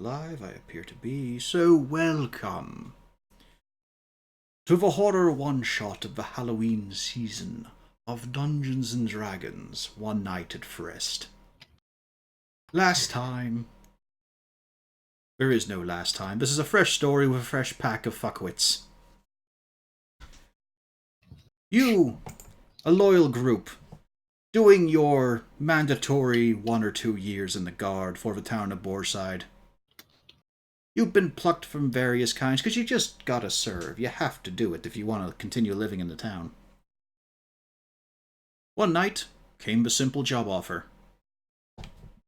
live, I appear to be, so welcome to the horror one-shot of the Halloween season of Dungeons and Dragons One Night at Frest. Last time... There is no last time. This is a fresh story with a fresh pack of fuckwits. You, a loyal group, doing your mandatory 1 or 2 years in the guard for the town of Boarside. You've been plucked from various kinds because you just gotta serve. You have to do it if you want to continue living in the town. One night came the simple job offer.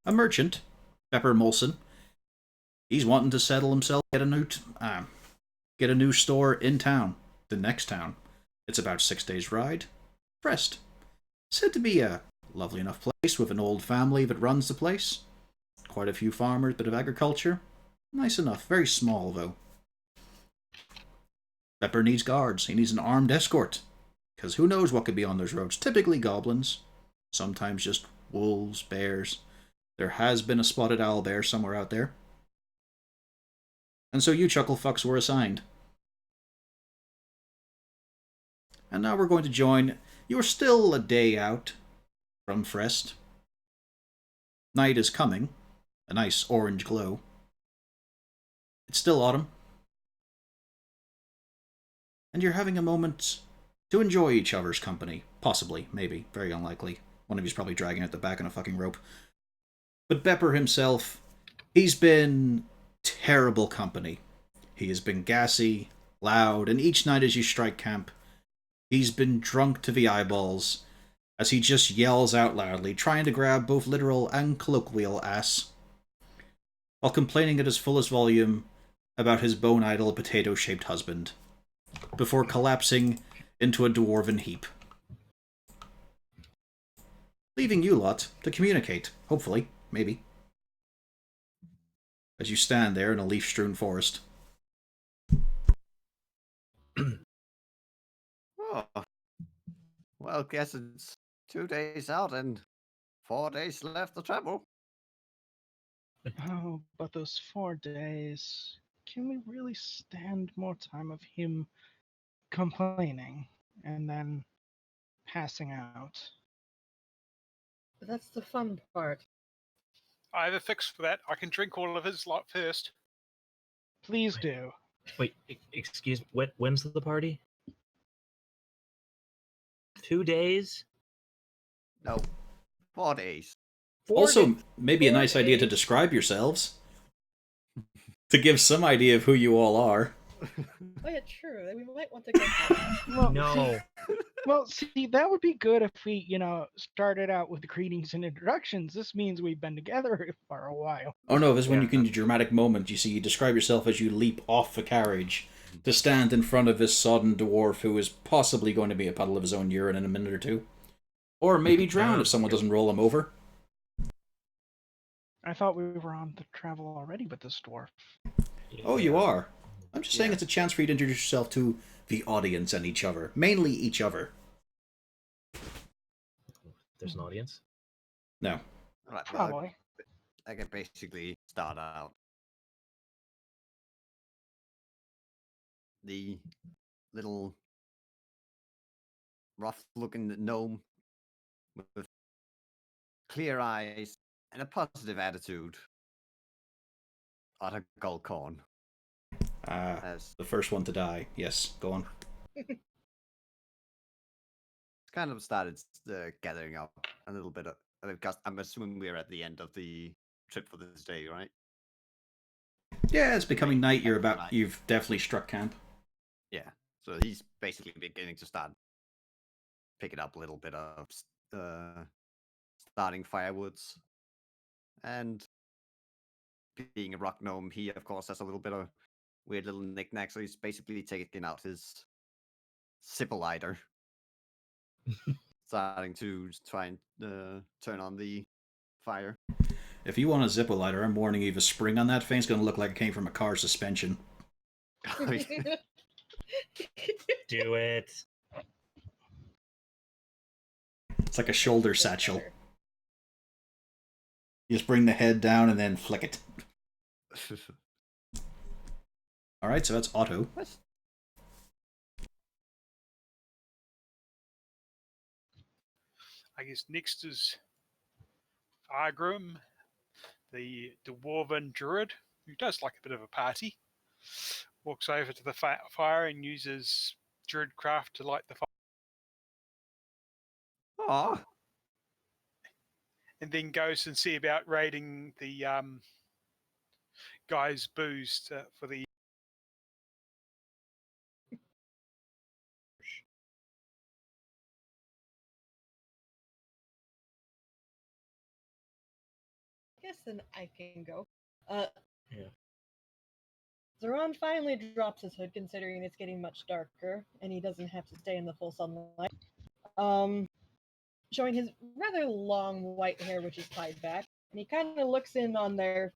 A merchant, Pepper Molson, he's wanting to settle himself, get a new store in town, the next town. It's about 6 days' ride. Frest. Said to be a lovely enough place with an old family that runs the place. Quite a few farmers, bit of agriculture. Nice enough, very small though. Pepper needs guards, he needs an armed escort. Because who knows what could be on those roads. Typically goblins. Sometimes just wolves, bears. There has been a spotted owl bear somewhere out there. And so you chucklefucks were assigned. And now we're going to join... You're still a day out from Frest. Night is coming. A nice orange glow. It's still autumn. And you're having a moment to enjoy each other's company. Possibly, maybe, very unlikely. One of you's probably dragging at the back on a fucking rope. But Pepper himself, he's been terrible company. He has been gassy, loud, and each night as you strike camp, he's been drunk to the eyeballs as he just yells out loudly, trying to grab both literal and colloquial ass, while complaining at his fullest volume about his bone-idle potato-shaped husband, before collapsing into a dwarven heap. Leaving you lot to communicate, hopefully, maybe, as you stand there in a leaf-strewn forest. Oh, well, guess it's 2 days out and 4 days left to travel. Oh, but those 4 days, can we really stand more time of him complaining and then passing out? But that's the fun part. I have a fix for that. I can drink all of his lot first. Please do. Wait, excuse me. When's the party? 2 days? No, 4 days. Also, maybe a nice idea to describe yourselves. To give some idea of who you all are. Oh yeah, true. We might want to go. Well, No. Well, see, that would be good if we, started out with the greetings and introductions. This means we've been together for a while. Oh no, this is when you can do dramatic moment. You see, you describe yourself as you leap off the carriage to stand in front of this sodden dwarf who is possibly going to be a puddle of his own urine in a minute or two. Or maybe drown if someone doesn't roll him over. I thought we were on the travel already with this dwarf. Oh, you are? I'm just saying it's a chance for you to introduce yourself to the audience and each other. Mainly each other. There's an audience? No. Right, well, Probably. I can basically start out. The little rough-looking gnome with clear eyes and a positive attitude. Otter Gulcorn. As The first one to die. Yes, go on. it's kind of started gathering up a little bit. Because I'm assuming we're at the end of the trip for this day, right? Yeah, it's becoming night. You've definitely struck camp. Yeah. So he's basically beginning to start picking up a little bit of starting firewoods. And being a rock gnome, he of course has a little bit of weird little knickknacks. So he's basically taking out his zipper lighter, starting to try and turn on the fire. If you want a Zippo lighter, I'm warning you, the spring on that thing's going to look like it came from a car suspension. Do it. It's like a shoulder satchel. You just bring the head down and then flick it. All right, so that's Otto. What's- I guess next is Argrim, the dwarven druid, who does like a bit of a party. Walks over to the fire and uses druid craft to light the fire, Aw. and then goes and see about raiding the guy's booze for the. I guess then I can go. Uh, Yeah. Zoran finally drops his hood, considering it's getting much darker, and he doesn't have to stay in the full sunlight. Showing his rather long white hair, which is tied back, and he kind of looks in on their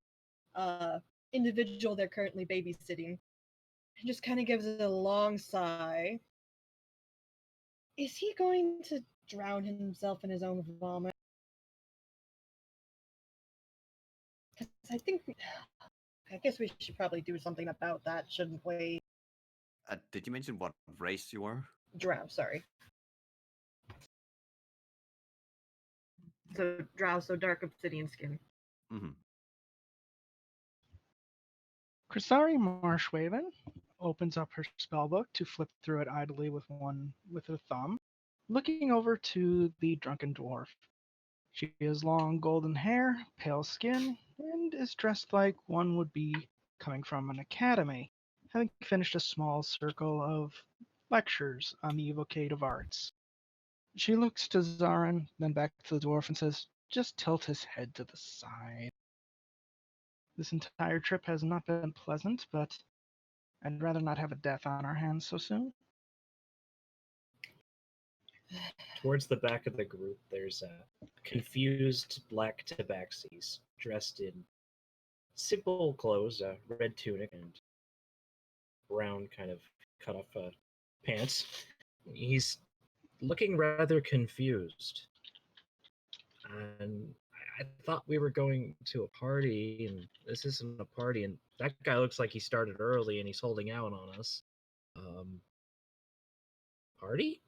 individual they're currently babysitting, and just kind of gives a long sigh. Is he going to drown himself in his own vomit? Because I guess we should probably do something about that, shouldn't we? Did you mention what race you are? Drow, sorry. So drow, so dark obsidian skin. Mm-hmm. Crisari Marshwaven opens up her spellbook to flip through it idly with her thumb, looking over to the drunken dwarf. She has long golden hair, pale skin, and is dressed like one would be coming from an academy, having finished a small circle of lectures on the evocative arts. She looks to Zarin, then back to the dwarf and says, "Just tilt his head to the side." This entire trip has not been pleasant, but I'd rather not have a death on our hands so soon. Towards the back of the group, there's a confused black tabaxis dressed in simple clothes, a red tunic and brown kind of cut off pants. He's looking rather confused. And I thought we were going to a party, and this isn't a party, and that guy looks like he started early and he's holding out on us. Party?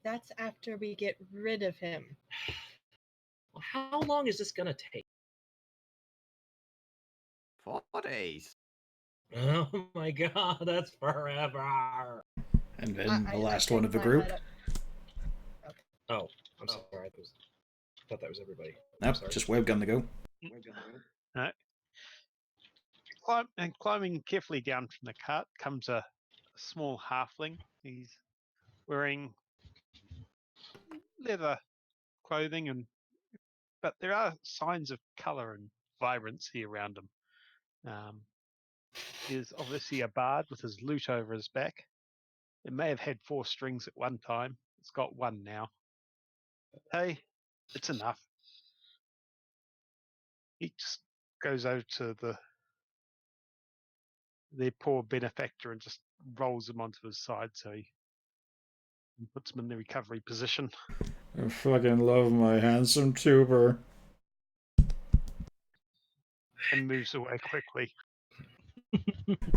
That's after we get rid of him. Well, how long is this gonna take? 4 days. Oh my god, that's forever. And then the last I one of the can't group. let it- Oh, I'm sorry. I thought that was everybody. Nope, Sorry. just webgun to go. And climbing carefully down from the cart comes a small halfling. He's wearing leather clothing, but there are signs of colour and vibrancy around him. He is obviously a bard with his lute over his back. It may have had 4 strings at one time. It's got 1 now. Hey, it's enough. He just goes over to their poor benefactor and just rolls him onto his side so he puts him in the recovery position. I fucking love my handsome tuber. And moves away quickly.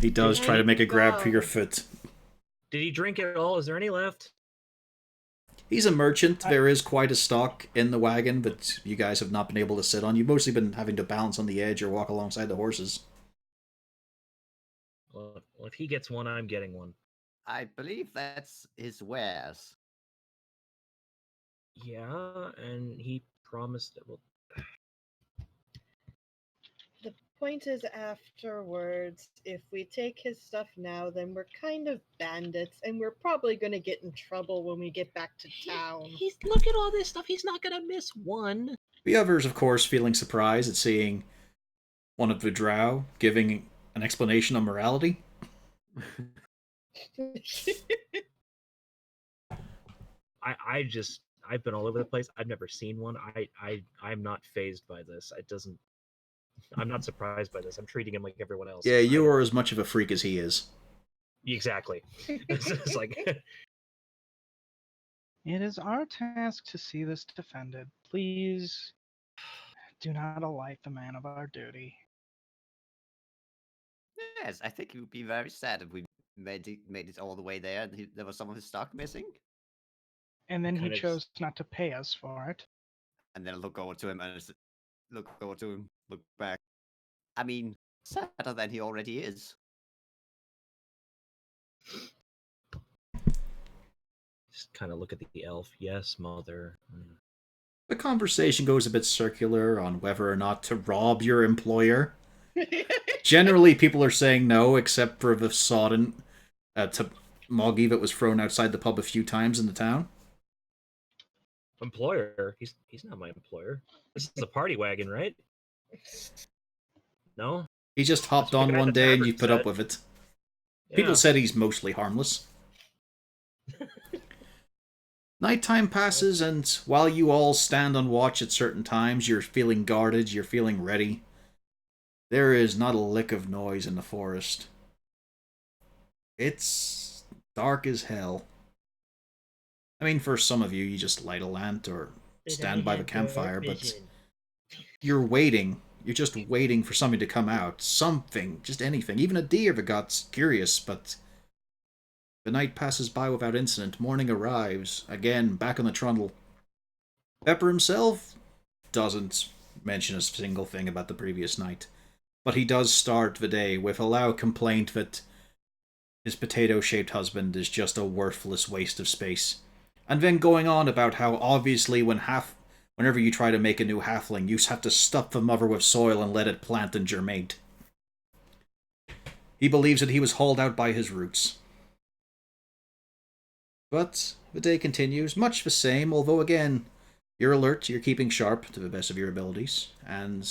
He does try to make a grab for your Go. foot. Did he drink it all? Is there any left? He's a merchant. There is quite a stock in the wagon, but you guys have not been able to sit on. You've mostly been having to balance on the edge or walk alongside the horses. Well, if he gets one, I'm getting one. I believe that's his wares. Yeah, and he promised that. Well, The point is, afterwards, if we take his stuff now, then we're kind of bandits, and we're probably going to get in trouble when we get back to town. he's look at all this stuff. He's not gonna miss one. The others, of course, feeling surprised at seeing one of the drow giving an explanation on morality. I've been all over the place. I've never seen one. I'm not phased by this. It doesn't. I'm not surprised by this. I'm treating him like everyone else. Yeah, you are as much of a freak as he is. Exactly. It's like It is our task to see this defended. Please Do not alight the man of our duty. Yes, I think he would be very sad if we made it all the way there and there was some of his stock missing. And then he Kind of- chose not to pay us for it. And then look over to him and look back. I mean, sadder than he already is. Just kind of look at the elf. Yes, mother. The conversation goes a bit circular on whether or not to rob your employer. Generally, people are saying no, except for the sodden to Moggy that was thrown outside the pub a few times in the town. Employer? He's not my employer. This is a party wagon, right? No? He just hopped That's what on the guy one at the day and tavern you put up said. with it. Yeah. People said he's mostly harmless. Nighttime passes, and while you all stand on watch at certain times, you're feeling guarded, you're feeling ready. There is not a lick of noise in the forest. It's dark as hell. I mean, for some of you, you just light a lamp or stand by the campfire, but you're waiting. You're just waiting for something to come out. Something, just anything. Even a deer that got curious, but the night passes by without incident. Morning arrives. Again, back on the trundle. Pepper himself doesn't mention a single thing about the previous night, but he does start the day with a loud complaint that his potato-shaped husband is just a worthless waste of space. And then going on about how obviously whenever you try to make a new halfling, you have to stuff the mother with soil and let it plant and germinate. He believes that he was hauled out by his roots. But the day continues, much the same, although again, you're alert, you're keeping sharp to the best of your abilities, and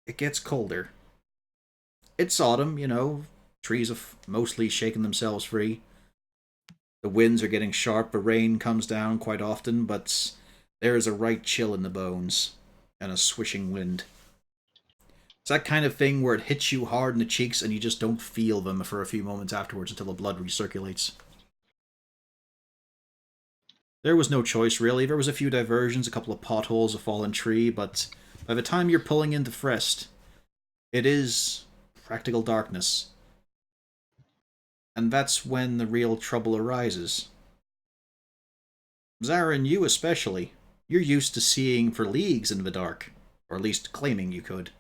it gets colder. It's autumn, you know, trees have mostly shaken themselves free. The winds are getting sharp, the rain comes down quite often, but there is a right chill in the bones, and a swishing wind. It's that kind of thing where it hits you hard in the cheeks and you just don't feel them for a few moments afterwards until the blood recirculates. There was no choice, really. There was a few diversions, a couple of potholes, a fallen tree, but by the time you're pulling into Frest, it is practical darkness. And that's when the real trouble arises. Zarin, you especially. You're used to seeing for leagues in the dark, or at least claiming you could.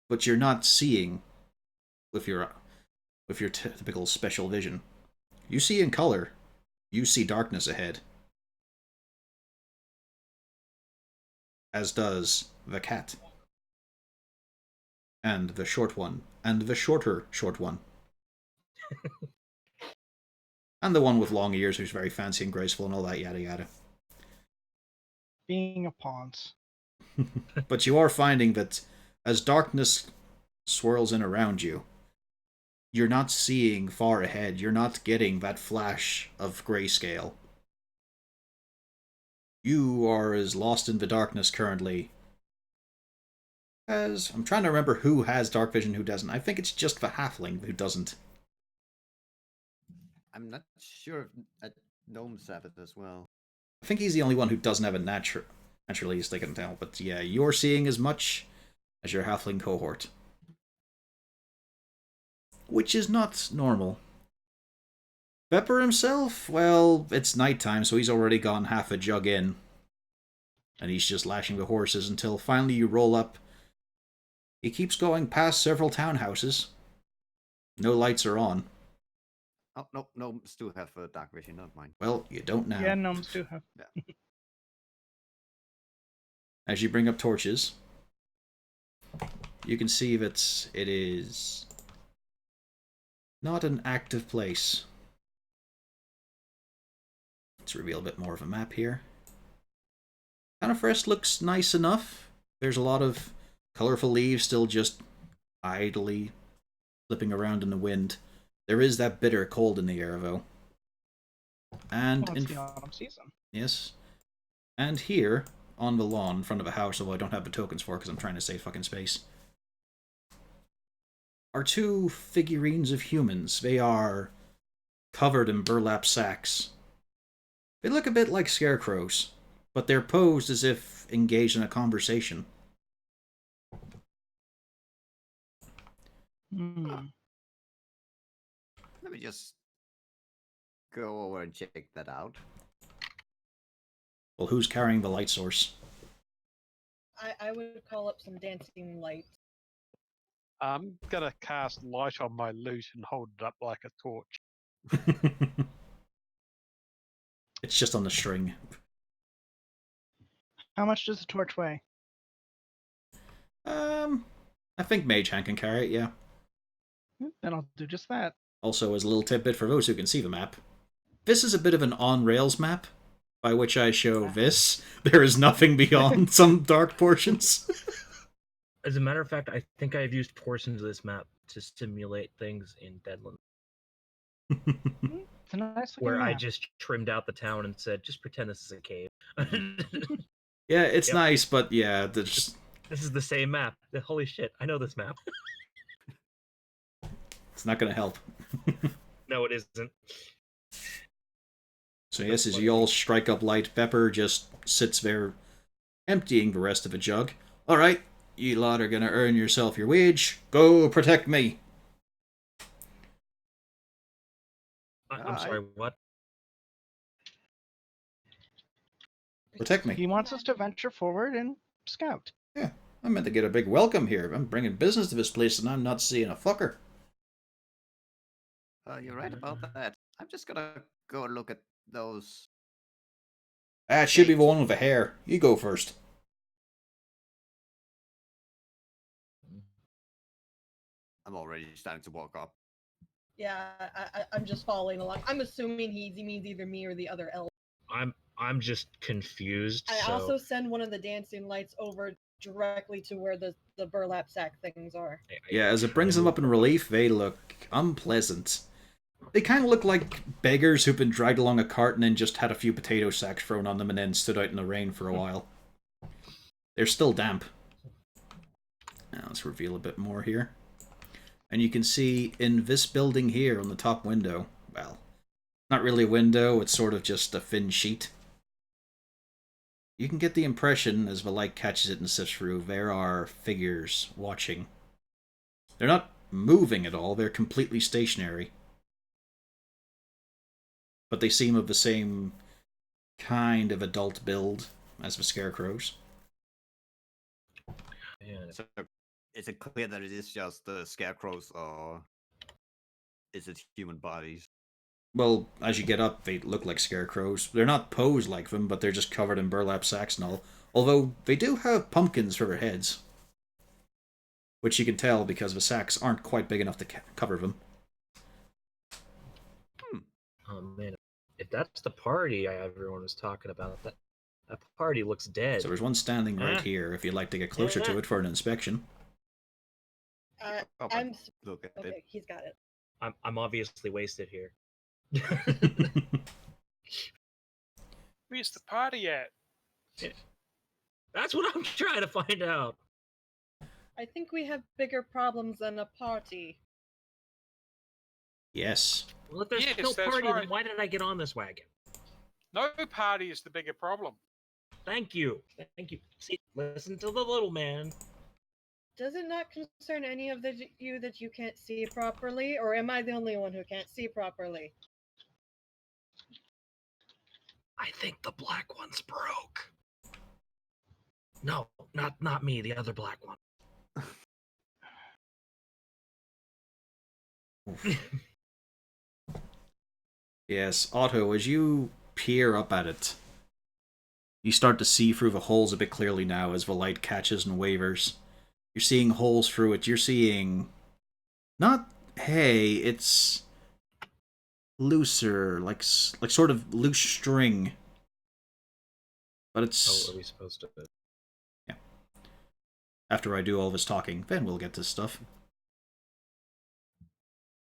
But you're not seeing with your typical special vision. You see in color. You see darkness ahead. As does the cat. And the short one. And the shorter short one. And the one with long ears who's very fancy and graceful and all that yada yada. Being a pawn's. But you are finding that as darkness swirls in around you, you're not seeing far ahead. You're not getting that flash of grayscale. You are as lost in the darkness currently as... I'm trying to remember who has dark vision, who doesn't. I think it's just the halfling who doesn't. I'm not sure if gnomes have it as well. I think he's the only one who doesn't have it naturally, as they can tell. But yeah, you're seeing as much as your halfling cohort. Which is not normal. Pepper himself, well, it's nighttime, so he's already gone half a jug in. And he's just lashing the horses until finally you roll up. He keeps going past several townhouses. No lights are on. Oh, no, gnomes do have dark vision, not mine. Well, you don't now. Yeah, gnomes do have. As you bring up torches, you can see that it is not an active place. Let's reveal a bit more of a map here. Frest looks nice enough. There's a lot of colorful leaves still just idly flipping around in the wind. There is that bitter cold in the air, though. And Well, it's the autumn season. yes. And here, on the lawn in front of a house, although I don't have the tokens for because I'm trying to save fucking space, are two figurines of humans. They are covered in burlap sacks. They look a bit like scarecrows. but they're posed as if engaged in a conversation. Hmm. Let me just go over and check that out. Well, who's carrying the light source? I would call up some dancing lights. I'm gonna cast light on my loot and hold it up like a torch. It's just on the string. How much does the torch weigh? I think Mage Hand can carry it, yeah. Then I'll do just that. Also, as a little tidbit for those who can see the map, this is a bit of an on-rails map, by which I show this. There is nothing beyond some dark portions. As a matter of fact, I think I've used portions of this map to simulate things in Deadland, It's a nice where looking I map. just trimmed out the town and said, just pretend this is a cave. Yeah, it's Yep. nice, but yeah, there's... This is the same map. Holy shit, I know this map. it's not going to help. No, it isn't. So yes, as you all strike up light, Pepper just sits there, emptying the rest of a jug. Alright, you lot are going to earn yourself your wage. Go protect me. I'm sorry, what? Protect me. He wants us to venture forward and scout. Yeah, I meant to get a big welcome here. I'm bringing business to this place and I'm not seeing a fucker. You're right about that. I'm just gonna go look at those. Ah, it should be the gates. one with the hair. You go first. I'm already starting to walk up. Yeah, I'm just following along. I'm assuming he means either me or the other elf. I'm just confused. I so also send one of the dancing lights over directly to where the burlap sack things are. Yeah, as it brings them up in relief, they look unpleasant. They kind of look like beggars who've been dragged along a cart and then just had a few potato sacks thrown on them and then stood out in the rain for a while. They're still damp. Now let's reveal a bit more here. And you can see in this building here on the top window, well, not really a window, it's sort of just a thin sheet. You can get the impression, as the light catches it and sifts through, there are figures watching. They're not moving at all, they're completely stationary. But they seem of the same kind of adult build as the scarecrows. Man, So, is it clear that it is just the scarecrows, or is it human bodies? Well, as you get up, they look like scarecrows. They're not posed like them, but they're just covered in burlap sacks and all. Although, they do have pumpkins for their heads. Which you can tell because the sacks aren't quite big enough to cover them. oh man, if that's the party everyone was talking about, that party looks dead. So there's one standing right here if you'd like to get closer to it for an inspection. Oh, I'm look at okay. it. He's got it. I'm obviously wasted here. Where's the party at? That's what I'm trying to find out. I think we have bigger problems than a party. Yes. Well, if there's Yes, no that's party, right. then why did I get on this wagon? No party is the bigger problem. Thank you. Thank you. See, listen to the little man. Does it not concern any of you that you can't see properly, or am I the only one who can't see properly? I think the black one's broke. No, not me, the other black one. Yes, Otto, as you peer up at it, you start to see through the holes a bit clearly now as the light catches and wavers. You're seeing holes through it. You're seeing... not hay, it's... looser, like sort of loose string. But it's... Oh, are we supposed to? Yeah. After I do all this talking, then we'll get to stuff.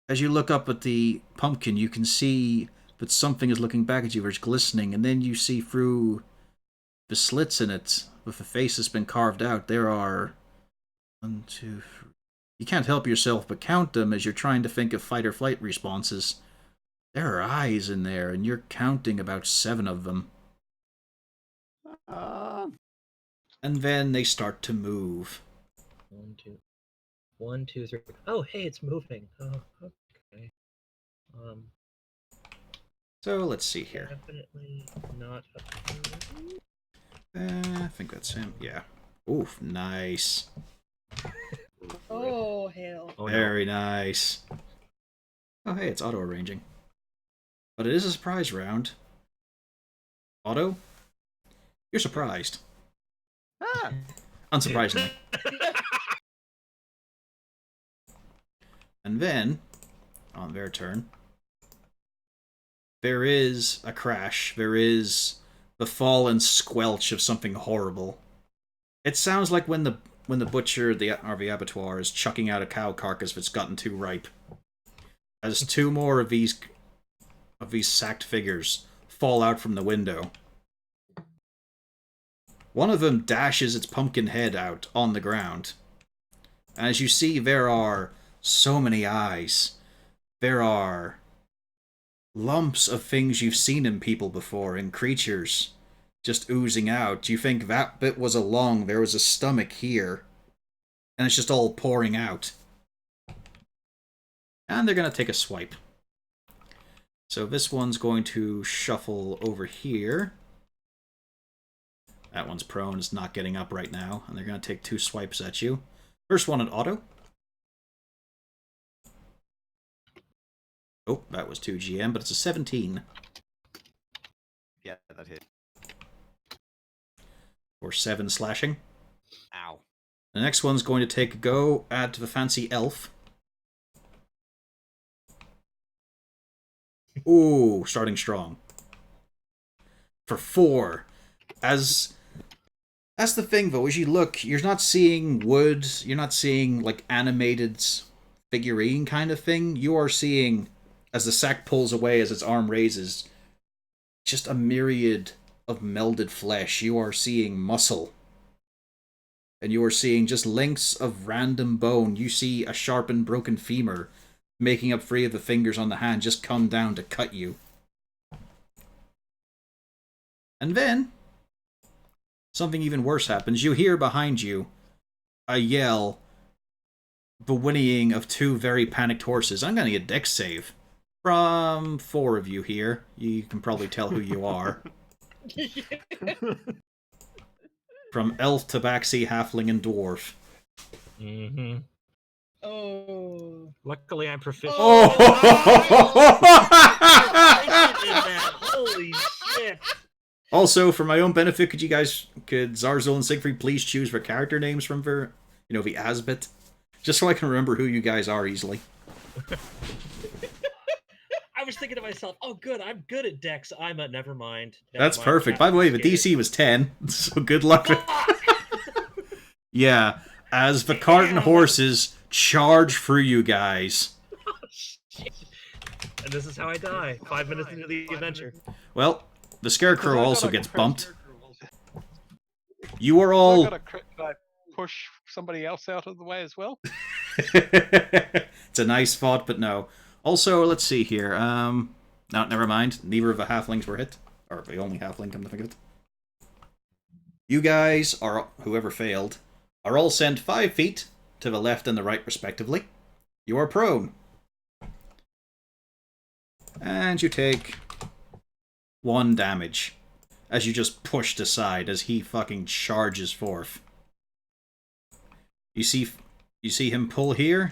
As you look up at the pumpkin, you can see that something is looking back at you, it's glistening, and then you see through the slits in it, with the face that's been carved out, there are... 1, 2, 3... You can't help yourself but count them as you're trying to think of fight or flight responses. There are eyes in there, and you're counting about 7 of them. And then they start to move. 1, 2, 3. Oh, hey, it's moving. Oh, okay. So let's see here. Definitely not. I think that's him. Yeah. Oof, nice. Oh, hell. Oh, no. Very nice. Oh, hey, it's auto arranging. But it is a surprise round. Auto? You're surprised. Ah, Unsurprisingly. And then, on their turn, there is a crash. There is the fall and squelch of something horrible. It sounds like when the butcher or the abattoir is chucking out a cow carcass if it's gotten too ripe. As two more of these sacked figures fall out from the window. One of them dashes its pumpkin head out on the ground. And as you see, there are so many eyes. There are lumps of things you've seen in people before, in creatures, just oozing out. You think that bit was a lung, there was a stomach here. And it's just all pouring out. And they're going to take a swipe. So this one's going to shuffle over here. That one's prone, it's not getting up right now. And they're going to take 2 swipes at you. First one at auto. Oh, that was 2 GM, but it's a 17. yeah, that hit. For 7 slashing. Ow. The next one's going to take a go at the fancy elf. Ooh, starting strong. For 4. That's the thing, though. As you look, you're not seeing wood. You're not seeing, like, animated figurine kind of thing. You are seeing, as the sack pulls away, as its arm raises, just a myriad of melded flesh. You are seeing muscle. And you are seeing just lengths of random bone. You see a sharpened, broken femur making up 3 of the fingers on the hand just come down to cut you. And then, something even worse happens. You hear behind you a yell, the whinnying of 2 very panicked horses. I'm going to get a dex save. From 4 of you here. You can probably tell who you are. From elf, tabaxi, halfling, and dwarf. Mm-hmm. Oh. Luckily, I'm proficient. Oh! Holy shit! Also, for my own benefit, could Zarzul and Siegfried please choose their character names from the Asbit? Just so I can remember who you guys are easily. I was thinking to myself, oh good, I'm good at Dex. I'm at never mind. That's perfect. By the way, the DC was 10, so good luck. Yeah, as the cart and horses charge through you guys. And this is how I die. 5 minutes into the adventure. Well, the Scarecrow Because I also got a gets crit- bumped. You are I all... got a crit, can I push somebody else out of the way as well? It's a nice thought, but no. Also, let's see here. No, never mind. Neither of the halflings were hit. Or the only halfling, come to think of it. You guys, are whoever failed, are all sent 5 feet to the left and the right, respectively. You are prone. And you take 1 damage as you just pushed aside as he fucking charges forth. You see him pull here?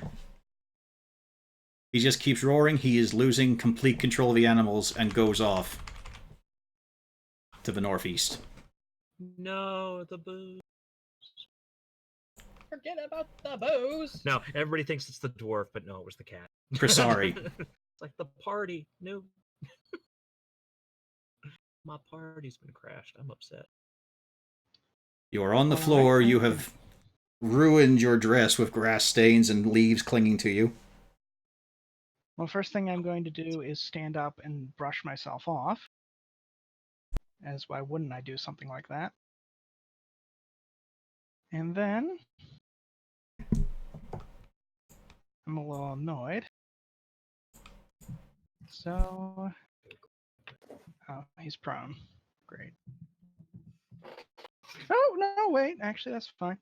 He just keeps roaring. He is losing complete control of the animals and goes off to the northeast. No, the booze. Forget about the booze. No, everybody thinks it's the dwarf, but no, it was the cat. Prisari. It's like the party. No. My party's been crashed. I'm upset. You are on the Well, floor. I You have ruined your dress with grass stains and leaves clinging to you. Well, first thing I'm going to do is stand up and brush myself off. As why wouldn't I do something like that? And then I'm a little annoyed. So, oh, he's prone. Great. Oh, no, wait. Actually, that's fine.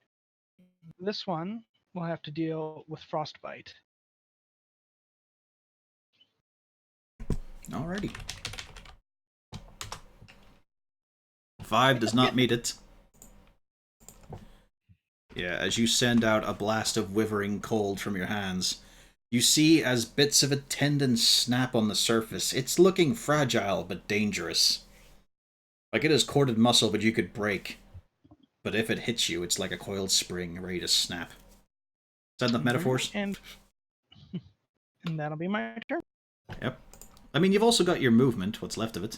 This one will have to deal with frostbite. Alrighty. 5 does not meet it. Yeah, as you send out a blast of withering cold from your hands, you see as bits of a tendon snap on the surface. It's looking fragile but dangerous. Like it is corded muscle, but you could break. But if it hits you, it's like a coiled spring ready to snap. Is that enough metaphors? And that'll be my turn. Yep. I mean, you've also got your movement, what's left of it.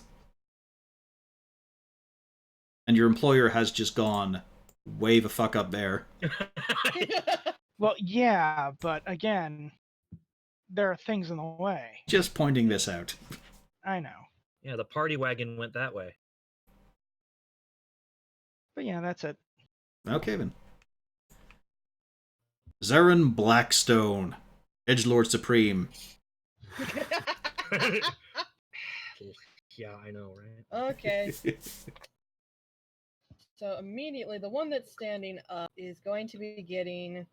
And your employer has just gone, way the fuck up there. Well, yeah, but again, there are things in the way. Just pointing this out. I know. Yeah, the party wagon went that way. But yeah, that's it. Okay, then. Zarin Blackstone, Edgelord Supreme. Yeah, I know, right? Okay. So immediately, the one that's standing up is going to be getting.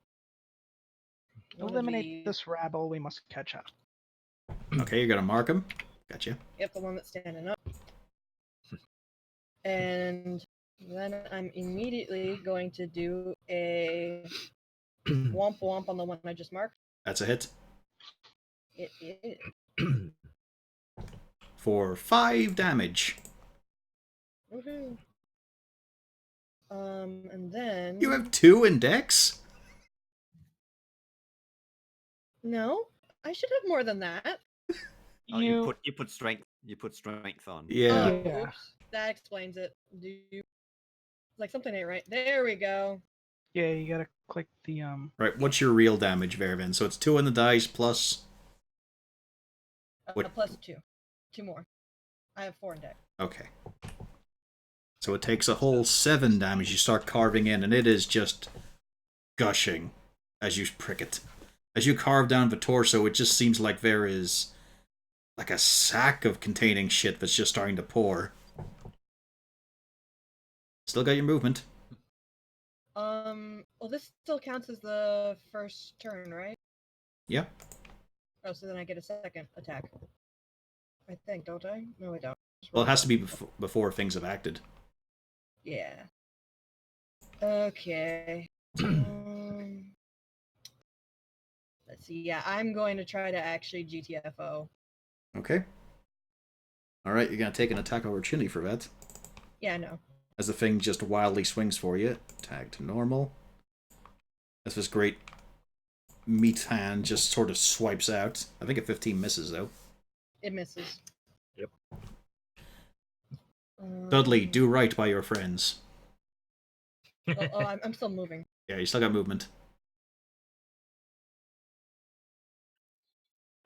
one of Eliminate these. this rabble. We must catch up. Okay, you're gonna mark him. Gotcha. Yep, the one that's standing up. And then I'm immediately going to do a womp womp on the one I just marked. That's a hit. It is. For 5 damage. Woohoo. And then. You have 2 in dex? No, I should have more than that. Oh, you put strength. You put strength on. Yeah. Oh, Yeah. oops. That explains it. Like something ain't right. There we go. Yeah, you gotta click the Right, what's your real damage, Vervin? So it's 2 on the dice plus... What? Plus 2. 2 more. I have 4 in deck. Okay. So it takes a whole 7 damage you start carving in, and it is just gushing as you prick it. As you carve down the torso, it just seems like there is like a sack of containing shit that's just starting to pour. Still got your movement. Well, this still counts as the first turn, right? Yeah. Oh, so then I get a second attack. I think, don't I? No, I don't. Well, it has to be before things have acted. Yeah. Okay. Let's see. Yeah, I'm going to try to actually GTFO. Okay. Alright, you're going to take an attack opportunity for that. Yeah, no. As the thing just wildly swings for you. Attack to normal. As this great meat hand just sort of swipes out. I think a 15 misses, though. It misses. Yep. Dudley, do right by your friends. I'm still moving. Yeah, you still got movement.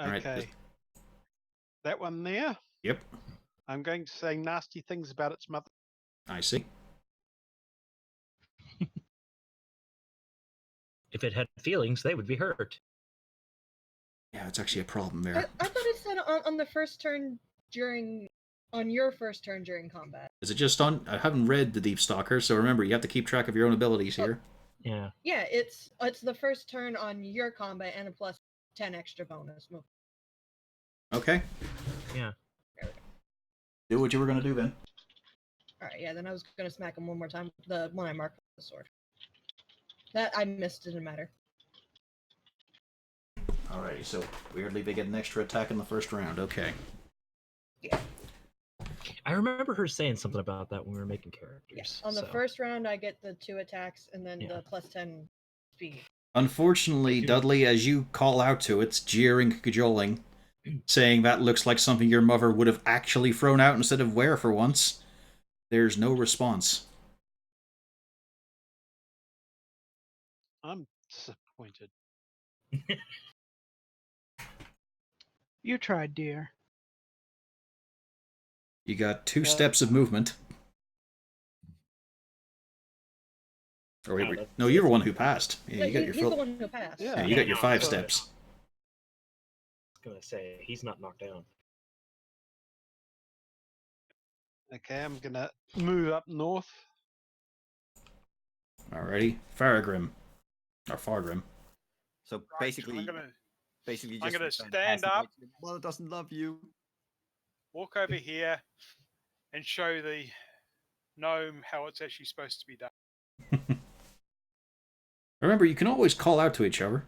Alright, Okay. That one there, Yep, I'm going to say nasty things about its mother. I see. If it had feelings, they would be hurt. Yeah, it's actually a problem I there. thought it said on the first turn on your first turn during combat. Is it just on... I haven't read the Deep Stalker, so remember, you have to keep track of your own abilities here. Yeah. Yeah, it's the first turn on your combat and a plus 10 extra bonus move. Okay. Yeah. Do what you were going to do then. Alright, yeah, then I was gonna smack him one more time. The one I marked with the sword. That I missed, didn't matter. Alrighty, so weirdly they get an extra attack in the first round. Okay. Yeah. I remember her saying something about that when we were making characters. Yes. On the so. first round, I get the 2 attacks and then Yeah. the plus 10 speed. Unfortunately, Dudley, as you call out to it, jeering, cajoling, saying that looks like something your mother would have actually thrown out instead of wear for once, there's no response. I'm disappointed. You tried, dear. You got 2 steps of movement. Or wait, No, wait, that's- no, you were one who passed. Yeah, you got your he's full... the one who passed. Yeah. Yeah, you got your No, 5 so- steps. I was gonna say he's not knocked down. Okay, I'm gonna move up north Alrighty. Faragrim. Or Fargrim. So Right, basically, I'm gonna basically I'm just gonna pass stand the up. mic. Your mother doesn't love you. walk over here and show the gnome how it's actually supposed to be done. Remember, you can always call out to each other.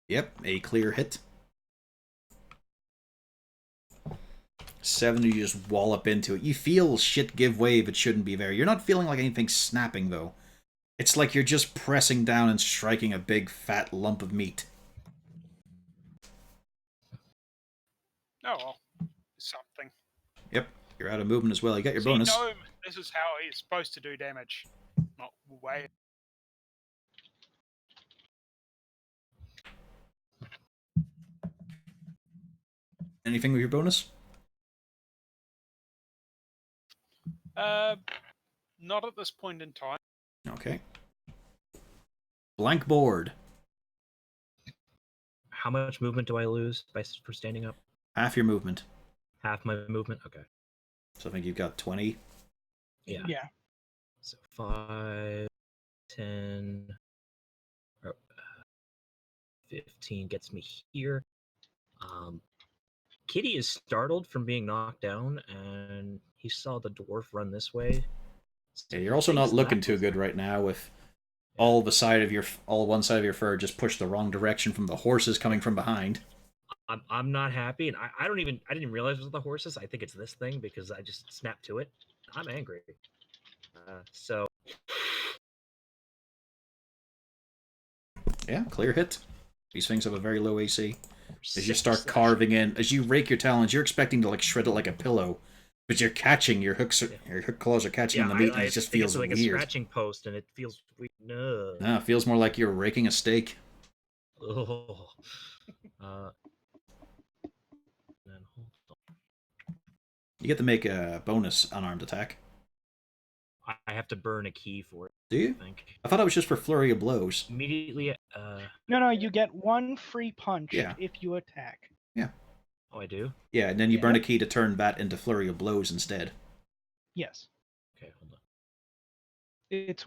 Yep, a clear hit. 7, you just wallop into it. You feel shit give way if it shouldn't be there. You're not feeling like anything's snapping, though. It's like you're just pressing down and striking a big, fat lump of meat. Oh well, something. Yep, you're out of movement as well. You got your See, bonus. gnome, this is how he's supposed to do damage. Not way. Anything with your bonus? Not at this point in time. Okay. Blank board. How much movement do I lose for standing up? Half your movement. Half my movement? Okay. So I think you've got 20. Yeah. Yeah. So 5, 10, or, 15 gets me here. Kitty is startled from being knocked down, and he saw the dwarf run this way. Yeah, you're also not looking too good right now with all one side of your fur just pushed the wrong direction from the horses coming from behind. I'm not happy, and I didn't realize it was the horses. I think it's this thing because I just snapped to it. I'm angry. So Yeah, clear hit. These things have a very low AC. As you 6 start slash. carving in, as you rake your talons, you're expecting to like shred it like a pillow, but you're catching your hook claws are catching in the meat, and it just think feels it's like a weird. scratching post, and it feels weird. No. No, it feels more like you're raking a steak. Oh. Then hold on. You get to make a bonus unarmed attack. I have to burn a key for it. Do you? I think I thought it was just for flurry of blows. immediately. No, you get one free punch Yeah. if you attack. Oh, I do. Yeah, and then you Yeah. burn a key to turn that into flurry of blows instead. Yes. Okay, hold on. It's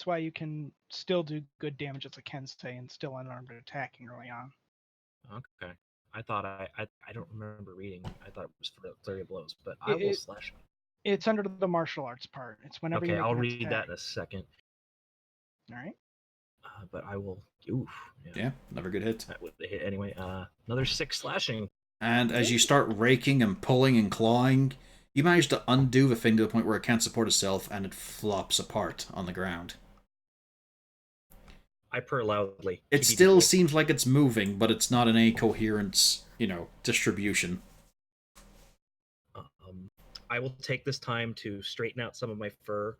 why you can still do good damage as a Kensei and still unarmed attacking early on. Okay. I thought I don't remember reading. I thought it was for the flurry of blows, but I will slash. It's under the martial arts part. It's whenever Okay, you make I'll an read that attack. in a second. All right. But I will. Oof. Yeah, another good hit. That would hit anyway. Another 6 slashing. And as you start raking and pulling and clawing, you manage to undo the thing to the point where it can't support itself, and it flops apart on the ground. I purr loudly. It TBD. still seems like it's moving, but it's not in any coherent, distribution. I will take this time to straighten out some of my fur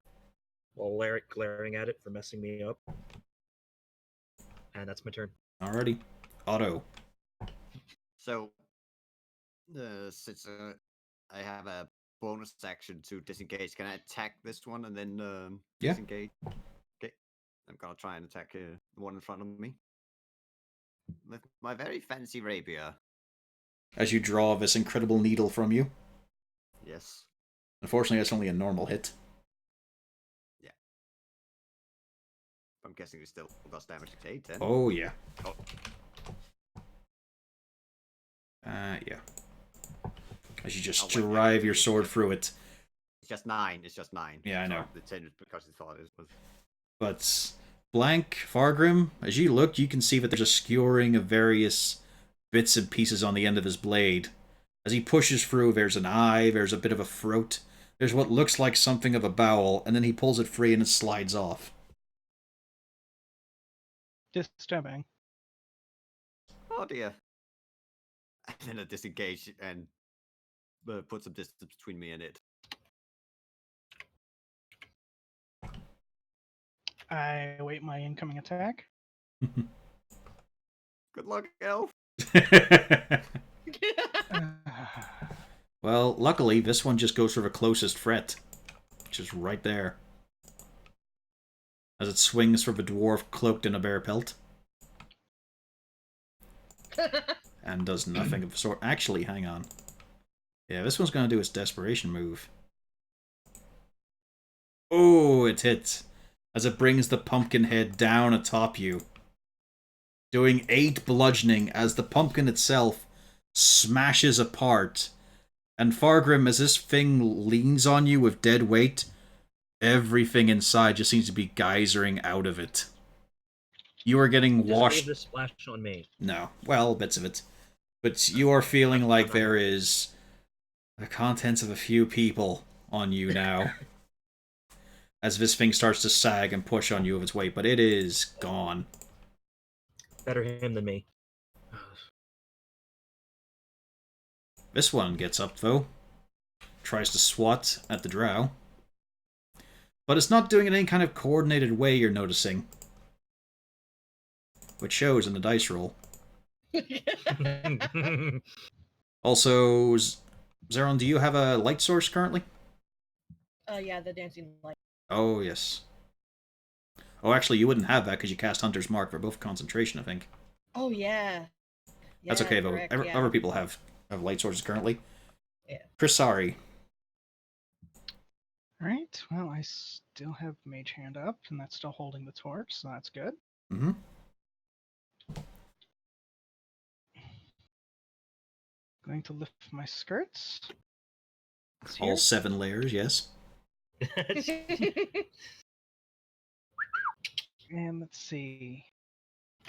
while glaring at it for messing me up. And that's my turn. Alrighty. Otto. So, since I have a bonus action to disengage, can I attack this one and then Yeah. disengage? Okay, I'm gonna try and attack the one in front of me with my very fancy rapier. As you draw this incredible needle from you. Yes. Unfortunately, that's only a normal hit. Yeah. I'm guessing it still does damage to 8 then. Oh, yeah. Oh. Yeah. As you just Oh, wait, drive your it's sword just- through it. It's just 9. It's just 9. Yeah, I know. The 10 is because it's thought it was. But Blank, Fargrim, as you look, you can see that there's a skewering of various bits and pieces on the end of his blade. As he pushes through, there's an eye, there's a bit of a throat, there's what looks like something of a bowel, and then he pulls it free and it slides off. Disturbing. Oh dear. And then I disengage and put some distance between me and it. I await my incoming attack. Good luck, elf. Well, luckily, this one just goes for the closest threat, which is right there. As it swings for the dwarf cloaked in a bear pelt. And does nothing of the sort. Actually, hang on. Yeah, this one's gonna do its desperation move. Oh, it hits. As it brings the pumpkin head down atop you. Doing 8 bludgeoning as the pumpkin itself smashes apart. And Fargrim, as this thing leans on you with dead weight, everything inside just seems to be geysering out of it. You are getting Does any of washed... this splash on me? No. Well, bits of it. But you are feeling like there is the contents of a few people on you now. As this thing starts to sag and push on you of its weight, but it is gone. Better him than me. This one gets up, though. Tries to swat at the drow. But it's not doing it in any kind of coordinated way, you're noticing. Which shows in the dice roll. Also, Zeron, do you have a light source currently? Yeah, the dancing light. Oh, yes. Oh, actually, you wouldn't have that because you cast Hunter's Mark for both concentration, I think. Oh yeah. That's Yeah, okay, though. correct, yeah. Other people have light sources currently. Yeah. Prisari. Alright, well, I still have Mage Hand up, and that's still holding the torch, so that's good. Mm-hmm. Going to lift my skirts. It's All here. 7 layers, yes. And let's see.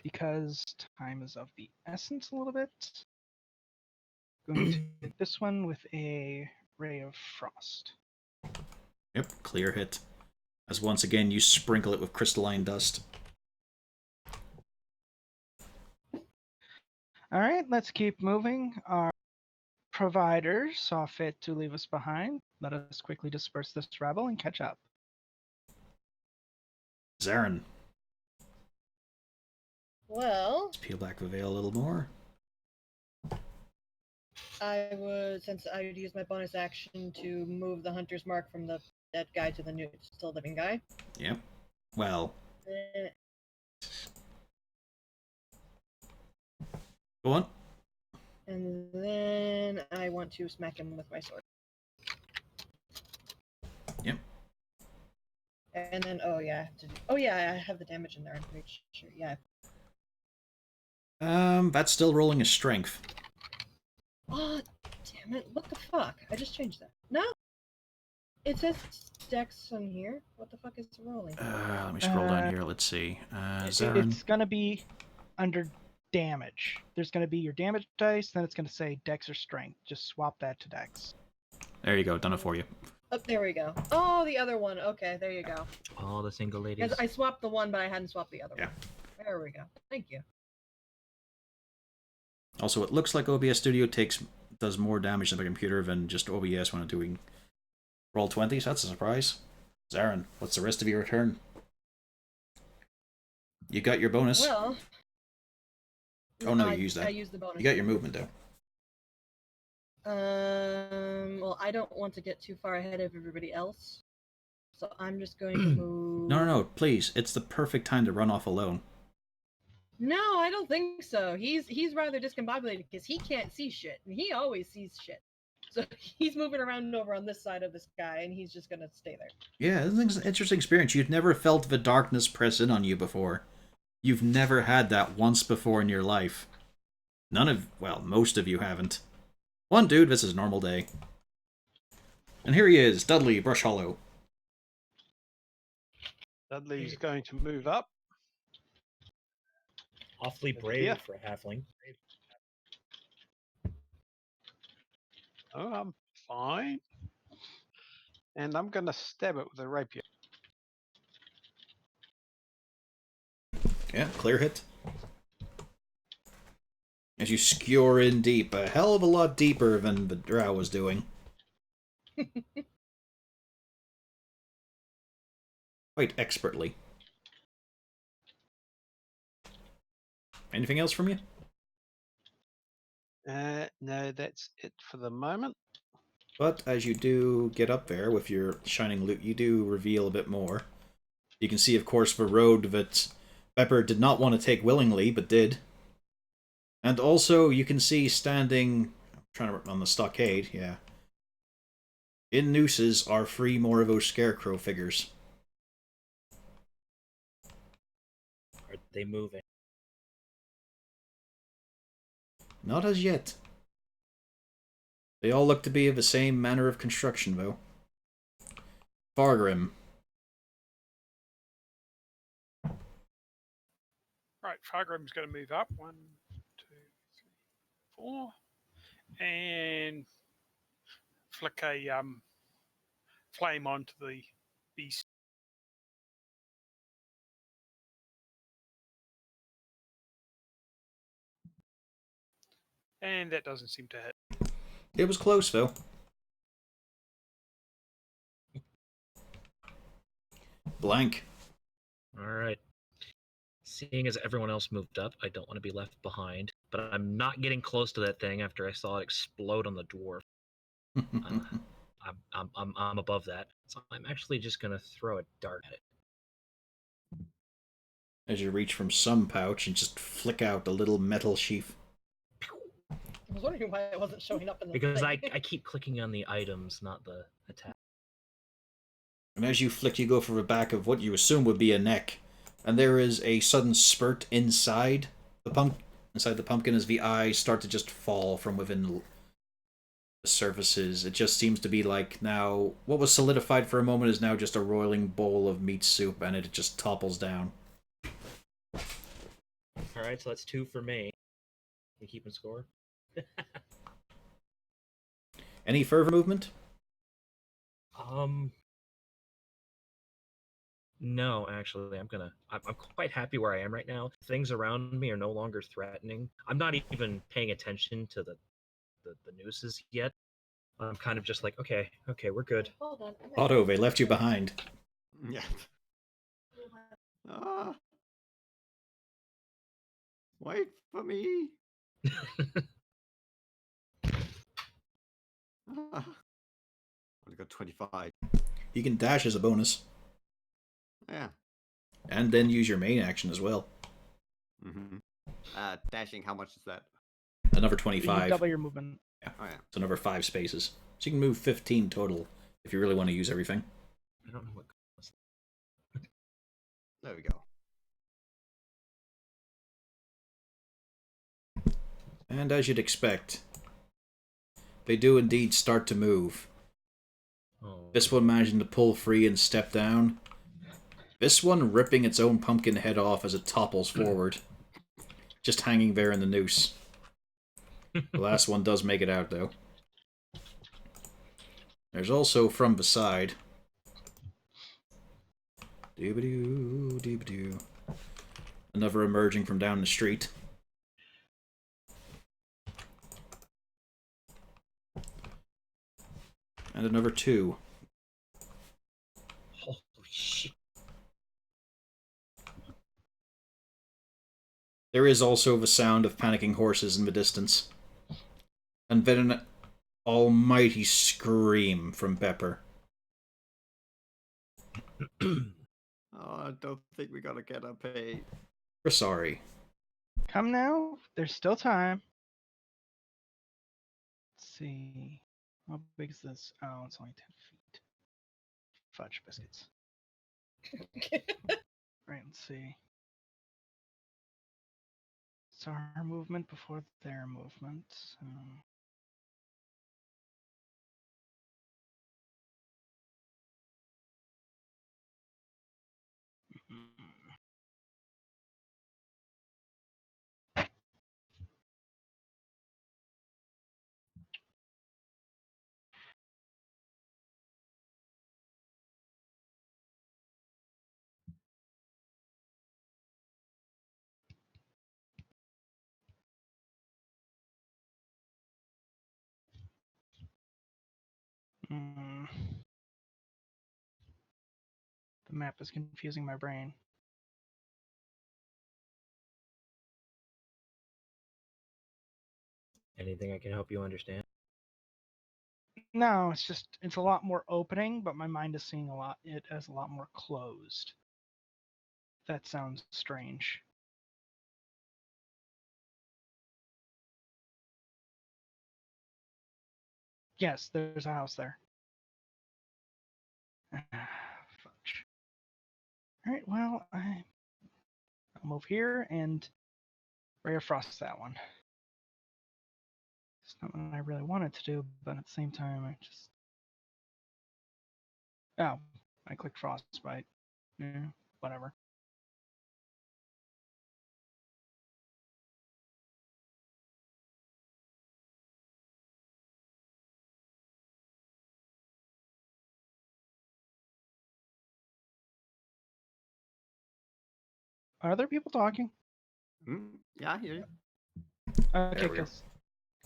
Because time is of the essence a little bit. Going to hit this one with a Ray of Frost. Yep, clear hit. As once again you sprinkle it with crystalline dust. Alright, let's keep moving. Our providers saw fit to leave us behind. Let us quickly disperse this rabble and catch up. Zarin. Well, Let's peel back the veil a little more. I would, since I would use my bonus action to move the hunter's mark from the dead guy to the new still living guy. Yep. Well, Eh, go on. And then I want to smack him with my sword. Yep. And then, oh yeah, I have the damage in there. I'm pretty sure. Yeah. That's still rolling a strength. Oh, damn it! What the fuck? I just changed that. No, it says Dex on here. What the fuck is it rolling? Let me scroll down here. Let's see. Zarin. It's going to be under damage. There's going to be your damage dice, then it's going to say Dex or Strength. Just swap that to Dex. There you go. Done it for you. Oh, there we go. Oh, the other one. Okay, there you go. All the single ladies. Because I swapped the one, but I hadn't swapped the other Yeah. one. There we go. Thank you. Also, it looks like OBS Studio does more damage than the computer than just OBS when I'm doing Roll20, so that's a surprise. Zarin, what's the rest of your turn? You got your bonus. Well. Oh no, you used that. I used the bonus. You got your movement though. Well, I don't want to get too far ahead of everybody else, so I'm just going to move. No, please. It's the perfect time to run off alone. No, I don't think so. He's rather discombobulated because he can't see shit, and he always sees shit. So he's moving around over on this side of this guy, and he's just gonna stay there. Yeah, this is an interesting experience. You've never felt the darkness press in on you before. You've never had that once before in your life. Most of you haven't. One dude, this is a normal day. And here he is, Dudley Brush Hollow. Dudley's going to move up. Awfully Yeah. brave for a halfling. Oh, I'm fine. And I'm going to stab it with a rapier. Yeah, clear hit. As you skewer in deep, a hell of a lot deeper than the drow was doing. Quite expertly. Anything else from you? No, that's it for the moment. But as you do get up there with your shining loot, you do reveal a bit more. You can see, of course, the road that Pepper did not want to take willingly, but did. And also, you can see standing... I'm trying to on the stockade, yeah. In nooses are 3 more of those scarecrow figures. Are they moving? Not as yet. They all look to be of the same manner of construction, though. Fargrim. Right, Fargrim's going to move up. 1, 2, 3, 4. And flick a flame onto the beast. And that doesn't seem to hit. It was close, though. Blank. Alright. Seeing as everyone else moved up, I don't want to be left behind. But I'm not getting close to that thing after I saw it explode on the dwarf. I'm above that, so I'm actually just gonna throw a dart at it. As you reach from some pouch and just flick out the little metal sheath. I was wondering why it wasn't showing up in the Because I thing. keep clicking on the items, not the attack. And as you flick, you go for the back of what you assume would be a neck. And there is a sudden spurt inside the pumpkin as the eyes start to just fall from within the surfaces. It just seems to be like now, what was solidified for a moment is now just a roiling bowl of meat soup, and it just topples down. Alright, so that's 2 for me. You keeping score? Any further movement? No, actually, I'm quite happy where I am right now. Things around me are no longer threatening. I'm not even paying attention to the nooses yet. I'm kind of just like, okay, we're good. Hold on. Otto, they left you behind. Yeah. Ah. Wait for me. Ah. Only got 25. You can dash as a bonus. Yeah. And then use your main action as well. Mm-hmm. Dashing, how much is that? Another You 25. double your movement. Oh, yeah. So another 5 spaces. So you can move 15 total if you really want to use everything. I don't know what. There we go. And as you'd expect, they do indeed start to move. Oh. This one managing to pull free and step down. This one ripping its own pumpkin head off as it topples forward. Just hanging there in the noose. The last one does make it out, though. There's also from beside. Doobadoo, doobadoo. Another emerging from down the street. And another 2. Holy shit. There is also the sound of panicking horses in the distance. And then an almighty scream from Pepper. Oh, I don't think we gotta get up paid. We're sorry. Come now. There's still time. Let's see. How big is this? Oh, it's only 10 feet. Fudge biscuits. Right, let's see. So our movement before their movement. The map is confusing my brain. Anything I can help you understand? No, it's a lot more opening, but my mind is seeing it as a lot more closed. That sounds strange. Yes, there's a house there. Fudge. All right, well, I'll move here and Ray of Frost that one. It's not what I really wanted to do, but at the same time, I just... Oh, I clicked Frostbite. Yeah, whatever. Are other people talking? Yeah, I hear you. Okay, There we go. because...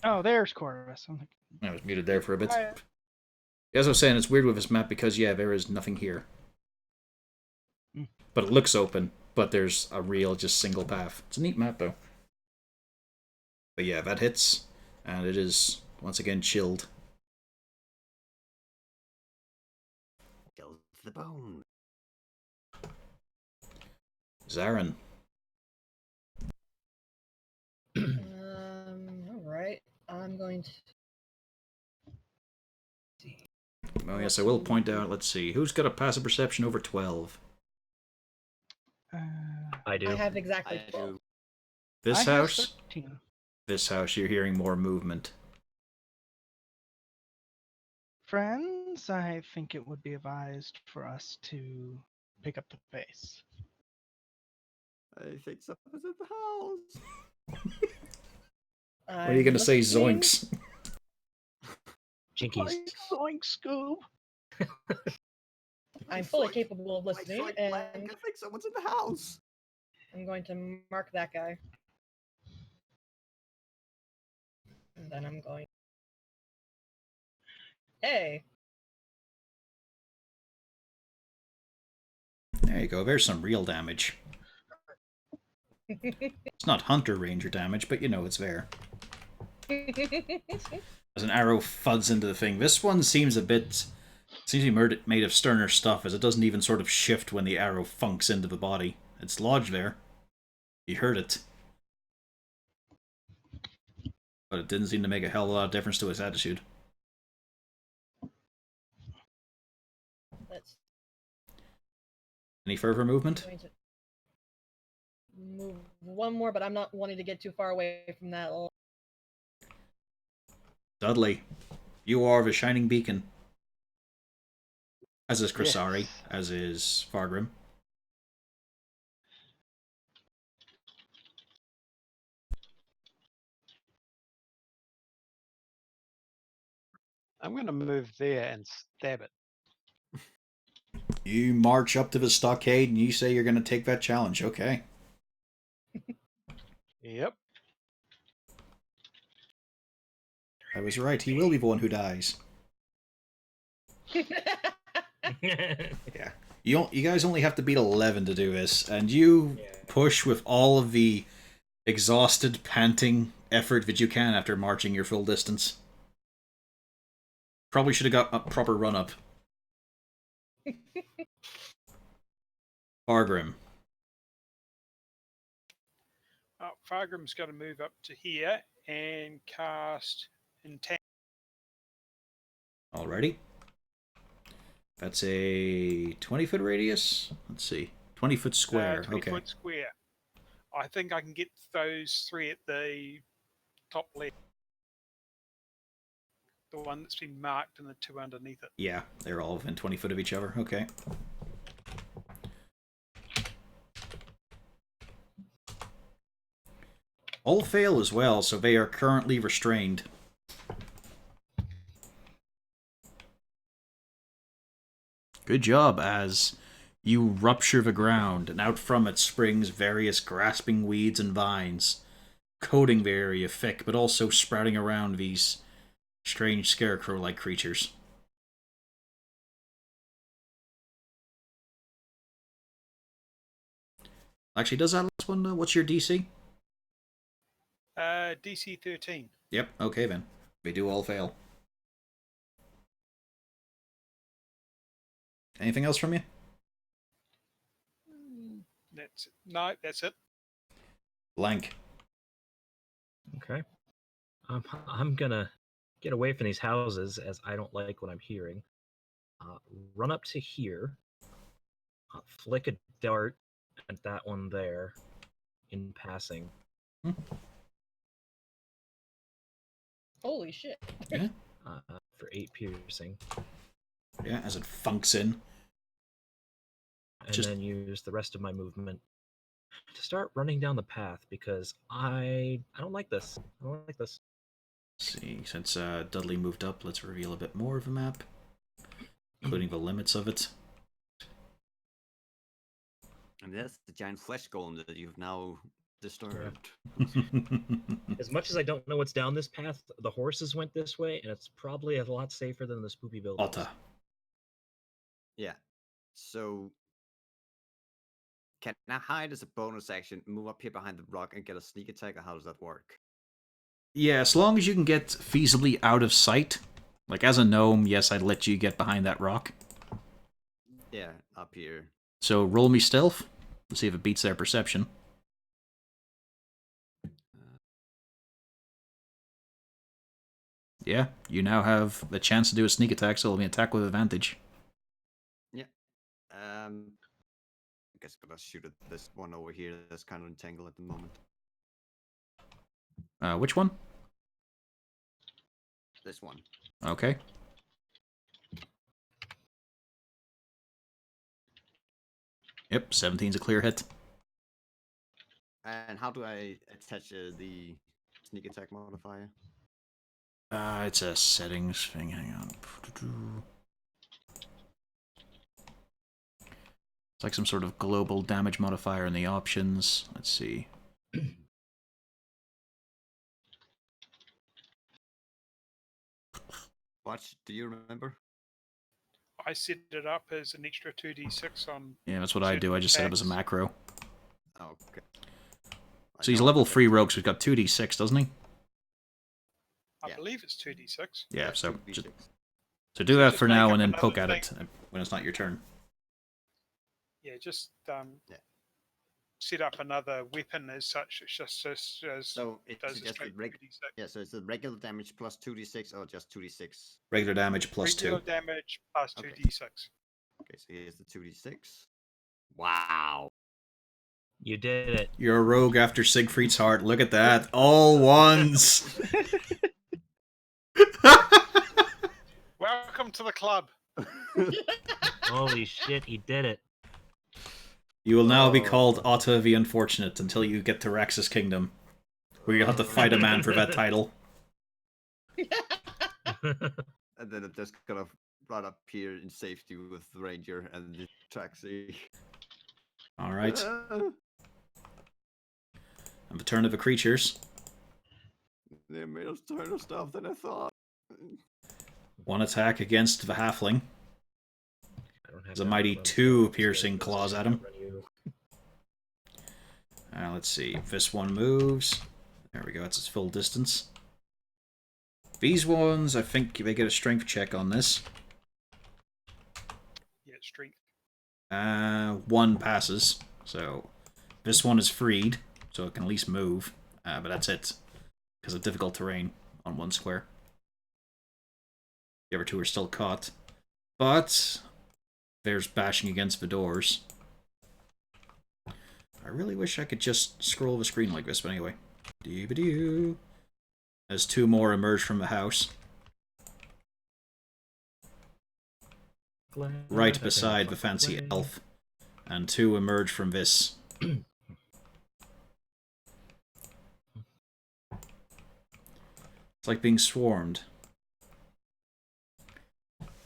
Oh, there's Corvus. I'm like, I was muted there for a bit. Hi. As I was saying, it's weird with this map because, yeah, there is nothing here. Mm. But it looks open, but there's a real, just single path. It's a neat map, though. But yeah, that hits, and it is, once again, chilled. Kills the bone. Zarin. All right. I'm going to see. Oh, yes, I will point out, let's see, who's got a passive perception over 12? I do. I have exactly I 12. do. This I have house? 13. This house, you're hearing more movement. Friends, I think it would be advised for us to pick up the pace. I think someone's in the house. What are you going to say, listening. zoinks? Jinkies. Zoink, Scoob! I'm fully capable of My listening, joint blank. and I think someone's in the house. I'm going to mark that guy. And then I'm going. Hey! There you go, there's some real damage. It's not Hunter Ranger damage, but you know it's there. As an arrow thuds into the thing. This one seems a bit... Seems to be made of sterner stuff, as it doesn't even sort of shift when the arrow funks into the body. It's lodged there. You heard it. But it didn't seem to make a hell of a lot of difference to his attitude. Let's Any further movement? going to move one more, but I'm not wanting to get too far away from that. Dudley, you are the shining beacon. As is Krasari, Yes. as is Fargrim. I'm going to move there and stab it. You march up to the stockade and you say you're going to take that challenge. Okay. Yep. I was right. He will be the one who dies. Yeah. You guys only have to beat 11 to do this, and you push with all of the exhausted, panting effort that you can after marching your full distance. Probably should have got a proper run-up. Fargrim. Fargrim's got to move up to here and cast Intent. Alrighty. That's a 20-foot radius? Let's see. 20-foot square. 20 Okay. foot square. I think I can get those three at the top left. The one that's been marked and the two underneath it. Yeah, they're all within 20 foot of each other. Okay. All fail as well, so they are currently restrained. Good job, as you rupture the ground, and out from it springs various grasping weeds and vines, coating the area thick, but also sprouting around these strange scarecrow-like creatures. Actually, does that last one, what's your DC? DC 13. Yep, okay then. They do all fail. Anything else from you? That's it. Blank. Okay. I'm gonna get away from these houses, as I don't like what I'm hearing. Run up to here. Flick a dart at that one there in passing. Holy shit. Yeah, For 8 piercing. yeah, as it funks in. And Just- then use the rest of my movement to start running down the path, because I don't like this. I don't like this. See, since Dudley moved up, let's reveal a bit more of a map, including the limits of it. And that's the giant flesh golem that you've now disturbed. As much as I don't know what's down this path, the horses went this way, and it's probably a lot safer than the spoopy buildings. Otta. Yeah. So can I hide as a bonus action, move up here behind the rock and get a sneak attack, or how does that work? Yeah, as long as you can get feasibly out of sight. Like, as a gnome, yes, I'd let you get behind that rock. Yeah, up here. So roll me stealth. Let's see if it beats their perception. Yeah, you now have the chance to do a sneak attack, so it'll be an attack with advantage. Yeah. I guess I'm gonna shoot at this one over here that's kind of entangled at the moment. Which one? This one. Okay. Yep, 17's a clear hit. And how do I attach the sneak attack modifier? It's a settings thing. Hang on. It's like some sort of global damage modifier in the options. Let's see. Watch, do you remember? I set it up as an extra 2d6 on. Yeah, that's what I do. I just set it as a macro. Oh, okay. So he's level 3 rogue, so he's got 2d6, doesn't he? I Yeah. believe it's 2d6. Yeah, so 2d6. so do that Just for make now up and then another poke at thing. it when it's not your turn. Yeah, just Yeah. set up another weapon as such. It's just as So it's does a just straight the 2d6. yeah, so it's the regular damage plus 2d6 or just 2d6? Regular damage plus Regular 2. damage plus Okay. 2d6. Okay, so here's the 2d6. Wow. You did it. You're a rogue after Siegfried's heart. Look at that. All ones. Welcome to the club. Holy shit, he did it. You will now be Oh. called Otta the Unfortunate until you get to Rax's Kingdom, where you'll have to fight a man for that title. And then it just kind of run up here in safety with the ranger and the taxi. Alright. And the turn of the creatures. They made us turn of stuff than I thought. One attack against the halfling. I don't have There's a that mighty one, 2 so piercing let's claws just at him. outrun you. Let's see. This one moves. There we go. That's its full distance. These ones, I think they get a strength check on this. Yeah, strength. 1 passes. So this one is freed, so it can at least move. But that's it. Because of difficult terrain on 1 square. The other 2 are still caught. But there's bashing against the doors. I really wish I could just scroll the screen like this, but anyway. Doo-ba-doo. As 2 more emerge from the house. Glad Right that beside they the fucking fancy play. elf. And 2 emerge from this. It's like being swarmed.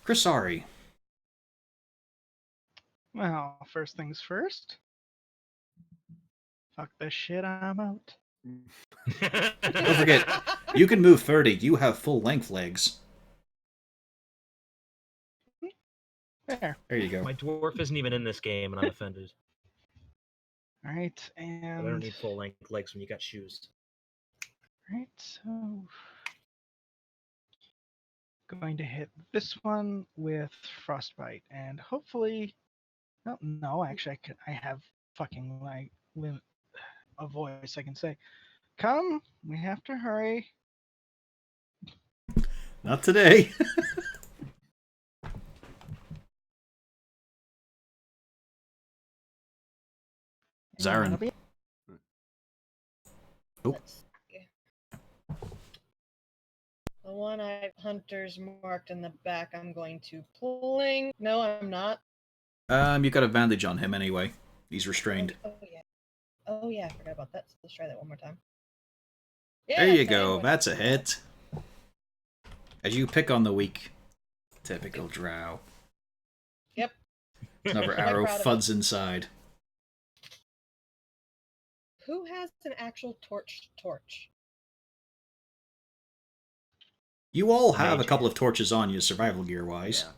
Chrisari. Well, first things first. Fuck this shit, I'm out. Don't forget, you can move 30. You have full length legs. There. There you go. My dwarf isn't even in this game, and I'm offended. Alright, I and... don't need full length legs when you got shoes. Right, so... Going to hit this one with Frostbite, and hopefully... Oh, no, actually, I have fucking, like, a voice I can say. Come, we have to hurry. Not today. And Zarin. that'll be- Oh. Let's see. The one-eyed hunter's marked in the back. I'm going to pling. No, I'm not. You got advantage on him anyway. He's restrained. Oh yeah. Oh yeah, I forgot about that. So let's try that one more time. There you Yes, I am go. going That's to a do hit. As you pick on the weak. Typical drow. Yep. Another Quite arrow proud of fuds inside. Who has an actual torch? You all have a Mage couple hand. of torches on you, survival gear wise. Yeah.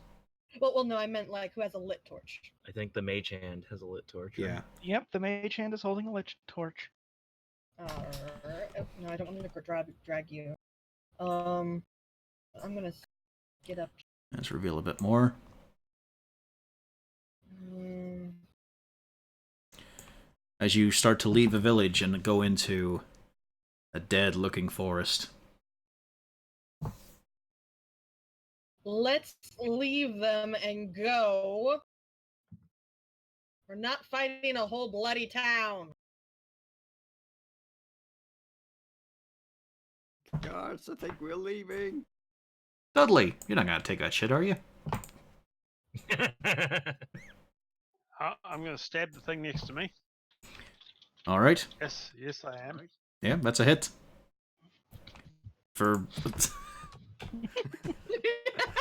Well, no, I meant like who has a lit torch. I think the mage hand has a lit torch. right? Yeah. Yep, the mage hand is holding a lich torch. No, I don't want to drag you. I'm gonna get up. Let's reveal a bit more. Mm, As you start to leave the village and go into a dead-looking forest. let's leave them and go. We're not fighting a whole bloody town. Guards, I think we're leaving. Dudley, you're not gonna take that shit, are you? I'm going to stab the thing next to me. Alright. Yes, I am. Yeah, that's a hit. For...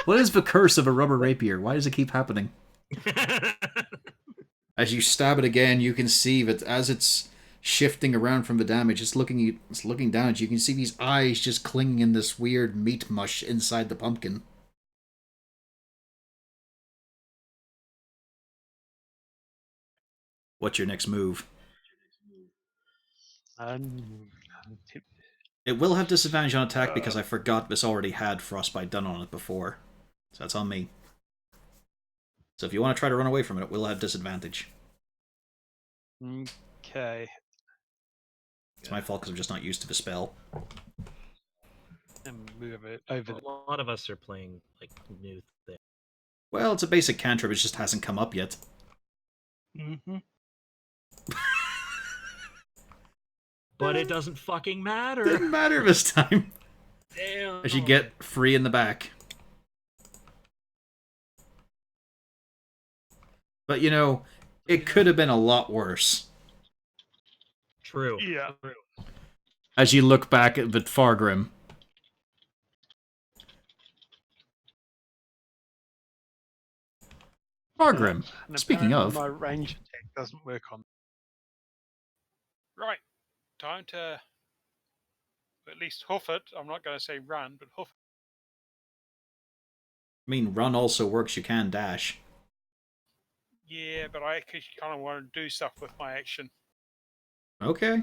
What is the curse of a rubber rapier? Why does it keep happening? As you stab it again, you can see that as it's shifting around from the damage, it's looking down at you. You can see these eyes just clinging in this weird meat mush inside the pumpkin. What's your next move? It will have disadvantage on attack because I forgot this already had Frostbite done on it before. So that's on me. So if you want to try to run away from it, it will have disadvantage. Okay. It's my fault because I'm just not used to the spell. And move it over. A lot of us are playing like new things. Well, it's a basic cantrip, it just hasn't come up yet. Mm-hmm. But it doesn't fucking matter. Didn't matter this time. Damn. As you get free in the back. But you know, it could have been a lot worse. True. Yeah. As you look back at the Fargrim. Fargrim, And speaking apparently of, my range attack doesn't work on. Right, time to at least hoof it. I'm not going to say run, but hoof it. I mean, run also works, you can dash. Yeah, but I actually kind of want to do stuff with my action. Okay.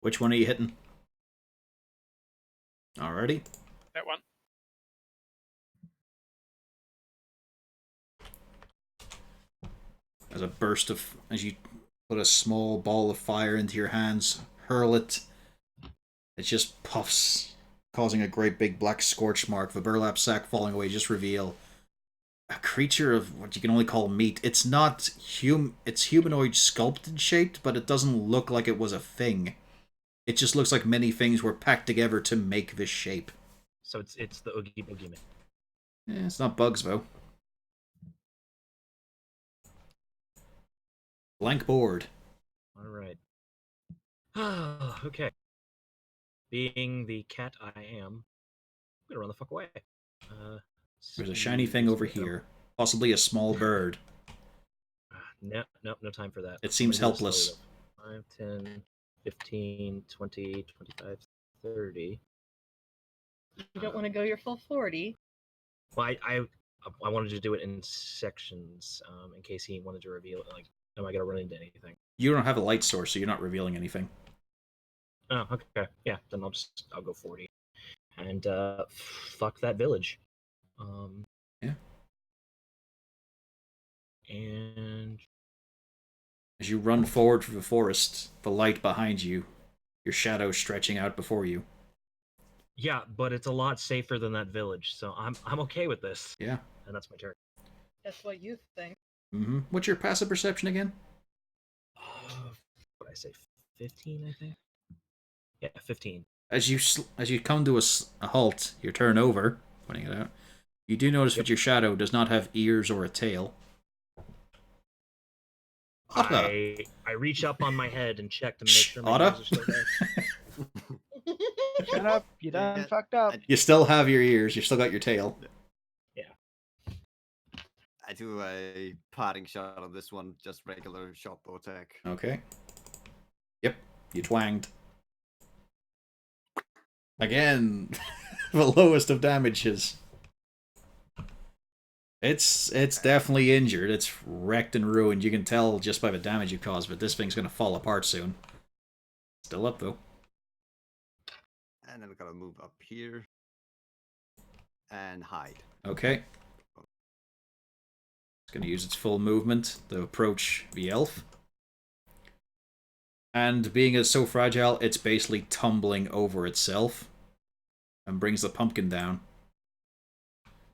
Which one are you hitting? Alrighty. That one. As a burst of... As you put a small ball of fire into your hands, hurl it. It just puffs, causing a great big black scorch mark. The burlap sack falling away, just reveal a creature of what you can only call meat. It's not it's humanoid sculpted shaped, but it doesn't look like it was a thing. It just looks like many things were packed together to make this shape. So it's the Oogie Boogie Man. Yeah, it's not bugs, though. Blank board. All right. Okay. Being the cat I am, I'm gonna run the fuck away. There's a shiny thing over here. Possibly a small bird. No time for that. It seems I'm gonna do helpless. slowly, though. 5, 10, 15, 20, 25, 30. You don't want to go your full 40. Well, I wanted to do it in sections, in case he wanted to reveal it. Like, am I gonna run into anything? You don't have a light source, so you're not revealing anything. Oh, okay. Yeah, then I'll go 40. And fuck that village. Yeah. And As you run forward through the forest, the light behind you, your shadow stretching out before you. Yeah, but it's a lot safer than that village, so I'm okay with this. Yeah. And that's my turn. That's what you think. Mm-hmm. What's your passive perception again? What did I say? 15, I think. Yeah, 15. As you come to a halt, your turn over, pointing it out, you do notice that your shadow does not have ears or a tail. Otta! I reach up on my head and check to make Shh, sure my Otta? ears are still there. Shut up! You done Yeah, fucked up. You still have your ears, you still got your tail. I do a parting shot on this one, just regular shot bow attack. Okay. Yep, you twanged. Again, the lowest of damages. It's definitely injured. It's wrecked and ruined. You can tell just by the damage you caused, but this thing's gonna fall apart soon. Still up though. And then we gotta move up here and hide. Okay. It's gonna use its full movement to approach the elf. And being as so fragile, it's basically tumbling over itself and brings the pumpkin down.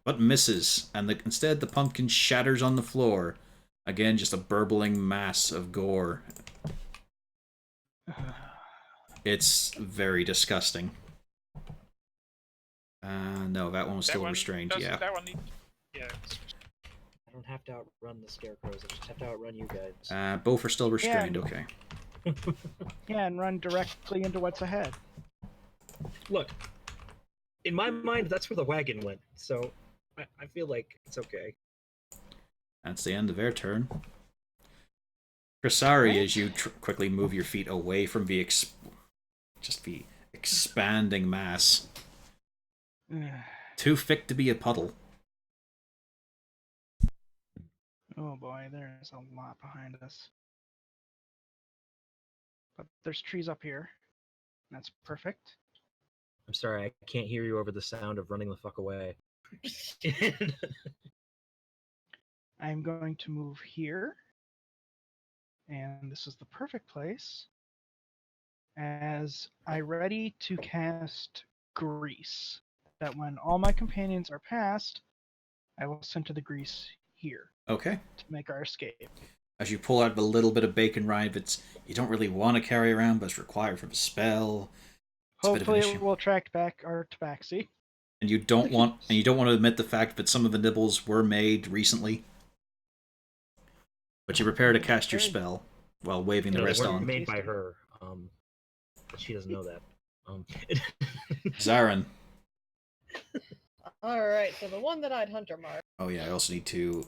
But misses, and instead the pumpkin shatters on the floor. Again, just a burbling mass of gore. It's very disgusting. No, that one was still restrained, yeah. That one yeah. I don't have to outrun the scarecrows. I just have to outrun you guys. Both are still restrained, Yeah. okay. Yeah, and run directly into what's ahead. Look, in my mind, that's where the wagon went, so I feel like it's okay. That's the end of their turn. Krisari, as you quickly move your feet away from the expanding mass. Too thick to be a puddle. Oh boy, there's a lot behind us. But there's trees up here. That's perfect. I'm sorry, I can't hear you over the sound of running the fuck away. I'm going to move here. And this is the perfect place. As I ready to cast Grease. That when all my companions are passed, I will center the grease here Okay. to make our escape. As you pull out the little bit of bacon rind that you don't really want to carry around, but it's required for the spell. It's a bit of an Hopefully issue. it will attract back our tabaxi. And you don't want to admit the fact that some of the nibbles were made recently. But you prepare to cast your spell while waving the No, they rest weren't on. made by her. But she doesn't know that. Zarin. Alright, so the one that I'd hunter mark. Oh yeah, I also need to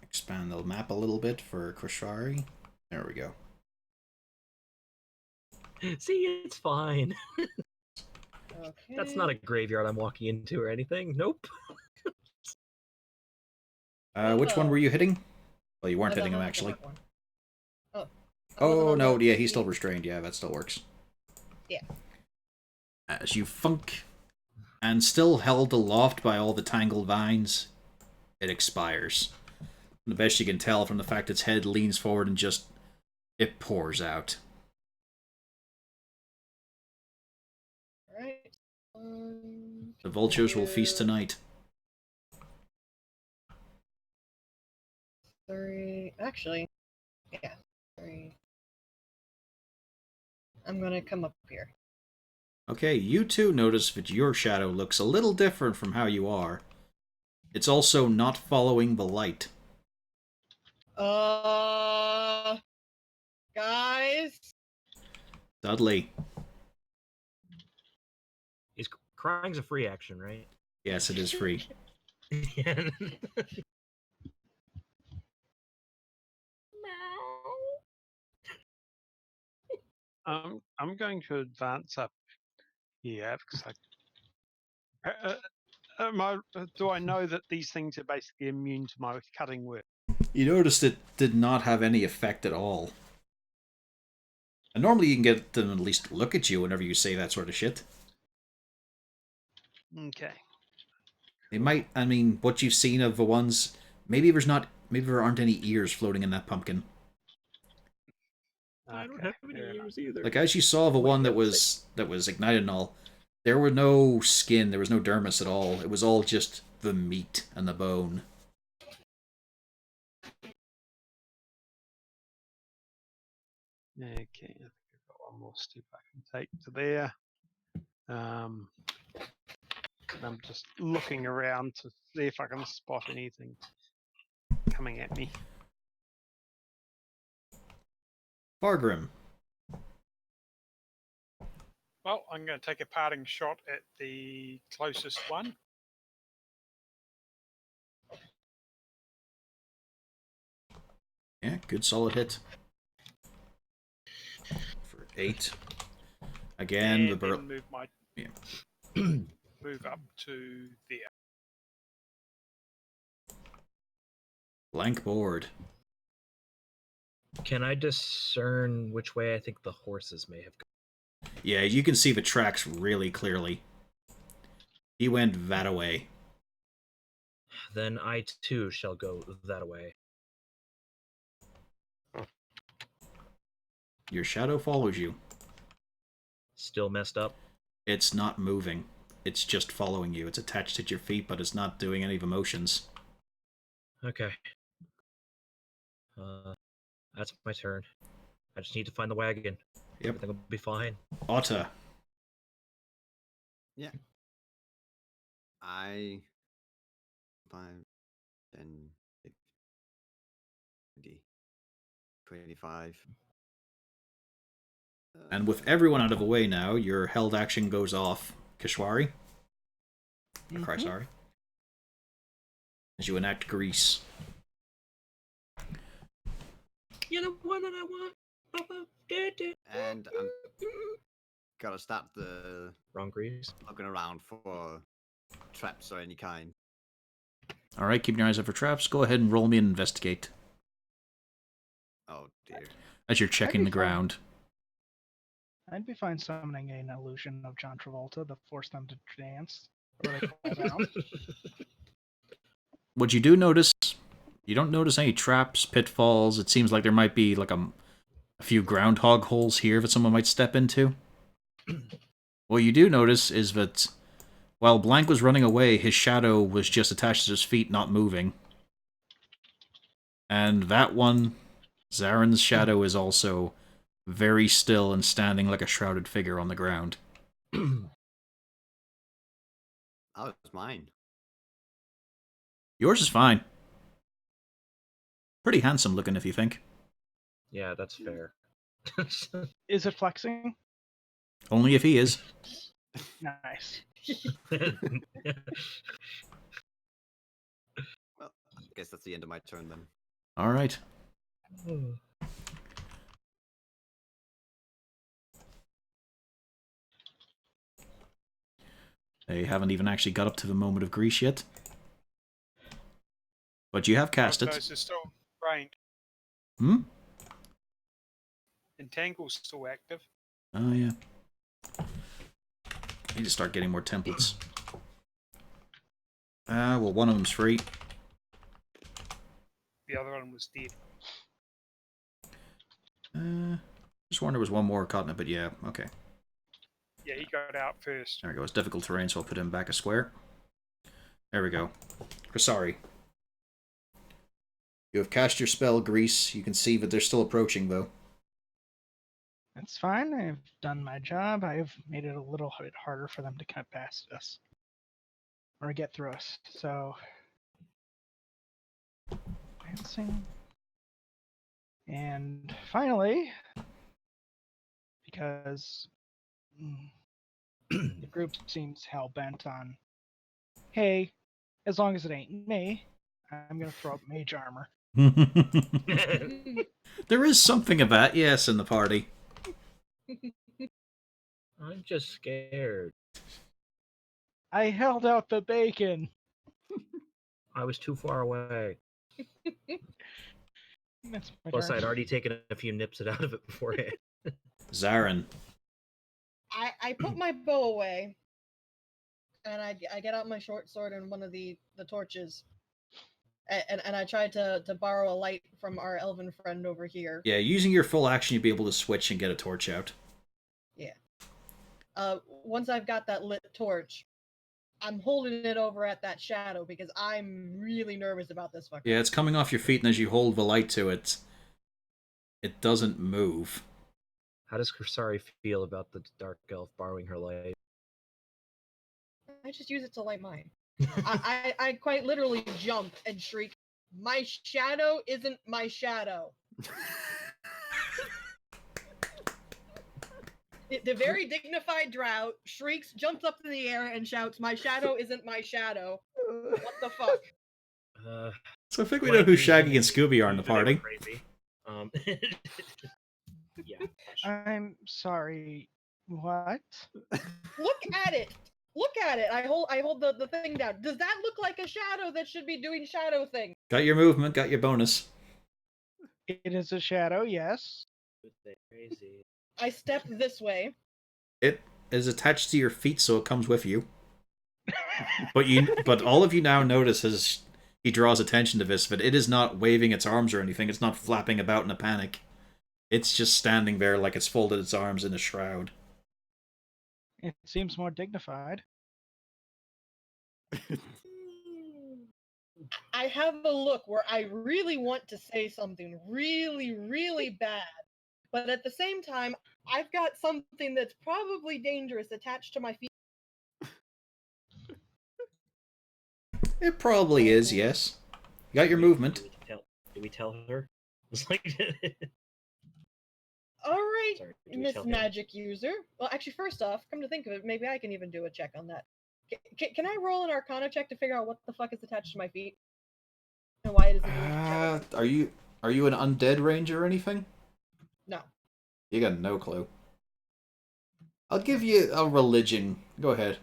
expand the map a little bit for Krishari. There we go. See, it's fine. Okay. That's not a graveyard I'm walking into or anything. Nope. Which one were you hitting? Well, you weren't The hitting him, hunter actually. mark one. Oh. I Oh, wasn't on no, the- yeah, he's still restrained. Yeah, that still works. Yeah. As you funk, and still held aloft by all the tangled vines, it expires. The best you can tell from the fact its head leans forward and just... it pours out. Alright. The vultures will feast tonight. 3. Actually, yeah. 3. I'm gonna come up here. Okay, you two notice that your shadow looks a little different from how you are. It's also not following the light. Guys? Dudley. Crying's a free action, right? Yes, it is free. Yeah. I'm going to advance up here because do I know that these things are basically immune to my cutting work? You noticed it did not have any effect at all. And normally you can get them at least look at you whenever you say that sort of shit. Okay. They might, I mean, what you've seen of the ones, maybe there aren't any ears floating in that pumpkin. I don't Okay, have any fair enough. ears either. Like, as you saw the Wait, one that yeah, was ignited and all, there were no skin, there was no dermis at all. It was all just the meat and the bone. Okay, I think I've got one more step I can take to there. And I'm just looking around to see if I can spot anything coming at me. Fargrim. Well, I'm going to take a parting shot at the closest one. Yeah, good solid hit. For 8. Again, And the burl. then move my Yeah. move up to there. Blank board. Can I discern which way I think the horses may have gone? Yeah, you can see the tracks really clearly. He went that away. Then I too shall go that way. Your shadow follows you. Still messed up. It's not moving. It's just following you. It's attached at your feet, but it's not doing any of the motions. Okay. That's my turn. I just need to find the wagon. Yep. Everything will be fine. Otta. Yeah. I 5, 10, 20, 25. And with everyone out of the way now, your held action goes off. Kishwari. Mhm. Sorry. As you enact Grease. You're the one that I want. And I'm gotta start the Wrong grease. looking around for traps or any kind. Alright, keep your eyes out for traps. Go ahead and roll me an investigate. Oh dear. As you're checking the be fine. ground. I'd be fine summoning an illusion of John Travolta to force them to dance. Or they fall down. What you do notice, you don't notice any traps, pitfalls. It seems like there might be like a few groundhog holes here that someone might step into. What you do notice is that while Blank was running away, his shadow was just attached to his feet, not moving. And that one, Zaren's shadow, is also very still and standing like a shrouded figure on the ground. Oh, it's mine. Yours is fine. Pretty handsome looking, if you think. Yeah, that's fair. Is it flexing? Only if he is. Nice. Well, I guess that's the end of my turn then. Alright. They haven't even actually got up to the moment of Grease yet. But you have cast it. Those are still brained. Hmm? Entangle's still active. Oh, yeah. I need to start getting more templates. Well, one of them's free. The other one was dead. Just wonder there was one more caught in it, but yeah, okay. Yeah, he got out first. There we go. It's difficult terrain, so I'll put him back a square. There we go. Sorry. You have cast your spell, Grease. You can see that they're still approaching, though. That's fine. I've done my job. I've made it a little bit harder for them to cut past us. Or get through us. So... Dancing. And finally, because the group seems hell-bent on, hey, as long as it ain't me, I'm going to throw up mage armor. There is something of that, yes, in the party. I'm just scared. I held out the bacon. I was too far away. That's my Plus, turn. I'd already taken a few nips out of it beforehand. Zaren. I put my bow away, and I get out my short sword and one of the torches, And I tried to borrow a light from our elven friend over here. Yeah, using your full action, you'd be able to switch and get a torch out. Yeah. Once I've got that lit torch, I'm holding it over at that shadow because I'm really nervous about this fucker. Yeah, it's coming off your feet, and as you hold the light to it, it doesn't move. How does Kursari feel about the dark elf borrowing her light? I just use it to light mine. I quite literally jump and shriek, "My shadow isn't my shadow." The very dignified drow shrieks, jumps up in the air, and shouts, "My shadow isn't my shadow." What the fuck? So I think we know who Shaggy and Scooby are in the They were party. crazy. Yeah. I'm sorry. What? Look at it. Look at it. I hold the thing down. Does that look like a shadow that should be doing shadow thing? Got your movement, got your bonus. It is a shadow, yes. They're crazy. I step this way. It is attached to your feet, so it comes with you. But all of you now notice as he draws attention to this that it is not waving its arms or anything. It's not flapping about in a panic. It's just standing there like it's folded its arms in a shroud. It seems more dignified. I have a look where I really want to say something really, really bad. But at the same time, I've got something that's probably dangerous attached to my feet. It probably is, yes. You got your movement. Do we tell her? It's like. All right, Sorry, do we Miss tell him? Magic User. Well, actually, first off, come to think of it, maybe I can even do a check on that. Can I roll an Arcana check to figure out what the fuck is attached to my feet? And why it isn't doing shadow? Are you an undead ranger or anything? No. You got no clue. I'll give you a religion. Go ahead.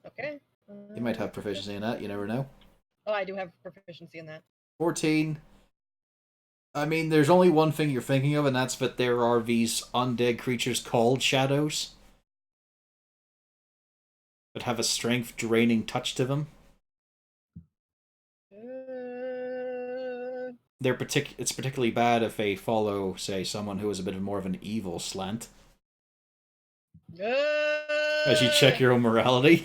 Okay. You might have proficiency in that, you never know. Oh, I do have proficiency in that. 14. I mean, there's only one thing you're thinking of, and that's that there are these undead creatures called shadows that have a strength draining touch to them. It's particularly bad if they follow, say, someone who is a bit more of an evil slant. As you check your own morality.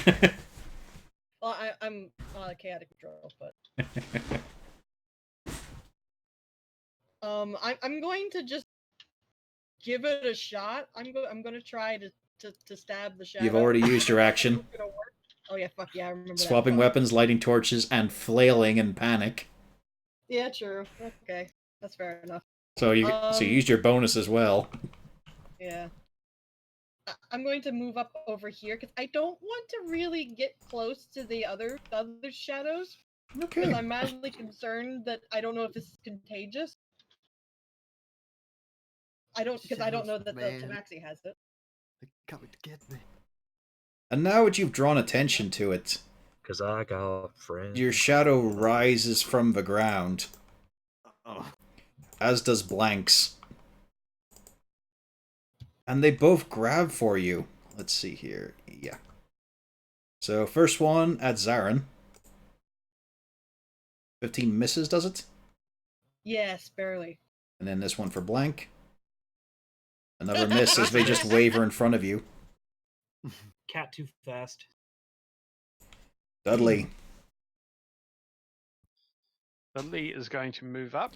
Well, I'm on a chaotic control, but I'm going to just give it a shot. I'm going to try to stab the shadow. You've already used your action. Oh yeah, fuck yeah, I remember Swapping that. weapons, lighting torches, and flailing in panic. Yeah, true. Okay, that's fair enough. So you used your bonus as well. Yeah. I'm going to move up over here because I don't want to really get close to the other shadows. Okay. Because I'm madly concerned that I don't know if this is contagious. I don't know that the Tabaxi has it. They're coming to get me. And now that you've drawn attention to it, Because I got friends. your shadow rises from the ground, as does Blank's. And they both grab for you. Let's see here. Yeah. So, first one at Zarin. 15 misses, does it? Yes, barely. And then this one for Blank. Another miss as they just waver in front of you. Cat too fast. Dudley. Dudley is going to move up.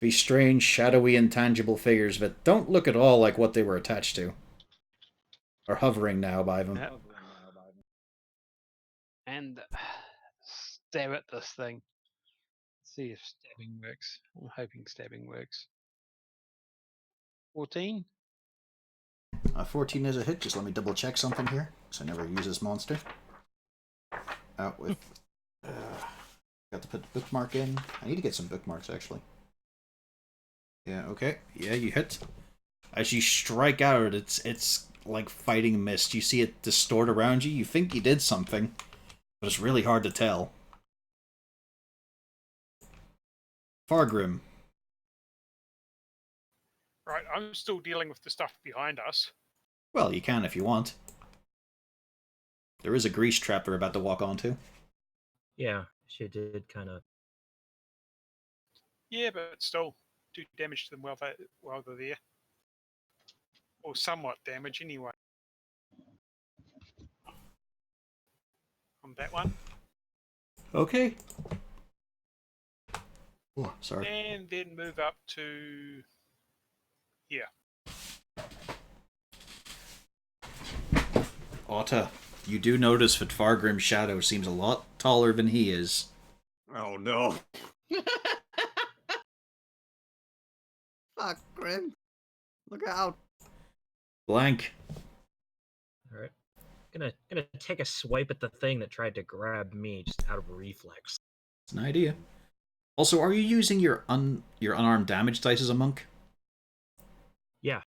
These strange, shadowy, intangible figures that don't look at all like what they were attached to. Are hovering now by them. Yep. And stab at this thing. Let's see if stabbing works. I'm hoping stabbing works. 14. 14 is a hit. Just let me double check something here, because I never use this monster. Out with... got to put the bookmark in. I need to get some bookmarks, actually. Yeah, okay. Yeah, you hit. As you strike out, it's like fighting mist. You see it distort around you. You think you did something, but it's really hard to tell. Fargrim. Right, I'm still dealing with the stuff behind us. Well, you can if you want. There is a grease trap they're about to walk onto. Yeah, she did kind of Yeah, but still, do damage to them while they're there, or somewhat damage anyway. On that one, Okay. Oh, sorry. and then move up to here. Otta, you do notice that Fargrim's shadow seems a lot taller than he is. Oh no. Fuck, Grim. Look out. Blank. All right. Gonna take a swipe at the thing that tried to grab me just out of reflex. It's an idea. Also, are you using your unarmed damage dice as a monk? Yeah.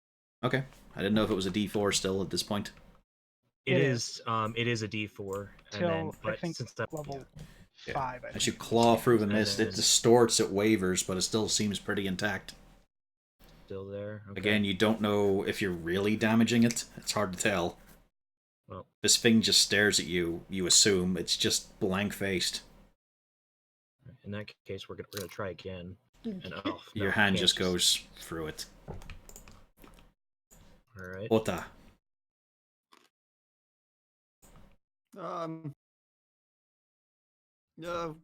Okay. I didn't know if it was a D4 still at this point. It is a D4. Till and then, I but think since that, level Yeah. 5. I As you think. claw through the And mist, it then- distorts, it wavers, but it still seems pretty intact. still there. Okay. Again, you don't know if you're really damaging it. It's hard to tell. Well, This thing just stares at you. You assume it's just blank-faced. in that case, we're gonna try again. And oh, Your no, hand can't just goes through it. All right. Ota.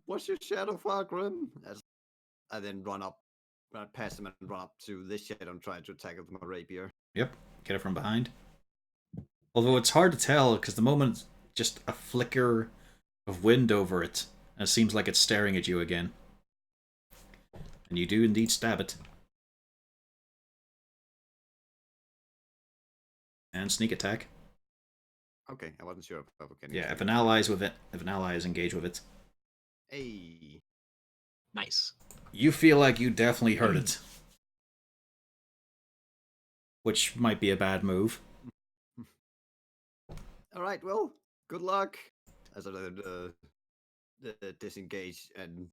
What's your shadow for, Grim? As I then run past him and run up to this shadow and try to attack it with my rapier. Yep, get it from behind. Although it's hard to tell, because the moment just a flicker of wind over it, and it seems like it's staring at you again. And you do indeed stab it. And sneak attack. Okay, I wasn't sure if I can. Yeah, if an ally is with it, if an ally is engaged with it, Hey. Nice. you feel like you definitely hurt it. Which might be a bad move. All right, well, good luck. As I disengage and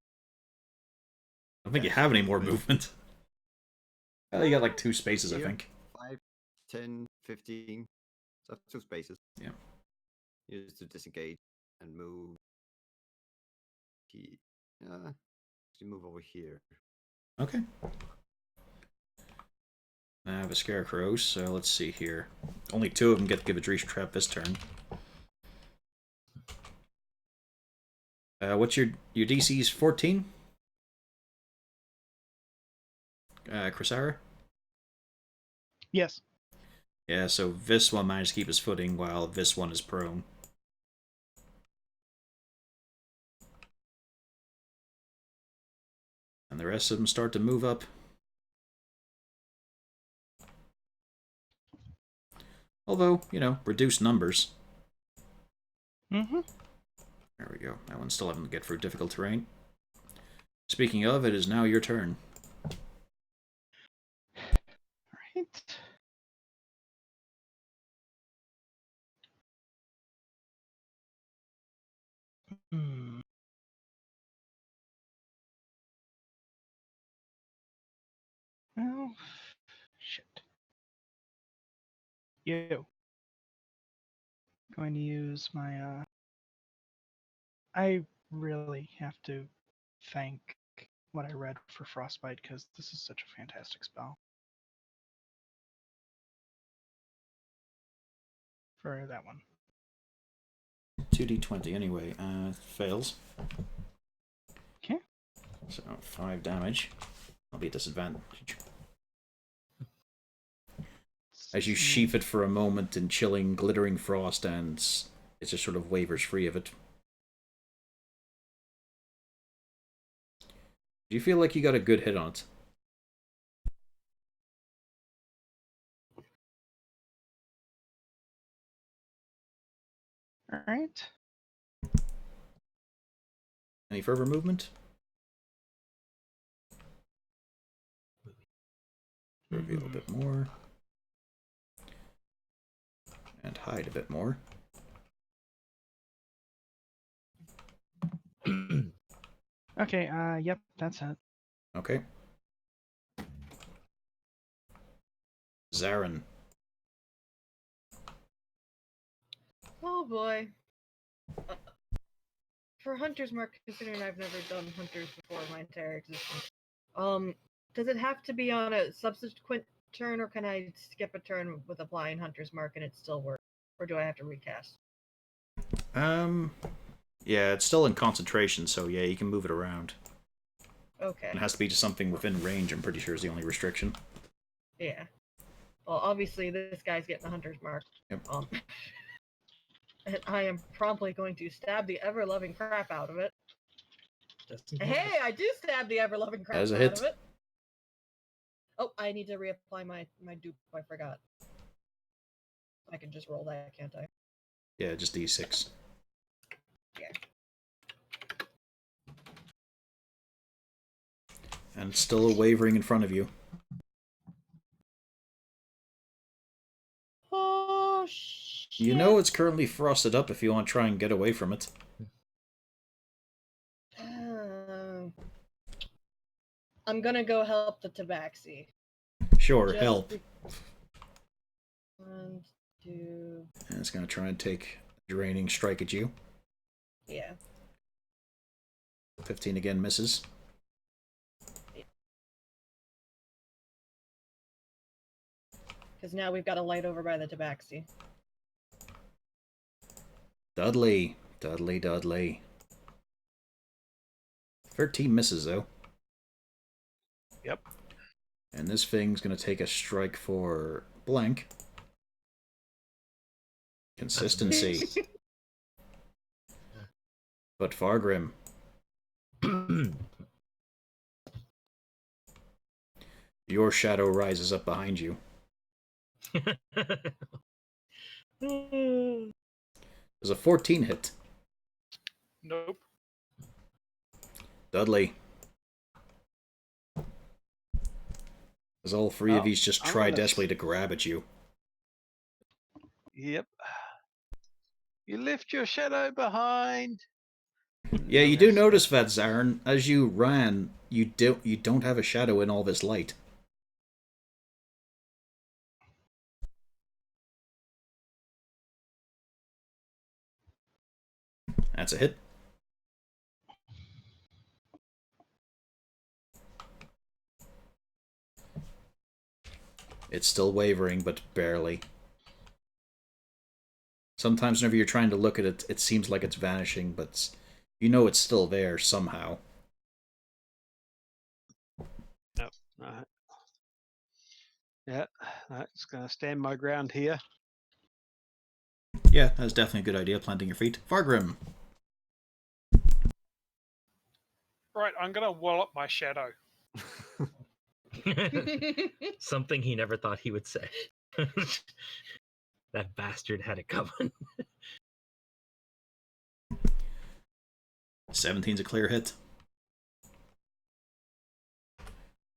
I don't think you have any more movement. You got like 2 spaces, I Here. think. 5, 10, 15. So 2 spaces. Yeah. Use to disengage and move. Move over here. Okay. I have a scarecrow, so let's see here. Only 2 of them get to give a Dreesh trap this turn. What's your DC's 14? Chrysara? Yes. Yeah, so this one managed to keep his footing while this one is prone. And the rest of them start to move up. Although, you know, reduced numbers. Mm-hmm. There we go. That one's still having to get through difficult terrain. Speaking of, it is now your turn. Right. Hmm. Oh, shit. You. Going to use my, I really have to thank what I read for Frostbite, because this is such a fantastic spell. For that one. 2d20 anyway. Fails. Okay. So 5 damage. I'll be at disadvantage. As you sheath it for a moment in chilling, glittering frost, and it just sort of wavers free of it. Do you feel like you got a good hit on it? Alright. Any further movement? Reveal a bit more. And hide a bit more. Okay, yep, that's it. Okay. Zarin. Oh boy. For Hunter's Mark, considering I've never done Hunters before my entire existence, Does it have to be on a subsequent turn, or can I skip a turn with applying Hunter's Mark and it still works? Or do I have to recast? Yeah, it's still in concentration, so yeah, you can move it around. Okay. It has to be just something within range, I'm pretty sure is the only restriction. Yeah. Well, obviously this guy's getting a Hunter's Mark. Yep. And I am promptly going to stab the ever-loving crap out of it. Doesn't Hey, I do stab the ever-loving crap As a out hit. of it. Oh, I need to reapply my dupe. I forgot. I can just roll that, can't I? Yeah, just D6. Yeah. And it's still wavering in front of you. Oh, shit. You know it's currently frosted up if you want to try and get away from it. I'm gonna go help the tabaxi. Sure, Just help. 1, 2. And it's going to try and take a draining strike at you. Yeah. 15 again misses. Because now we've got a light over by the tabaxi. Dudley. 13 misses, though. Yep. And this thing's going to take a strike for blank. Consistency. But Fargrim. Your shadow rises up behind you. Does a 14 hit? Nope. Dudley. As all three of Oh, these just I'm try gonna- desperately to grab at you. Yep. You left your shadow behind. Yeah, you do notice that, Zarin. As you ran, you don't have a shadow in all this light. That's a hit. It's still wavering, but barely. Sometimes whenever you're trying to look at it, it seems like it's vanishing, but you know it's still there somehow. Yep. Right. Yeah, it's gonna stand my ground here. Yeah, that's definitely a good idea, planting your feet. Fargrim. Right, I'm gonna wallop my shadow. Something he never thought he would say. That bastard had it coming. 17's a clear hit.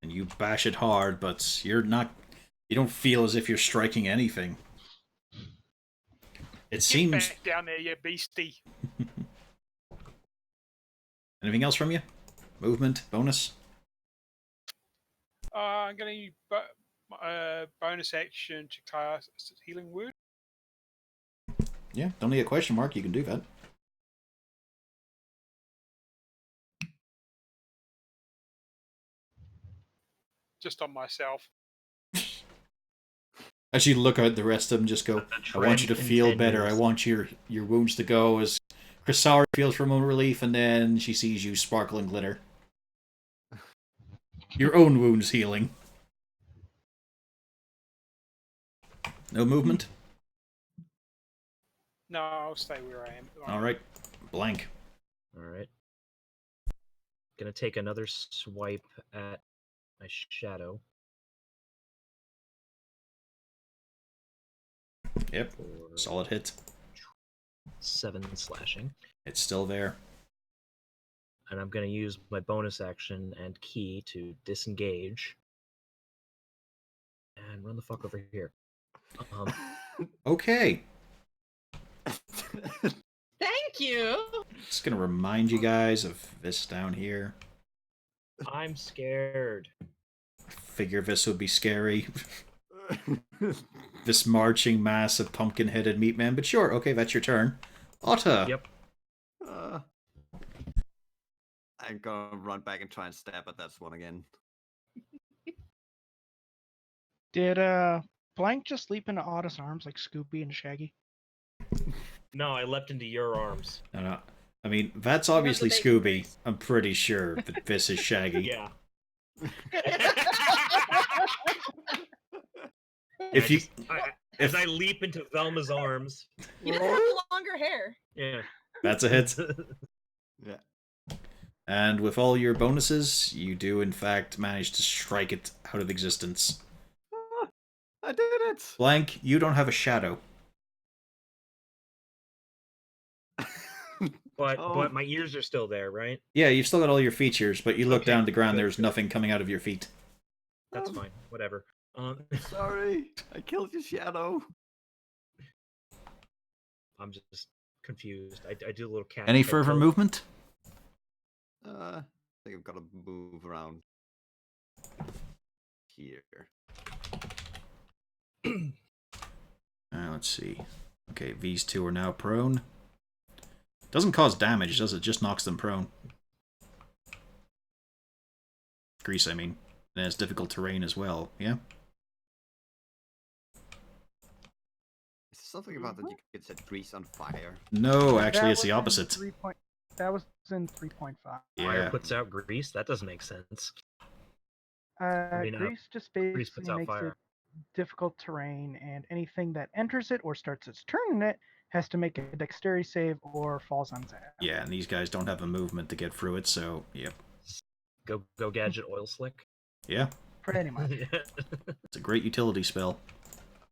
And you bash it hard, but you don't feel as if you're striking anything. It Get seems... back down there, you beastie. Anything else from you? Movement? Bonus? I'm gonna use bonus action to cast Healing Word. Yeah, don't need a question mark, you can do that. Just on myself. As you look at the rest of them, just go, I want you to feel better, I want your wounds to go, as Chrysaor feels for a moment relief, and then she sees you sparkle and glitter. Your own wounds healing. No movement? No, I'll stay where I am. Alright. Blank. Alright. Gonna take another swipe at my shadow. Yep. For Solid hit. 7 slashing. It's still there. And I'm gonna use my bonus action and key to disengage. And run the fuck over here. Okay. Thank you. Just gonna remind you guys of this down here. I'm scared. I figure this would be scary. This marching mass of pumpkin-headed meat men, but sure, okay, that's your turn. Otta! Yep. I'm gonna run back and try and stab at that one again. Did Blank just leap into Otto's arms like Scooby and Shaggy? No, I leapt into your arms. No. I mean, that's He has obviously the bacon Scooby. grease. I'm pretty sure, but this is Shaggy. Yeah. If you, as I leap into Velma's arms. He does have longer hair. Yeah. that's a hit. Yeah. And with all your bonuses, you do in fact manage to strike it out of existence. Ah, I did it! Blank, you don't have a shadow. But Oh. my ears are still there, right? Yeah, you've still got all your features, but you look Okay, down the ground, good, there's good. nothing coming out of your feet. That's fine. Whatever. Sorry, I killed your shadow. I'm just confused. I do a little cat. Any head further tilt. movement? I think I've got to move around here. Let's see. Okay, these two are now prone. Doesn't cause damage, does it? Just knocks them prone. Grease, I mean. And it's difficult terrain as well, yeah? Is there something about that you could set grease on fire? No, actually, That it's the was in opposite. 3 point- That was in 3.5. Fire Yeah. puts out grease. That doesn't make sense. mean, Grease just Grease puts basically out makes fire. it difficult terrain, and anything that enters it or starts its turn in it has to make a dexterity save or falls untapped. Yeah, and these guys don't have a movement to get through it, so, yep. Go gadget oil slick. Yeah, Pretty much. it's a great utility spell.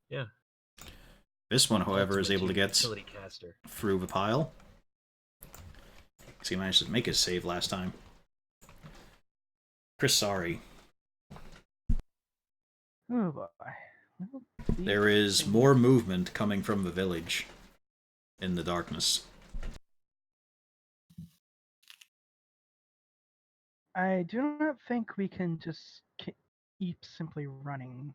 Yeah. This one, however, is Ultimate able to get utility caster. through the pile. Because he managed to make his save last time. Chris, sorry. Oh boy. Well, There is these more things- movement coming from the village in the darkness. I do not think we can just keep simply running.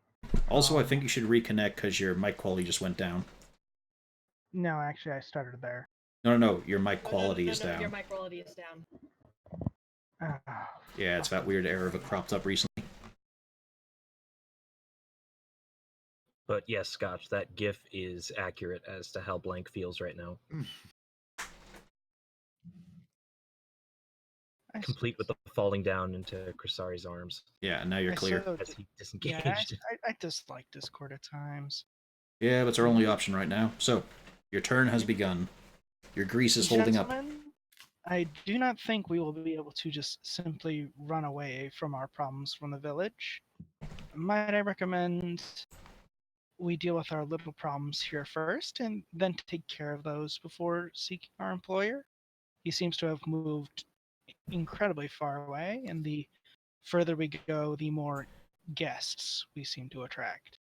Also, I think you should reconnect because your mic quality just went down. No, actually, I started there. No, your mic quality is down. Your mic quality is down. Ah, Yeah, it's that weird error that cropped up recently. But yes, Scotch, that GIF is accurate as to how Blank feels right now. I Complete with the falling down into Crisari's arms Yeah, and now you're I clear. so- as he Yeah, disengaged. I dislike Discord at times. Yeah, but it's our only option right now. So, your turn has begun. Your grease is holding up. Gentlemen, I do not think we will be able to just simply run away from our problems from the village. Might I recommend we deal with our little problems here first and then take care of those before seeking our employer? He seems to have moved incredibly far away, and the further we go, the more guests we seem to attract.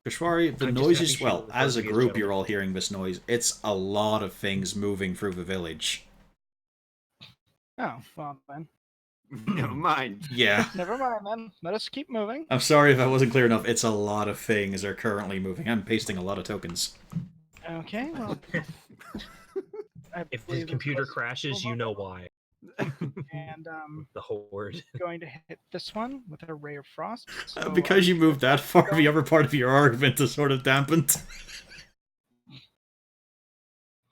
Kashwari, the I'm just noise happy is, she well, referred as to a me as group, gentleman. you're all hearing this noise. It's a lot of things moving through the village. Oh, well then. Never mind. Yeah. Never mind then. Let us keep moving. I'm sorry if that wasn't clear enough. It's a lot of things are currently moving. I'm pasting a lot of tokens. Okay, well. I If believe his this computer was- crashes, you know why. And The horde. going to hit this one with a ray of frost. So Because you moved that far, the other part of your argument is sort of dampened.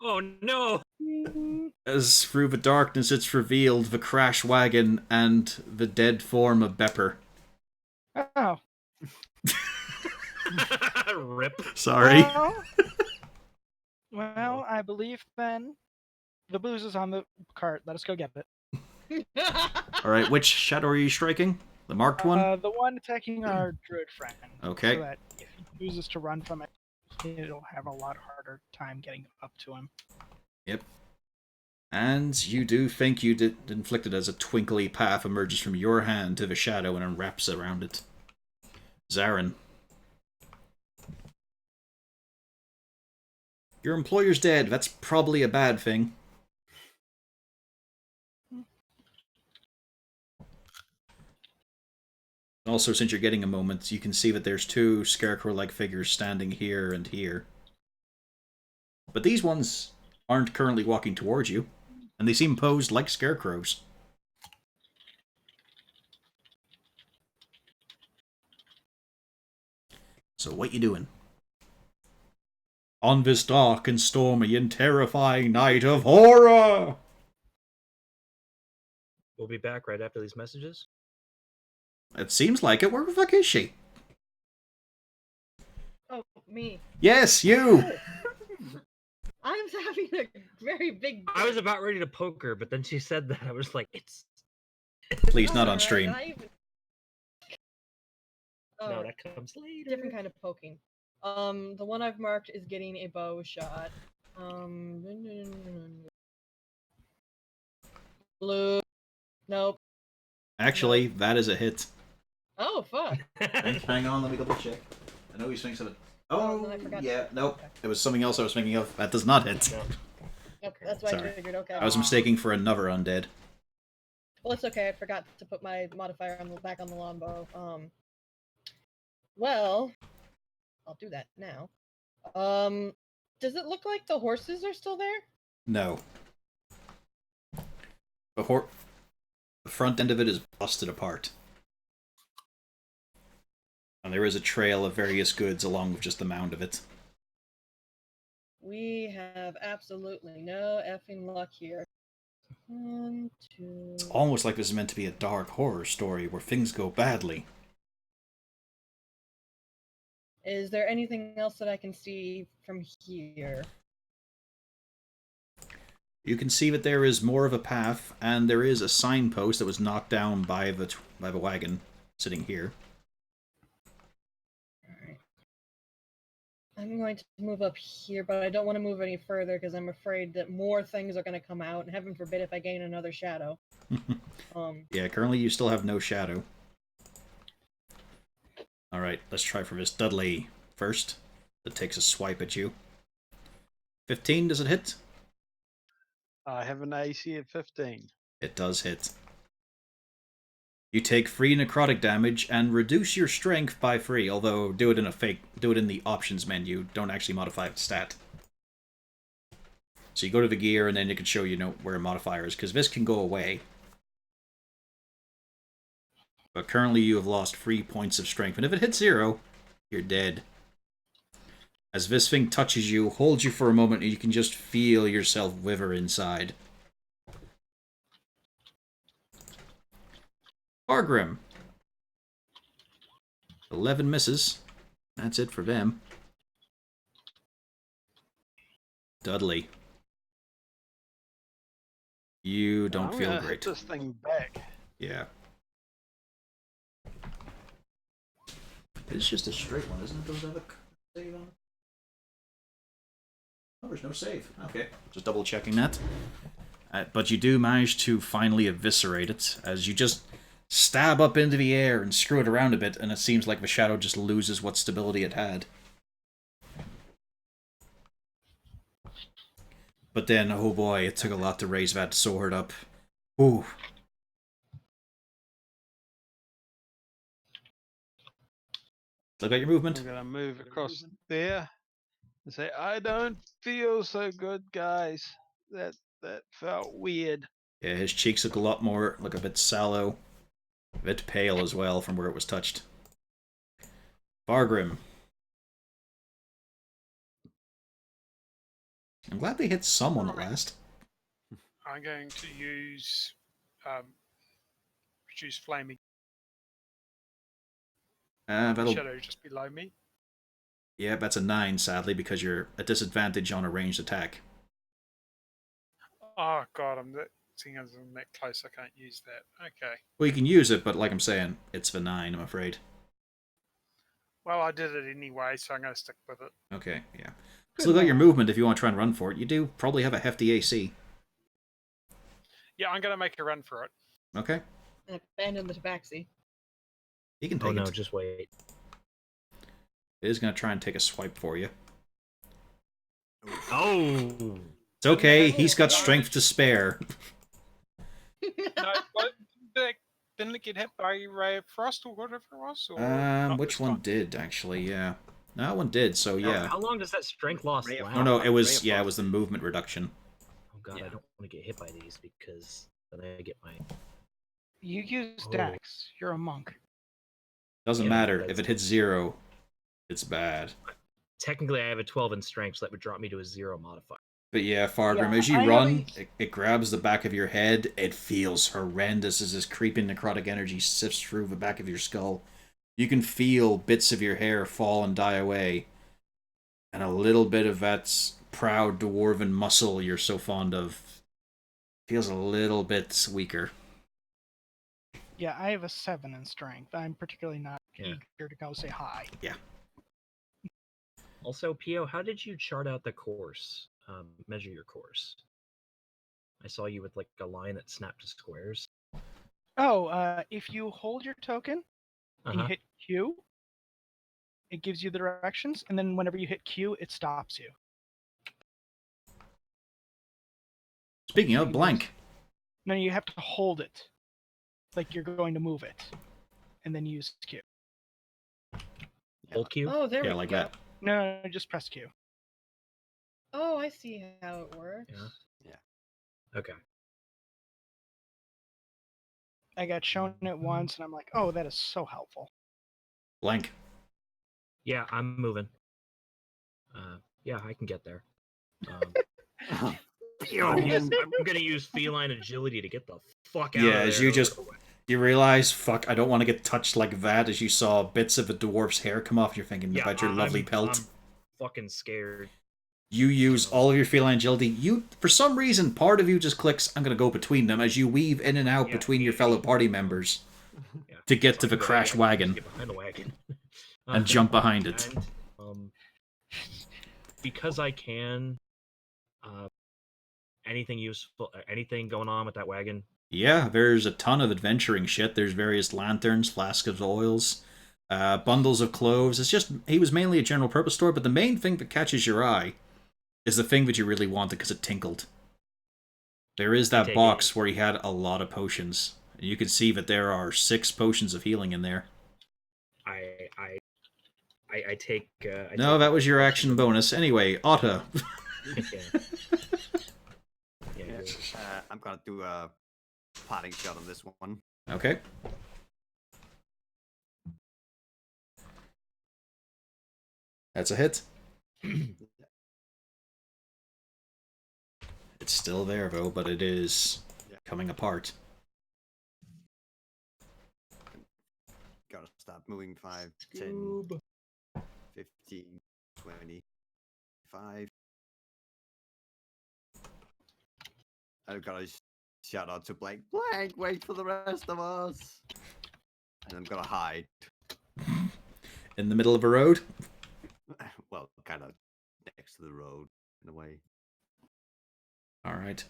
Oh no! As through the darkness it's revealed the crash wagon and the dead form of Bepper. Oh, Rip. Sorry. Well, I believe then the booze is on the cart. Let us go get it. Alright, which shadow are you striking? The marked one? The one attacking our druid friend. Okay. So that if he chooses to run from it, it'll have a lot harder time getting up to him. Yep. And you do think you did inflict it as a twinkly path emerges from your hand to the shadow and unwraps around it. Zarin. Your employer's dead. That's probably a bad thing. Also, since you're getting a moment, you can see that there's two scarecrow-like figures standing here and here. But these ones aren't currently walking towards you, and they seem posed like scarecrows. So what you doing? On this dark and stormy and terrifying night of horror! We'll be back right after these messages. It seems like it. Where the fuck is she? Oh, me. Yes, you! I'm having a very big. I was about ready to poke her, but then she said that. I was like, it's. Please, not on Alright, stream. No, Oh, that comes later. different kind of poking. The one I've marked is getting a bow shot. Blue. Nope. Actually, that is a hit. Oh, fuck. Hang on, let me double check. I know he's thinking of it. Oh, no, I forgot. yeah, nope. Okay. It was something else I was thinking of. That does not hit. No. Nope, that's what Sorry. I figured. Okay. I was mistaking for another undead. Well, it's okay. I forgot to put my modifier on back on the longbow. Well, I'll do that now. Does it look like the horses are still there? No. The front end of it is busted apart. And there is a trail of various goods along with just the mound of it. We have absolutely no effing luck here. 1, 2. It's almost like this is meant to be a dark horror story where things go badly. Is there anything else that I can see from here? You can see that there is more of a path, and there is a signpost that was knocked down by the wagon sitting here. Alright. I'm going to move up here, but I don't want to move any further because I'm afraid that more things are going to come out, and heaven forbid if I gain another shadow. Yeah, currently you still have no shadow. Alright, let's try for this Dudley first. That takes a swipe at you. 15, does it hit? I have an AC of 15. It does hit. You take 3 necrotic damage and reduce your strength by 3, although do it in the options menu, don't actually modify the stat. So you go to the gear and then it can show you where a modifier is, because this can go away. But currently you have lost 3 points of strength, and if it hits 0, you're dead. As this thing touches you, holds you for a moment, and you can just feel yourself wither inside. Fargrim. 11 misses. That's it for them. Dudley. You don't I'm feel gonna great. hit this thing back. Yeah. It's just a straight one, isn't it? Does it have a save on it? Oh, there's no save. Okay, just double checking that. But you do manage to finally eviscerate it, as you just stab up into the air and screw it around a bit, and it seems like the shadow just loses what stability it had. But then, oh boy, it took a lot to raise that sword up. Ooh. Look at your movement. I'm gonna move across there and say, I don't feel so good, guys. That felt weird. Yeah, his cheeks look a bit sallow. A bit pale as well from where it was touched. Fargrim. I'm glad they hit someone at last. I'm going to use reduce flaming That'll... shadow just below me. Yeah, that's a 9, sadly, because you're at disadvantage on a ranged attack. Oh god, seeing as I'm that close, I can't use that. Okay. Well, you can use it, but like I'm saying, it's the 9, I'm afraid. Well, I did it anyway, so I'm going to stick with it. Okay, yeah. Still got your movement if you want to try and run for it. You do probably have a hefty AC. Yeah, I'm going to make a run for it. Okay. And abandon the tabaxi. He can take Oh no, it. just wait. It is going to try and take a swipe for you. Oh! It's okay, he's got strength to spare. No, but didn't it get hit by Ray of Frost or whatever it was? Or not Which this one time? did, actually, yeah. That one did, so yeah. How long does that strength loss Ray of last? Oh no, it was, Ray of yeah, it Frost was the did. movement reduction. Oh god, Yeah. I don't want to get hit by these because then I get my. You use Oh. Dex. You're a monk. Doesn't Yeah, matter, that's- if it hits 0, It's bad. Technically, I have a 12 in strength, so that would drop me to a 0 modifier. But yeah, Fargrim, Yeah, as you I run, always- it grabs the back of your head. It feels horrendous as this creeping necrotic energy sifts through the back of your skull. You can feel bits of your hair fall and die away. And a little bit of that proud dwarven muscle you're so fond of feels a little bit weaker. Yeah, I have a 7 in strength. I'm particularly not Yeah. eager to go say hi. Also, Pio, how did you chart out the course? Measure your course. I saw you with like a line that snapped to squares. Oh, if you hold your token and you Uh-huh. hit Q, it gives you the directions, and then whenever you hit Q, it stops you. Speaking So of, you blank. No, you have to hold it, like you're going to move it, and then use Q. Hold Q. Oh, there Yeah, we like go. that. No, just press Q. Oh, I see how it works. Yeah. Okay. I got shown it once, and I'm like, oh, that is so helpful. Blank. Yeah, I'm moving. Yeah, I can get there. I'm gonna use feline agility to get the fuck out Yeah, of there. as you realize, fuck, I don't want to get touched like that. As you saw bits of a dwarf's hair come off, you're thinking about your lovely pelt. I'm fucking scared. You use all of your feline agility. You, for some reason, part of you just clicks, I'm going to go between them, as you weave in and out Yeah, between your fellow party members Yeah. to get to So the I'm gonna crash wagon Get behind the wagon. and jump behind it. And, because I can, anything useful, anything going on with that wagon? Yeah, there's a ton of adventuring shit. There's various lanterns, flasks of oils, bundles of cloves. It's just, he was mainly a general purpose store, but the main thing that catches your eye is the thing that you really wanted because it tinkled. There is that box where he had a lot of potions. And you can see that there are 6 potions of healing in there. I take. No, that was your action bonus. Anyway, Otta. Yeah. I'm gonna do a potting shot on this one. Okay. That's a hit. It's still there, though, but it is coming apart. Gotta stop moving. 5, 10, 15, 20, 5. I've got to shout out to Blank. Blank, wait for the rest of us. And I'm gonna hide. In the middle of a road? Well, kind of next to the road, in a way. Alright.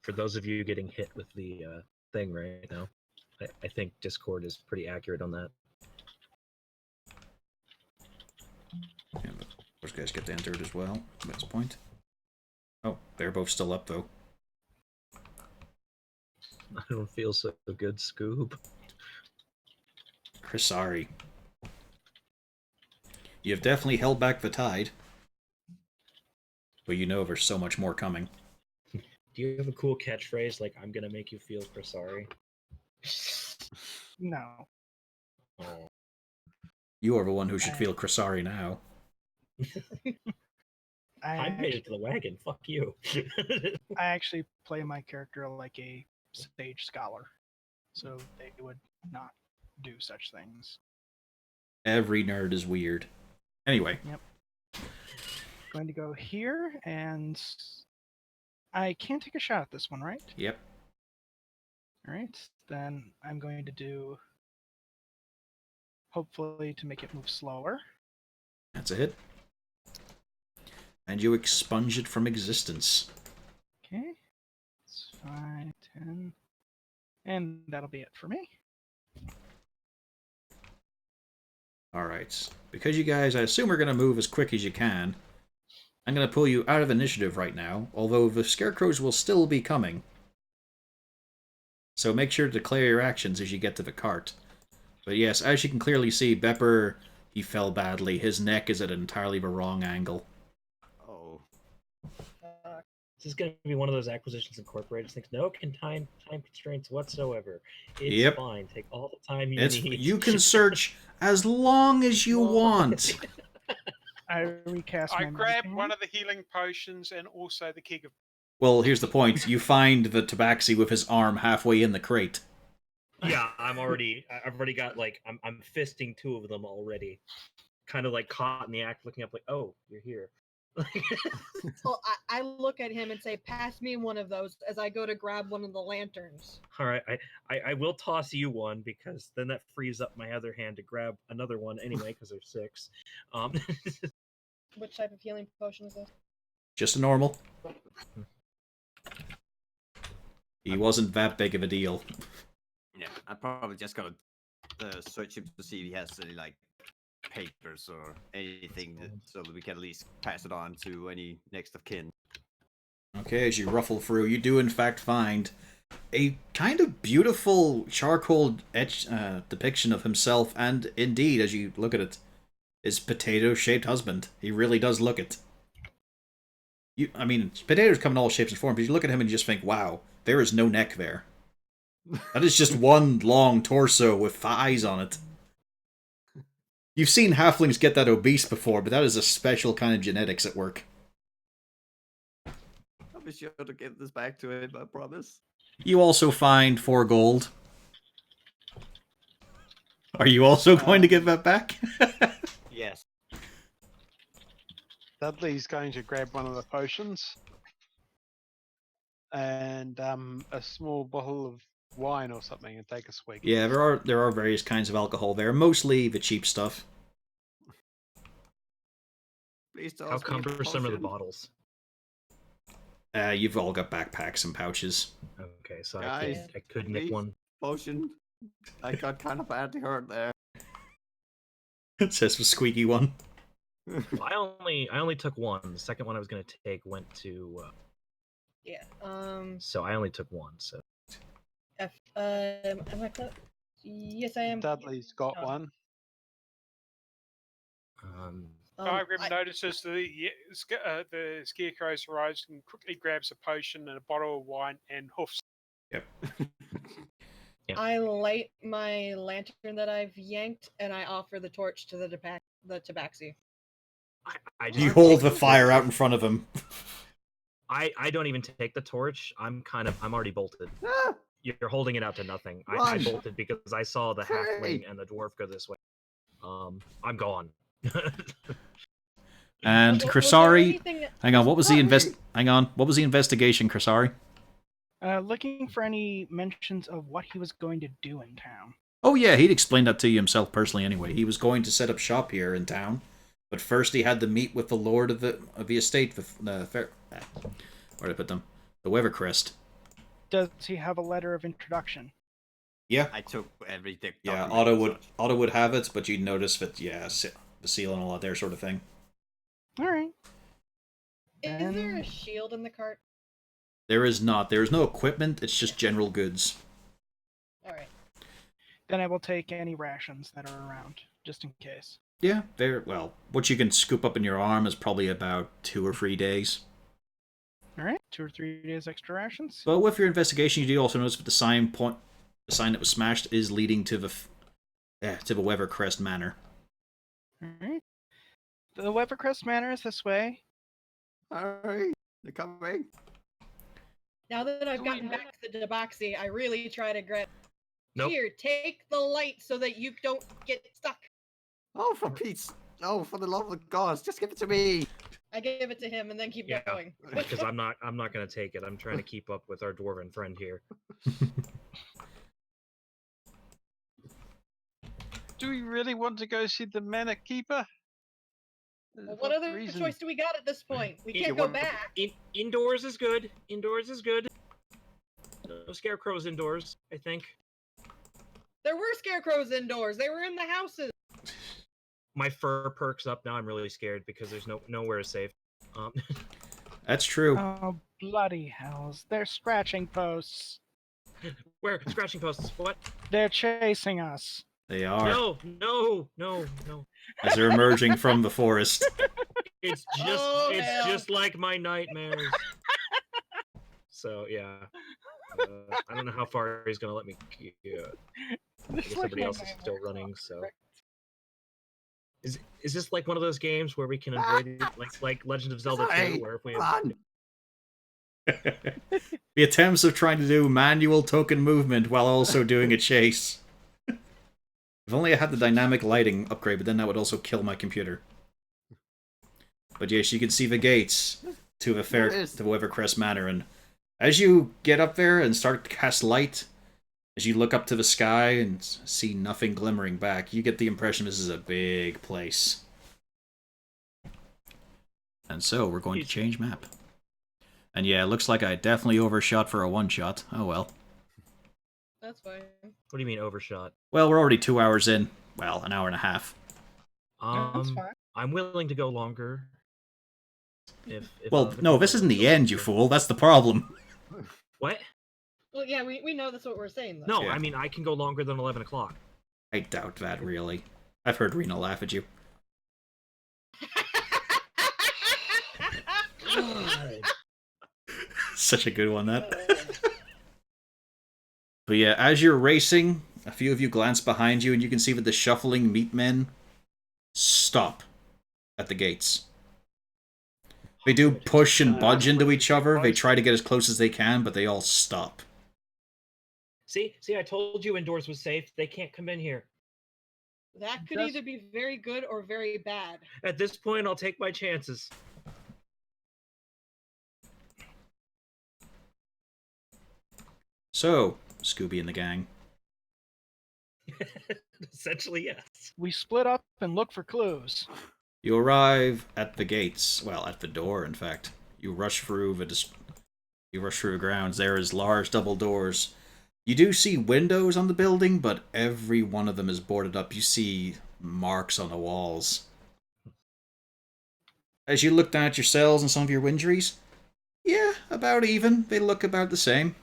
For those of you getting hit with the thing right now, I think Discord is pretty accurate on that. Yeah, but those guys get entered as well. That's the point. Oh, they're both still up, though. I don't feel so good, Scoob. Chrisari. You've definitely held back the tide. But you know there's so much more coming. Do you have a cool catchphrase like "I'm gonna make you feel sorry"? No. Oh. You are the one who should feel Chrisari now. I made it to the wagon. Fuck you. I actually play my character like a sage scholar, so they would not do such things. Every nerd is weird. Anyway. Yep. Going to go here, and I can take a shot at this one, right? Yep. All right. Then I'm going to do, hopefully, to make it move slower. That's a hit. And you expunge it from existence. Okay. It's 5, 10. And that'll be it for me. Alright. Because you guys, I assume, are going to move as quick as you can, I'm going to pull you out of initiative right now, although the scarecrows will still be coming. So make sure to declare your actions as you get to the cart. But yes, as you can clearly see, Bepper he fell badly. His neck is at entirely the wrong angle. Oh. This is going to be one of those acquisitions incorporated things. No time constraints whatsoever. It's Yep. fine. Take all the time you It's need. you can search as long as you want. I recast I my grab magic one hand. of the healing potions and also the keg of. Well, here's the point. You find the tabaxi with his arm halfway in the crate. Yeah, I've already got like I'm fisting two of them already. Kind of like caught in the act, looking up like, oh, you're here. Well, I look at him and say, "Pass me one of those," as I go to grab one of the lanterns. All right, I will toss you one because then that frees up my other hand to grab another one anyway because there's 6. Which type of healing potion is this? Just a normal. He wasn't that big of a deal. Yeah, I'm probably just gonna search him to see if he has any like papers or anything so that we can at least pass it on to any next of kin. Okay, as you ruffle through, you do in fact find a kind of beautiful charcoal depiction of himself, and indeed, as you look at it, his potato-shaped husband. He really does look it. I mean, potatoes come in all shapes and forms, but you look at him and you just think, wow, there is no neck there. That is just one long torso with thighs on it. You've seen halflings get that obese before, but that is a special kind of genetics at work. I'll be sure to give this back to him, I promise. You also find 4 gold. Are you also going to give that back? Yes. Dudley's going to grab one of the potions and a small bottle of wine or something and take a swig. Yeah, there are various kinds of alcohol there, mostly the cheap stuff. Please How cumbersome are the bottles? You've all got backpacks and pouches. Okay, so Guys, I could nick please. one. Potion. I got kind of badly hurt there. It says the squeaky one. Well, I only took one. The second one I was going to take went to. Yeah. So I only took one. So. Am I close? Yes, I am. Dudley's got Oh. one. Diagram notices the scarecrow's arrives and quickly grabs a potion and a bottle of wine and hoofs. Yep. Yeah. I light my lantern that I've yanked, and I offer the torch to the tabaxi. I You hold the fire out in front of him. I don't even take the torch. I'm already bolted. Ah! You're holding it out to nothing. I Run! bolted because I saw the Hurry! halfling and the dwarf go this way. I'm gone. And Was there Crisari, anything that- hang on, what was Hurry! the investigation, Crisari? Looking for any mentions of what he was going to do in town. Oh yeah, he'd explained that to you himself personally anyway. He was going to set up shop here in town, but first he had to meet with the lord of the estate, where did I put them? The Weathercrest. Does he have a letter of introduction? Yeah. I took everything. Yeah, Otto would have it, but you'd notice that, yeah, the seal and all that there sort of thing. All right. Is there a shield in the cart? There is not. There is no equipment, it's just general goods. Alright. Then I will take any rations that are around, just in case. Yeah, well, what you can scoop up in your arm is probably about 2 or 3 days. All right, 2 or 3 days extra rations. But with your investigation, you do also notice that the sign that was smashed is leading to the Weathercrest Manor. All right. The Weathercrest Manor is this way. Hurry! They're coming. Now that I've gotten back to the tabaxi, I really try to grab. Nope. Here, take the light so that you don't get stuck. Oh, for Pete's! Oh, for the love of gods, just give it to me. I give it to him and then keep Yeah, going. because I'm not gonna take it. I'm trying to keep up with our dwarven friend here. Do we really want to go see the Manor Keeper? Well, what other choice do we got at this point? We can't go back. Indoors is good. Indoors is good. No scarecrows indoors, I think. There were scarecrows indoors. They were in the houses. My fur perks up now. I'm really scared because there's nowhere safe. That's true. Oh, bloody hells. They're scratching posts. Where? Scratching posts. What? They're chasing us. They are. No. As they're emerging from the forest. It's Oh, hell. just like my nightmares. So yeah, I don't know how far he's gonna let me. I guess everybody else is still running. So is this like one of those games where we can avoid it, like Legend of Zelda 2, where if we Run! The attempts of trying to do manual token movement while also doing a chase. If only I had the dynamic lighting upgrade, but then that would also kill my computer. But yes, you can see the gates to the fair to Weathercrest Manor, and as you get up there and start to cast light, as you look up to the sky and see nothing glimmering back, you get the impression this is a big place. And so, we're going to change map. And yeah, it looks like I definitely overshot for a one-shot. Oh well. That's fine. What do you mean overshot? Well, we're already 2 hours in. Well, an hour and a half. That's fine. I'm willing to go longer. If Well, no, this isn't the end, you fool. That's the problem. What? Well, yeah, we know that's what we're saying, though. No, Yeah. I mean I can go longer than 11 o'clock. I doubt that, really. I've heard Rena laugh at you. Such a good one, that. But yeah, as you're racing, a few of you glance behind you and you can see that the shuffling meat men stop at the gates. They do push and budge into each other. They try to get as close as they can, but they all stop. See, I told you indoors was safe. They can't come in here. That could either be very good or very bad. At this point, I'll take my chances. So, Scooby and the gang. Essentially, yes. We split up and look for clues. You arrive at the gates. Well, at the door, in fact. You rush through the grounds. There is large double doors. You do see windows on the building, but every one of them is boarded up. You see marks on the walls. As you look down at your cells and some of your injuries, yeah, about even. They look about the same.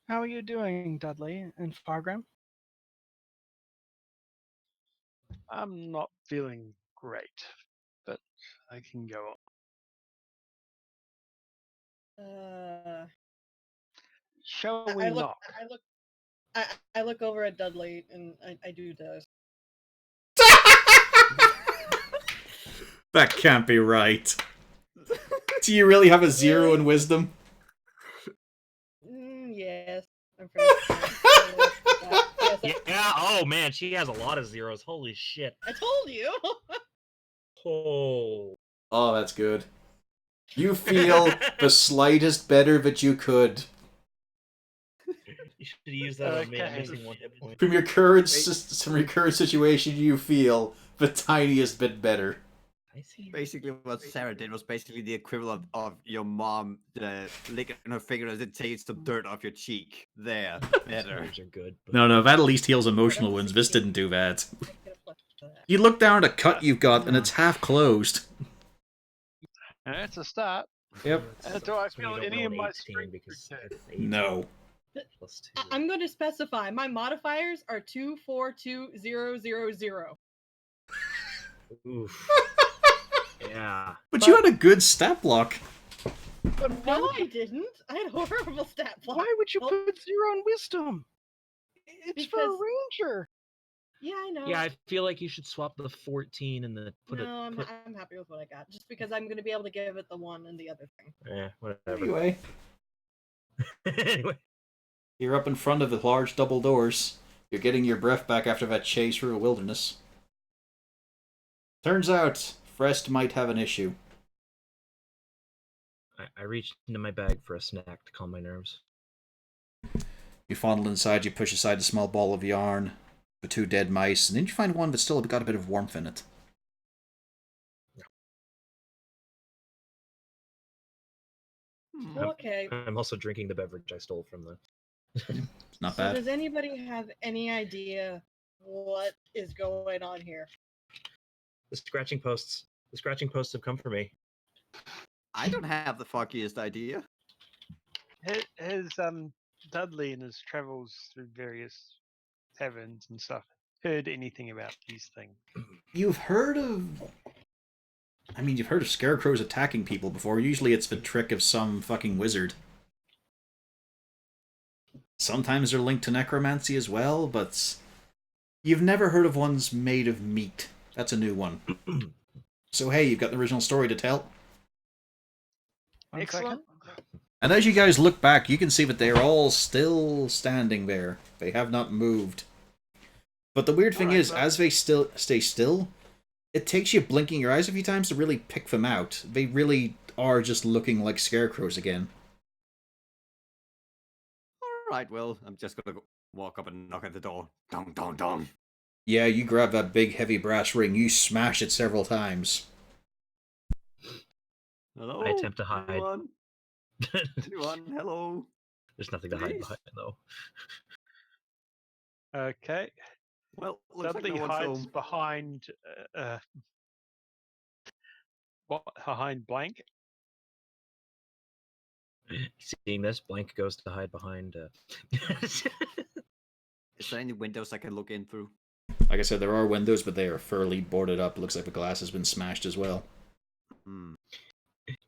How are you doing, Dudley and Fargrim? I'm not feeling great, but I can go on. Shall we knock? I look over at Dudley and I do this. That can't be right. Do you really have a 0 in wisdom? Yes. I'm pretty sure. Yes, Yeah. Oh man, she has a lot of zeros. Holy shit. I told you. Oh. Oh, that's good. You feel the slightest better that you could. You should use that on me. I'm Okay. missing 1 hit point. From your current situation, you feel the tiniest bit better. I see. Basically, what Sarah did was basically the equivalent of your mom licking her finger as it takes the dirt off your cheek. There, better. Nerves are good. But... No, that at least heals emotional wounds. This didn't do that. You look down at a cut you've got, and it's half closed. It's a start. Yep. Do I feel any of my strength because return? it's 8 No. plus 2. I'm going to specify my modifiers are 242000. Oof. Yeah. But you had a good stat block. But No, I didn't. I had horrible stat block. why would you Well, put 0 in wisdom? It's for a Because- ranger. Yeah, I know. Yeah, I feel like you should swap the 14 and the put no, it. I'm happy with what I got. Just because I'm going to be able to give it the one and the other thing. Whatever. Anyway, Anyway. you're up in front of the large double doors. You're getting your breath back after that chase through a wilderness. Turns out, Frest might have an issue. I reached into my bag for a snack to calm my nerves. You fondle inside, you push aside the small ball of yarn, the 2 dead mice, and then you find one that's still got a bit of warmth in it. Okay. I'm also drinking the beverage I stole from the. It's not So bad. does anybody have any idea what is going on here? The scratching posts. The scratching posts have come for me. I don't have the foggiest idea. Has Dudley in his travels through various taverns and stuff heard anything about these things? You've heard of... I mean, you've heard of scarecrows attacking people before. Usually it's the trick of some fucking wizard. Sometimes they're linked to necromancy as well, but you've never heard of ones made of meat. That's a new one. So hey, you've got the original story to tell. One second. Excellent. And as you guys look back, you can see that they're all still standing there. They have not moved. But the weird thing is, as they still stay still, it takes you blinking your eyes a few times to really pick them out. They really are just looking like scarecrows again. Alright, well, I'm just gonna walk up and knock at the door. Dong, dong, dong. Yeah, you grab that big heavy brass ring, you smash it several times. Hello? I attempt to hide. Anyone? Anyone? Hello? There's nothing to hide Please? behind, though. Okay. Well, looks Dudley like no one's hides home. behind behind blank. Seeing this, Blank goes to hide behind. Is there any windows I can look in through? Like I said, there are windows, but they are fairly boarded up. Looks like the glass has been smashed as well. Hmm.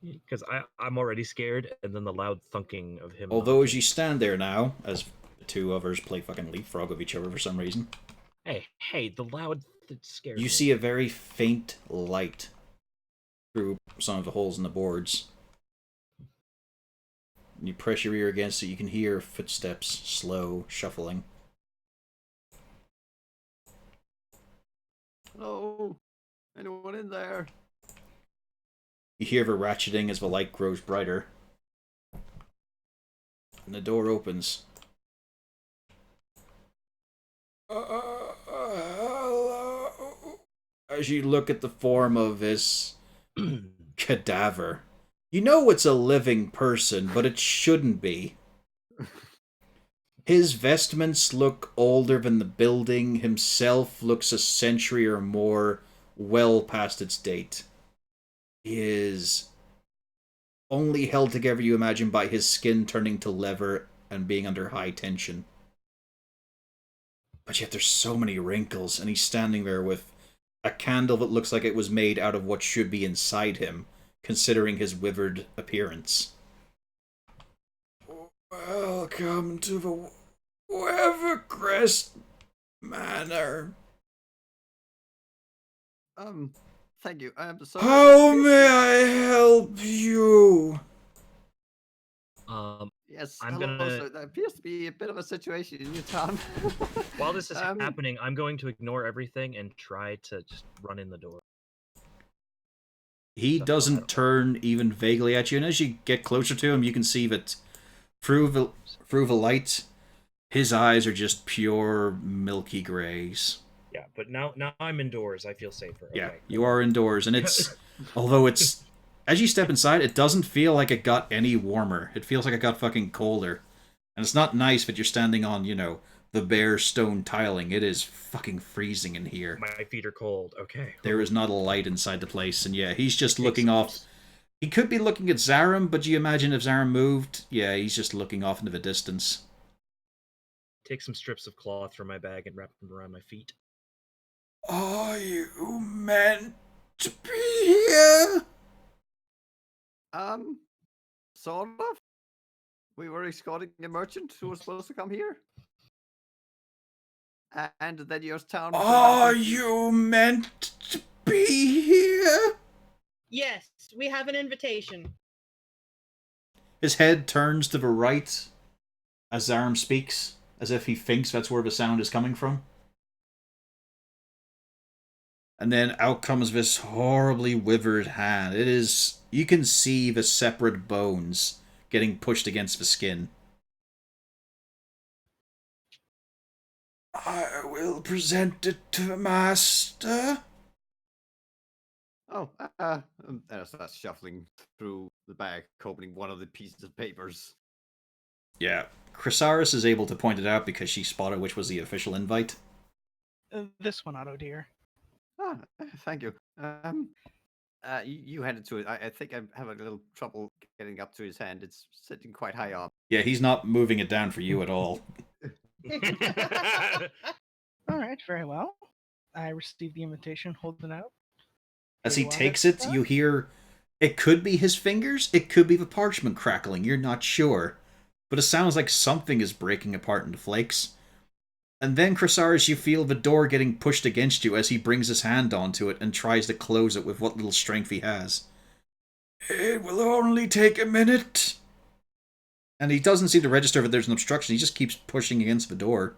Because I'm already scared, and then the loud thunking of him. Although as you stand there now, as the two others play fucking leapfrog with each other for some reason, Hey, the loud scares you me. see a very faint light through some of the holes in the boards. And you press your ear against it, you can hear footsteps, slow, shuffling. Hello? Anyone in there? You hear the ratcheting as the light grows brighter. And the door opens. Hello. As you look at the form of this cadaver. You know it's a living person, but it shouldn't be. His vestments look older than the building. Himself looks a century or more well past its date. He is only held together, you imagine, by his skin turning to leather and being under high tension. But yet there's so many wrinkles, and he's standing there with a candle that looks like it was made out of what should be inside him, considering his withered appearance. Welcome to the Weathercrest Manor. Thank you. So How may I help you? Yes, I'm hello, gonna- sir. There appears to be a bit of a situation in your town. While this is Um, happening, I'm going to ignore everything and try to just run in the door. He doesn't turn even vaguely at you, and as you get closer to him, you can see that through the light, his eyes are just pure milky grays. Yeah, but now I'm indoors. I feel safer. Yeah, Okay. you are indoors, and it's... although it's... as you step inside, it doesn't feel like it got any warmer. It feels like it got fucking colder. And it's not nice that you're standing on, you know, the bare stone tiling. It is fucking freezing in here. My feet are cold. Okay. There is not a light inside the place, and yeah, he's just looking off. He could be looking at Zaram, but do you imagine if Zaram moved? Yeah, he's just looking off into the distance. Take some strips of cloth from my bag and wrap them around my feet. Are you meant to be here? Sort of. We were escorting a merchant who was supposed to come here. And then your town... Are you meant to be here? Yes, we have an invitation. His head turns to the right as Zaram speaks, as if he thinks that's where the sound is coming from. And then out comes this horribly withered hand. It is... you can see the separate bones getting pushed against the skin. I will present it to the master. Oh, that's shuffling through the bag, opening one of the pieces of papers. Yeah, Chrysaris is able to point it out because she spotted which was the official invite. This one, Otto dear. Ah, thank you. You hand it to it. I think I have a little trouble getting up to his hand. It's sitting quite high up. Yeah, he's not moving it down for you at all. All right, very well. I received the invitation, hold it out. As Here he you are, takes it, Mr. you hear it could be his fingers, it could be the parchment crackling, you're not sure. But it sounds like something is breaking apart into flakes. And then, Chrysaris, you feel the door getting pushed against you as he brings his hand onto it and tries to close it with what little strength he has. It will only take a minute. And he doesn't seem to register that there's an obstruction, he just keeps pushing against the door.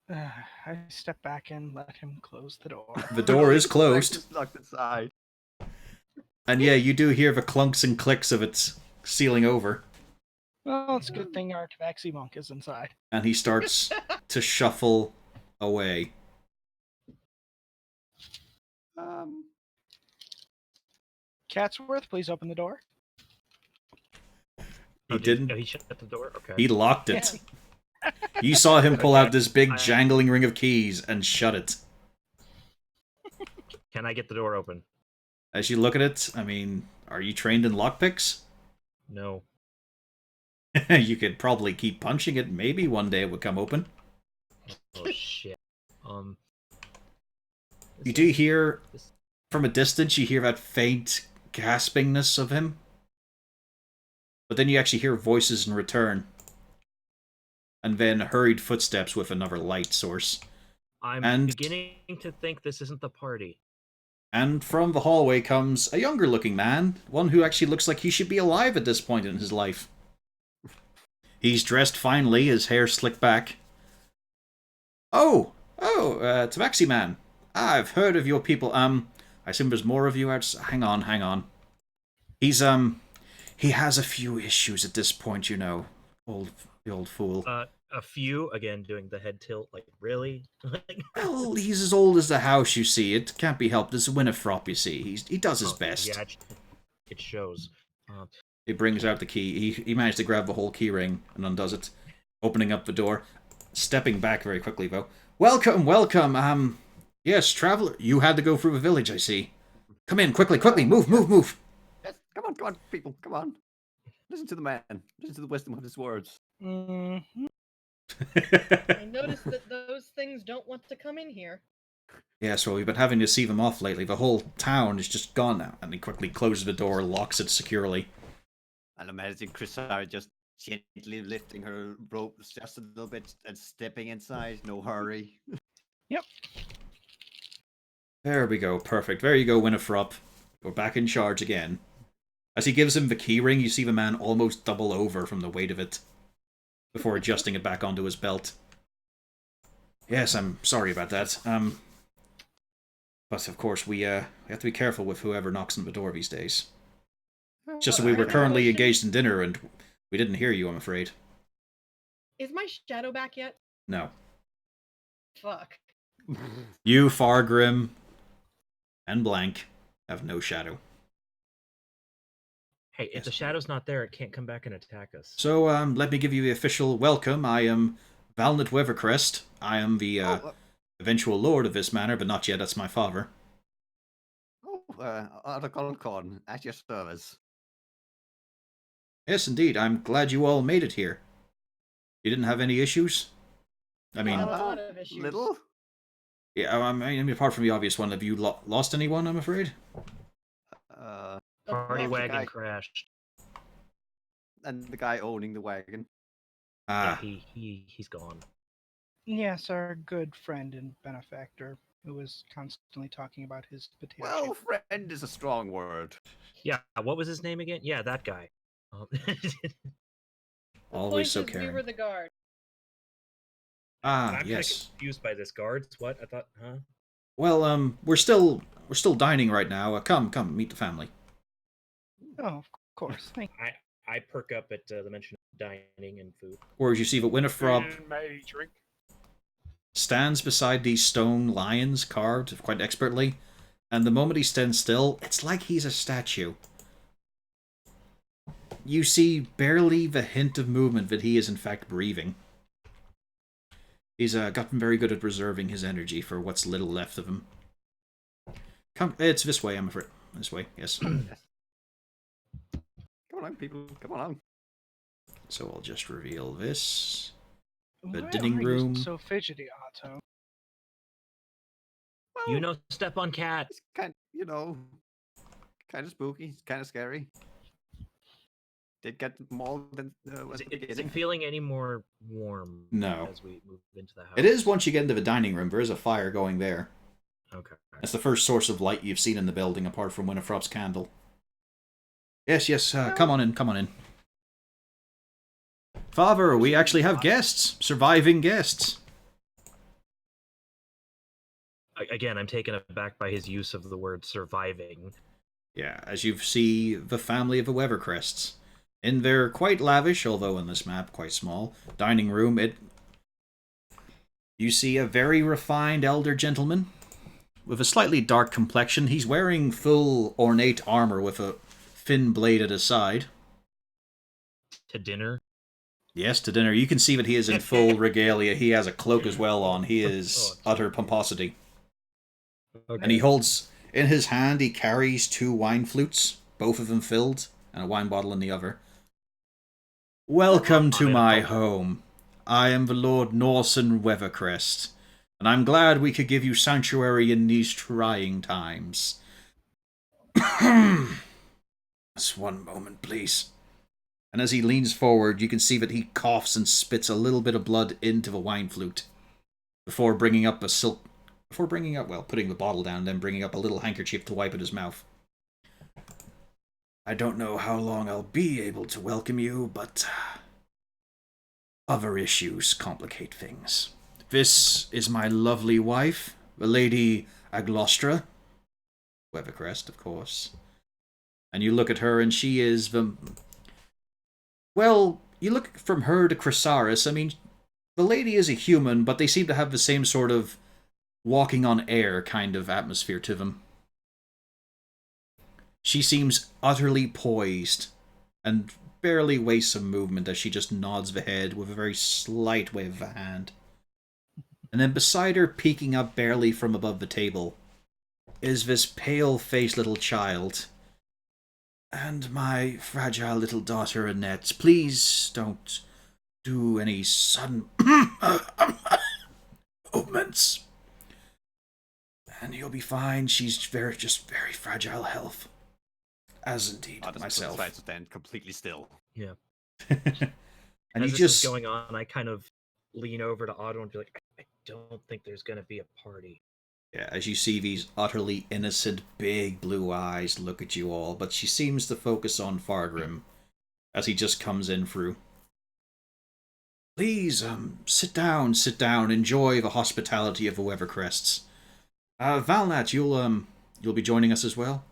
I step back and let him close the door. The door is closed. Just locked inside. And yeah, you do hear the clunks and clicks of it sealing over. Well, it's a good thing our tabaxi monk is inside. And he starts to shuffle away. Catsworth, please open the door. He didn't. He shut the door. Okay. He locked it. You saw him pull out this big jangling ring of keys and shut it. Can I get the door open? As you look at it, I mean, are you trained in lockpicks? No. You could probably keep punching it. Maybe one day it would come open. Oh shit. You do hear, from a distance, you hear that faint gaspingness of him. But then you actually hear voices in return. And then hurried footsteps with another light source. I'm beginning to think this isn't the party. And from the hallway comes a younger looking man, one who actually looks like he should be alive at this point in his life. He's dressed finely, his hair slicked back. Oh, Tabaxi man. I've heard of your people. I assume there's more of you out. Hang on. He has a few issues at this point, you know. The old fool. A few, again, doing the head tilt, like, really? Well, he's as old as the house, you see. It can't be helped. It's Winifrop, you see. He does his best. Yeah, it shows. He brings out the key. He managed to grab the whole key ring and undoes it, opening up the door, stepping back very quickly, though. Welcome. Yes, traveler. You had to go through the village, I see. Come in, quickly. Move. Yes, come on, people, come on. Listen to the man. Listen to the wisdom of his words. Mm-hmm. I noticed that those things don't want to come in here. Yes, well, we've been having to see them off lately. The whole town is just gone now. And he quickly closes the door, locks it securely. And imagine Chrisara just gently lifting her ropes just a little bit and stepping inside. No hurry. Yep. There we go, perfect. There you go, Winifrop. We're back in charge again. As he gives him the key ring, you see the man almost double over from the weight of it, before adjusting it back onto his belt. Yes, I'm sorry about that. But of course, we have to be careful with whoever knocks on the door these days. It's just that we were currently engaged in dinner and we didn't hear you, I'm afraid. Is my shadow back yet? No. Fuck. You, Fargrim, and Blank have no shadow. Hey, if the shadow's not there, it can't come back and attack us. So, let me give you the official welcome. I am Valnut Weathercrest. I am the eventual lord of this manor, but not yet. That's my father. Article at your service. Yes, indeed. I'm glad you all made it here. You didn't have any issues? I mean, a lot of issues. Little? yeah. I mean, apart from the obvious one, have you lost anyone? I'm afraid. Party the wagon guy- crashed. And the guy owning the wagon. Yeah, Ah, he's gone. Yes, our good friend and benefactor, who was constantly talking about his potato Well, chip. friend is a strong word. Yeah, what was his name again? Yeah, that guy. The always point so is, we caring. were the guard. Ah, I'm yes. kind of confused by this. Guards? What? I thought, huh? Well, we're still dining right now. Come, meet the family. Oh, of course. Thank I perk up at the mention of dining and food. Whereas you see that Winifrop And maybe drink. stands beside these stone lions carved quite expertly, and the moment he stands still, it's like he's a statue. You see barely the hint of movement that he is in fact breathing. He's gotten very good at preserving his energy for what's little left of him. Come, it's this way, I'm afraid. this way, yes. Yes. Come on, people. Come on. So I'll just reveal this. The Why dining are you room. so fidgety, Otto? Well, You know, step on cat. it's kind of spooky. It's kind of scary. Did get mauled in at the Is it beginning. feeling any more warm No. as we move into the house? It is once you get into the dining room. There is a fire going there. Okay. That's the first source of light you've seen in the building, apart from Winifred's candle. Yes, yes, come on in, come on in. Father, we actually have guests. Surviving guests. Again, I'm taken aback by his use of the word surviving. Yeah, as you see the family of the Weathercrests. In their quite lavish, although in this map quite small, dining room, you see a very refined elder gentleman with a slightly dark complexion. He's wearing full ornate armor with a thin blade at his side. To dinner. Yes, to dinner. You can see that he is in full regalia. He has a cloak as well on. He is utter pomposity. Okay. And he holds, in his hand, he carries 2 wine flutes, both of them filled, and a wine bottle in the other. Welcome to my home. I am the Lord Norson Weathercrest, and I'm glad we could give you sanctuary in these trying times. Just one moment, please. And as he leans forward, you can see that he coughs and spits a little bit of blood into the wine flute before putting the bottle down, then bringing up a little handkerchief to wipe at his mouth. I don't know how long I'll be able to welcome you, but other issues complicate things. This is my lovely wife, the Lady Aglostra. Weathercrest, of course. And you look at her and she is the... Well, you look from her to Chrysaris, I mean, the lady is a human, but they seem to have the same sort of walking on air kind of atmosphere to them. She seems utterly poised and barely wastes some movement as she just nods the head with a very slight wave of the hand. And then beside her, peeking up barely from above the table, is this pale-faced little child. And my fragile little daughter, Annette. Please don't do any sudden movements. And you'll be fine. She's just very fragile health. As indeed myself. Try to stand completely still. Yeah. And As you this just is going on, I kind of lean over to Otto and be like, I don't think there's going to be a party. Yeah, as you see these utterly innocent, big blue eyes look at you all, but she seems to focus on Fargrim as he just comes in through. Please, sit down, enjoy the hospitality of the Weathercrests. Valnat, you'll be joining us as well?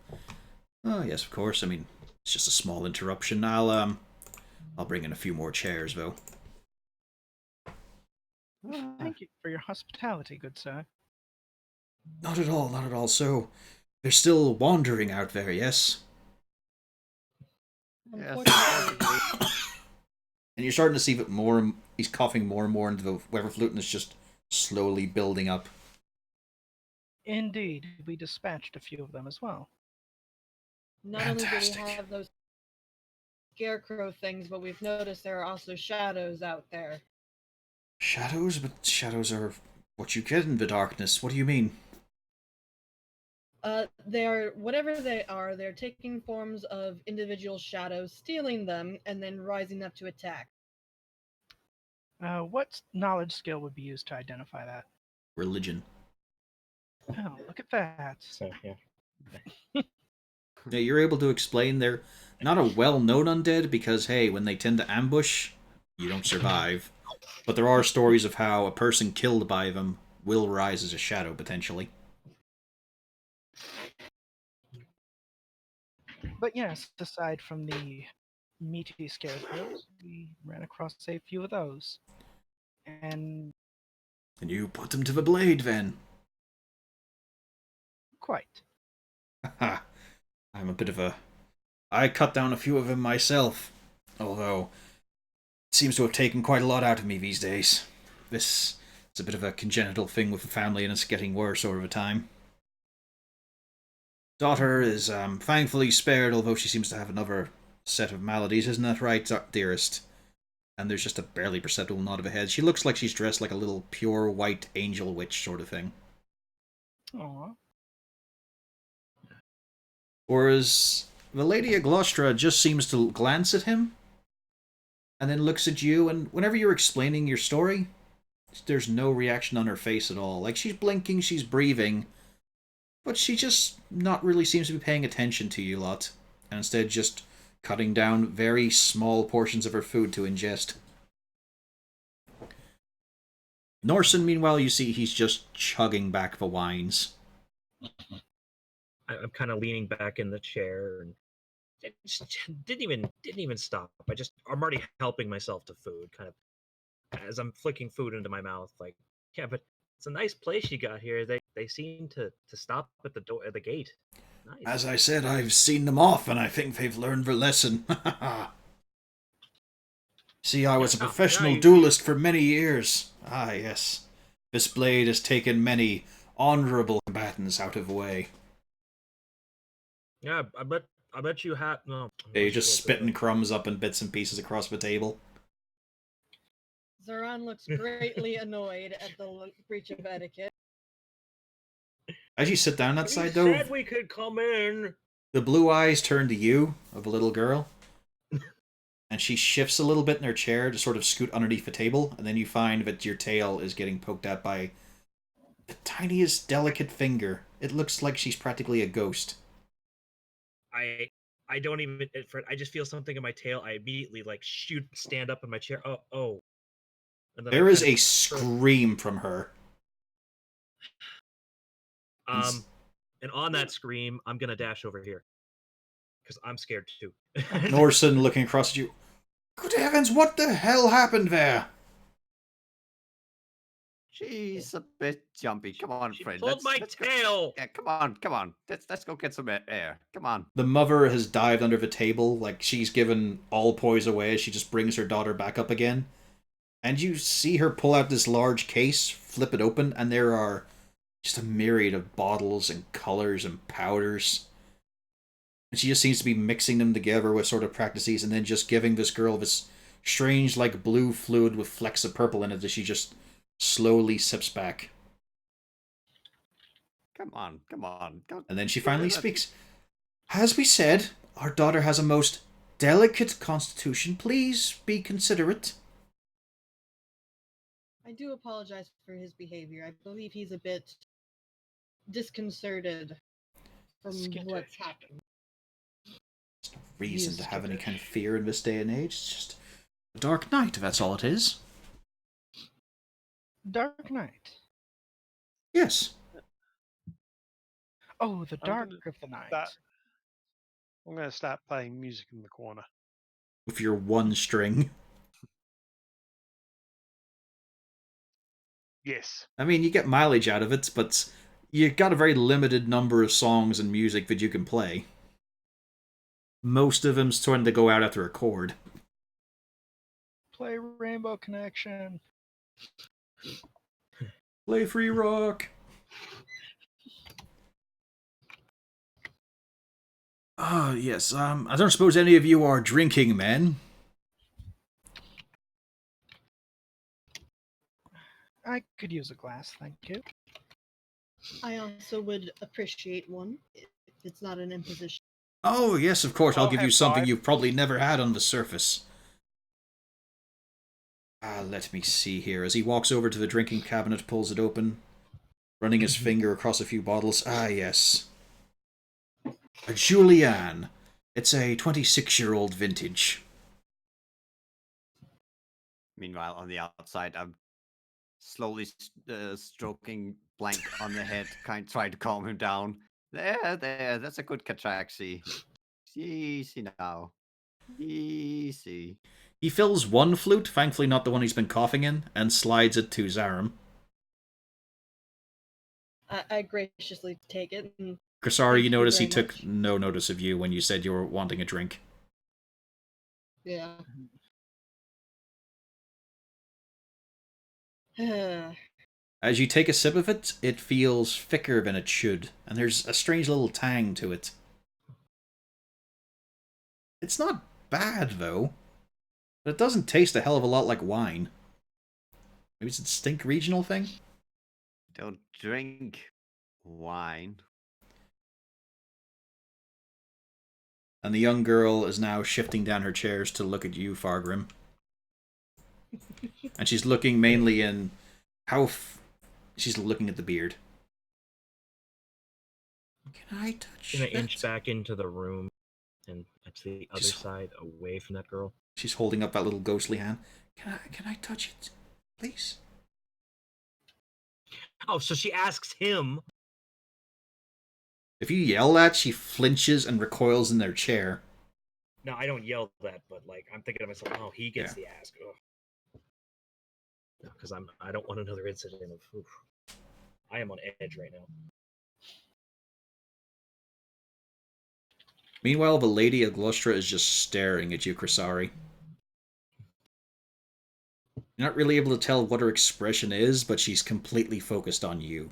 Oh, yes, of course. I mean, it's just a small interruption. I'll bring in a few more chairs, though. Thank you for your hospitality, good sir. Not at all, not at all. So, they're still wandering out there, yes? Unfortunately, And you're starting to see that he's coughing more and more into the weather flute, and it's just slowly building up. Indeed, we dispatched a few of them as well. not only do we Fantastic. have those scarecrow things, but we've noticed there are also shadows out there. Shadows? But shadows are what you get in the darkness. What do you mean? They are, whatever they are, they're taking forms of individual shadows, stealing them, and then rising up to attack. What knowledge skill would be used to identify that? Religion. Oh, look at that. So yeah. Yeah, you're able to explain they're not a well-known undead because, hey, when they tend to ambush, you don't survive. But there are stories of how a person killed by them will rise as a shadow, potentially. But yes, aside from the meaty scarecrows, we ran across a few of those. And And you put them to the blade, then. quite. Haha. I'm a bit of a... I cut down a few of them myself. Although, it seems to have taken quite a lot out of me these days. This is a bit of a congenital thing with the family, and it's getting worse over time. Daughter is thankfully spared, although she seems to have another set of maladies. Isn't that right, dearest? And there's just a barely perceptible nod of a head. She looks like she's dressed like a little pure white angel witch sort of thing. Aw. Whereas the Lady Aglostra just seems to glance at him and then looks at you, and whenever you're explaining your story, there's no reaction on her face at all. Like, she's blinking, she's breathing, but she just not really seems to be paying attention to you lot, and instead just cutting down very small portions of her food to ingest. Norson, meanwhile, you see he's just chugging back the wines. I'm kind of leaning back in the chair and it just didn't even stop. I'm already helping myself to food, kind of as I'm flicking food into my mouth. Like, yeah, but it's a nice place you got here. They seem to stop at the door at the gate. Nice. As I said, I've seen them off, and I think they've learned their lesson. See, I was a professional duelist for many years. Ah, yes. This blade has taken many honorable combatants out of the way. Yeah, I bet you have. No, Yeah, you're just spitting crumbs up in bits and pieces across the table. Zoran looks greatly annoyed at the breach of etiquette. As you sit down that We side, though, said we could come in. the blue eyes turn to you, of a little girl, and she shifts a little bit in her chair to sort of scoot underneath the table, and then you find that your tail is getting poked at by the tiniest delicate finger. It looks like she's practically a ghost. I don't even. I just feel something in my tail. I immediately stand up in my chair. Oh. And then There is a scream from her. And on that scream, I'm gonna dash over here because I'm scared too. Norson looking across at you. Good heavens, what the hell happened there? She's a bit jumpy. Come on, She friend. pulled my tail. Yeah, come on. Let's go get some air. Come on. The mother has dived under the table, like she's given all poise away as she just brings her daughter back up again. And you see her pull out this large case, flip it open, and there are just a myriad of bottles and colors and powders. And she just seems to be mixing them together with sort of practices and then just giving this girl this strange, like, blue fluid with flecks of purple in it that she just slowly sips back. Come on. And then she finally speaks. As we said, our daughter has a most delicate constitution. Please be considerate. I do apologize for his behavior. I believe he's a bit disconcerted from what's happened. There's no reason to have any kind of fear in this day and age. It's just a dark night, that's all it is. Dark Knight. Yes. Oh, the dark of the night. I'm going to start playing music in the corner. With your one string. Yes. I mean, you get mileage out of it, but you got a very limited number of songs and music that you can play. Most of them's starting to go out after a chord. Play Rainbow Connection. Play free rock. Ah, yes. I don't suppose any of you are drinking men. I could use a glass, thank you. I also would appreciate one if it's not an imposition. Oh, yes, of course. I'll give you have something 5. you've probably never had on the surface. Let me see here. As he walks over to the drinking cabinet, pulls it open, running his finger across a few bottles. Ah, yes. A Julianne. It's a 26-year-old vintage. Meanwhile, on the outside, I'm slowly stroking Blank on the head, trying to calm him down. There. That's a good Catraxi. Easy now. Easy. He fills one flute, thankfully not the one he's been coughing in, and slides it to Zarum. I graciously take it. And Krasari, you notice he very took much. no notice of you when you said you were wanting a drink. Yeah. As you take a sip of it, it feels thicker than it should, and there's a strange little tang to it. It's not bad, though, but it doesn't taste a hell of a lot like wine. Maybe it's a distinct regional thing? Don't drink wine. And the young girl is now shifting down her chairs to look at you, Fargrim. And she's looking mainly in how... she's looking at the beard. Can I touch Gonna it? inch back into the room and to the other Just- side, away from that girl. She's holding up that little ghostly hand. Can I touch it, please? Oh, so she asks him. If you yell that, she flinches and recoils in their chair. No, I don't yell that, but like I'm thinking to myself, oh, he gets the ask. Because I don't want another incident of. Oof. I am on edge right now. Meanwhile, the Lady of Glustra is just staring at you, Krisari. You're not really able to tell what her expression is, but she's completely focused on you.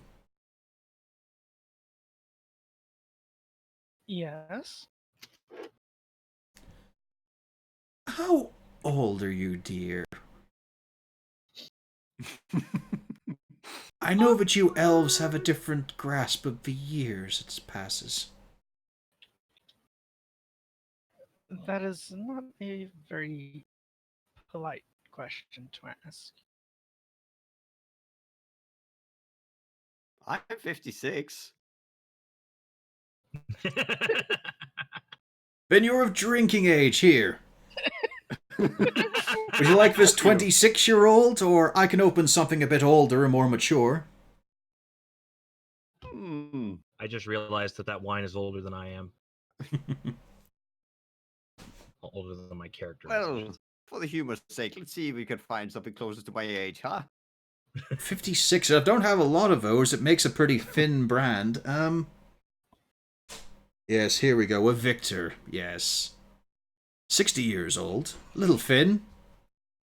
Yes. How old are you, dear? I know that you elves have a different grasp of the years it passes. That is not a very polite question to ask. I'm 56. Then you're of drinking age here. Would you like this 26-year-old, or I can open something a bit older and more mature? I just realized that wine is older than I am. Older than my character. Well, for the humor's sake, let's see if we can find something closer to my age, huh? 56. I don't have a lot of those. It makes a pretty thin brand. Yes, here we go. A Victor. Yes. 60 years old. A little thin.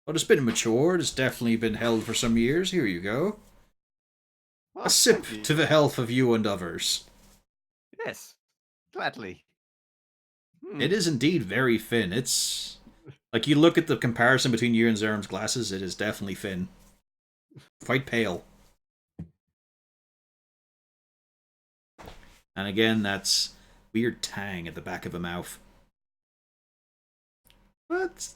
But it's been matured. It's definitely been held for some years. Here you go. Well, A sip thank you. to the health of you and others. Yes, gladly. It is indeed very thin. It's... like, you look at the comparison between you and Zerum's glasses, it is definitely thin. Quite pale. And again, that's weird tang at the back of the mouth. But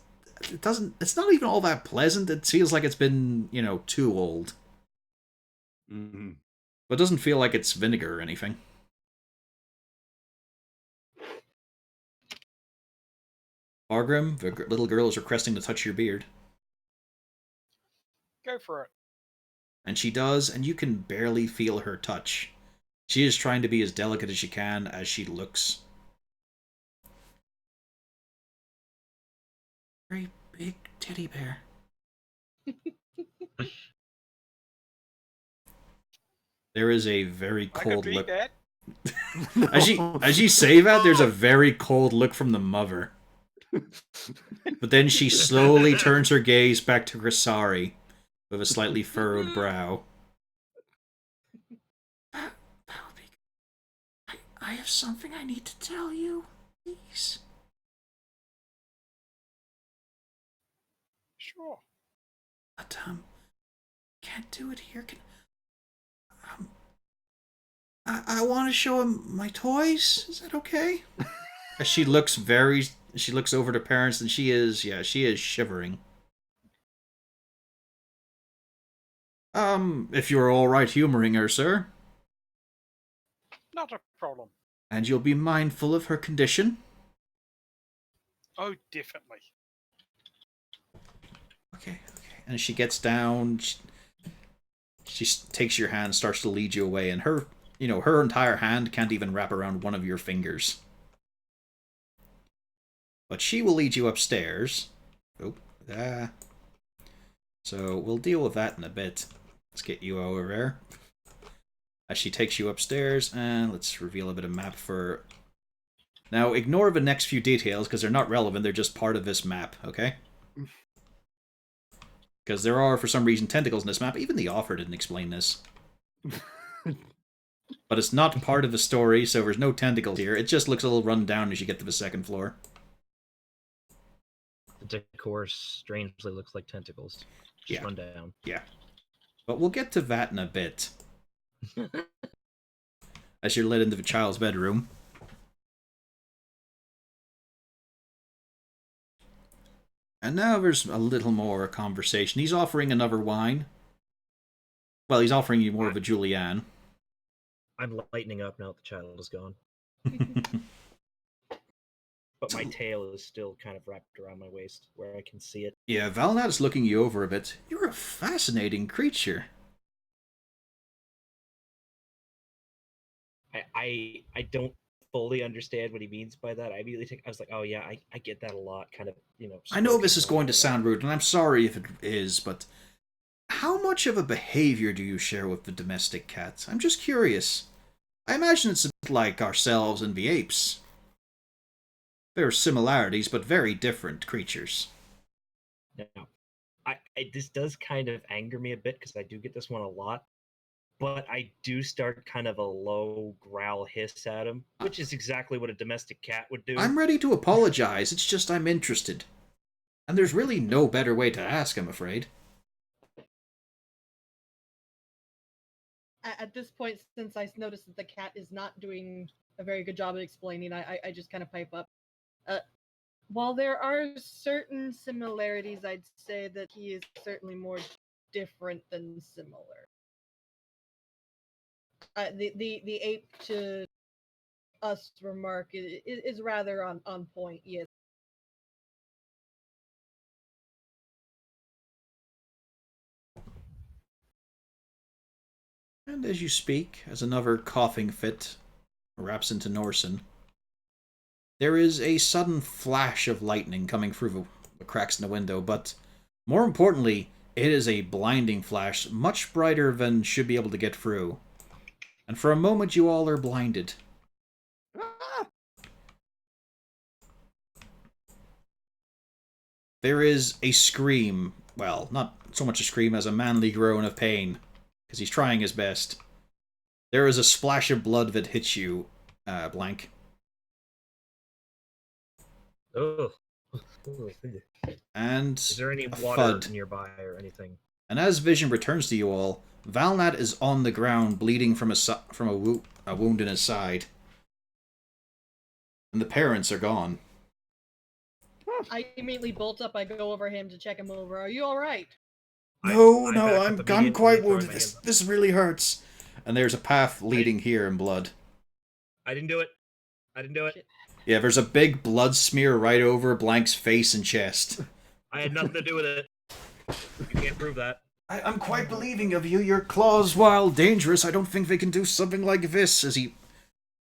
it doesn't... it's not even all that pleasant. It feels like it's been, you know, too old. Mm-hmm. But it doesn't feel like it's vinegar or anything. Fargrim, the little girl is requesting to touch your beard. Go for it. And she does, and you can barely feel her touch. She is trying to be as delicate as she can as she looks. Very big teddy bear. There is a very I could cold beat look. that. As you say that, there's a very cold look from the mother. But then she slowly turns her gaze back to Grisari with a slightly furrowed brow. That would be good. I have something I need to tell you, please. Sure. But, can't do it here. I want to show him my toys. Is that okay? As she looks over to parents, and she is shivering. If you're alright humoring her, sir. Not a problem. And you'll be mindful of her condition. Oh, definitely. Okay. And as she gets down, she takes your hand, starts to lead you away, and her entire hand can't even wrap around one of your fingers. But she will lead you upstairs. So we'll deal with that in a bit. Let's get you over there. As she takes you upstairs, and let's reveal a bit of map for... Now, ignore the next few details, because they're not relevant, they're just part of this map, okay? Because there are, for some reason, tentacles in this map. Even the offer didn't explain this. But it's not part of the story, so there's no tentacles here. It just looks a little run down as you get to the second floor. The decor strangely looks like tentacles. Just Yeah. run down. Yeah. But we'll get to that in a bit. As you're led into the child's bedroom. And now there's a little more conversation. He's offering another wine. Well, he's offering you more of a Julianne. I'm lightening up now that the child is gone. But my tail is still kind of wrapped around my waist, where I can see it. Yeah, Valnat's looking you over a bit. You're a fascinating creature. I don't fully understand what he means by that. I was like, oh yeah, I get that a lot, kind of, you know. I know this is stroking going to sound rude, and I'm sorry if it is, but how much of a behavior do you share with the domestic cat? I'm just curious. I imagine it's a bit like ourselves and the apes. There are similarities, but very different creatures. Now, this does kind of anger me a bit, because I do get this one a lot. But I do start kind of a low growl hiss at him, which is exactly what a domestic cat would do. I'm ready to apologize, it's just I'm interested. And there's really no better way to ask, I'm afraid. At this point, since I noticed that the cat is not doing a very good job of explaining, I just kind of pipe up. While there are certain similarities, I'd say that he is certainly more different than similar. The ape to us remark is rather on point, yes. And as you speak, as another coughing fit wraps into Norsen, there is a sudden flash of lightning coming through the cracks in the window, but more importantly, it is a blinding flash, much brighter than should be able to get through. And for a moment you all are blinded. There is a scream, well, not so much a scream as a manly groan of pain, because he's trying his best. There is a splash of blood that hits you, Blank. Oh. And Is there any a water thud. nearby or anything? And as vision returns to you all, Valnat is on the ground, bleeding from a wound in his side. And the parents are gone. I immediately bolt up. I go over him to check him over. Are you all right? No, I no, back up I'm immediately, quite throwing wounded. my This hands up. really hurts. And there's a path leading here in blood. I didn't do it. I didn't do it. Shit. Yeah, there's a big blood smear right over Blank's face and chest. I had nothing to do with it. You can't prove that. I'm quite believing of you. Your claws, while dangerous, I don't think they can do something like this, as he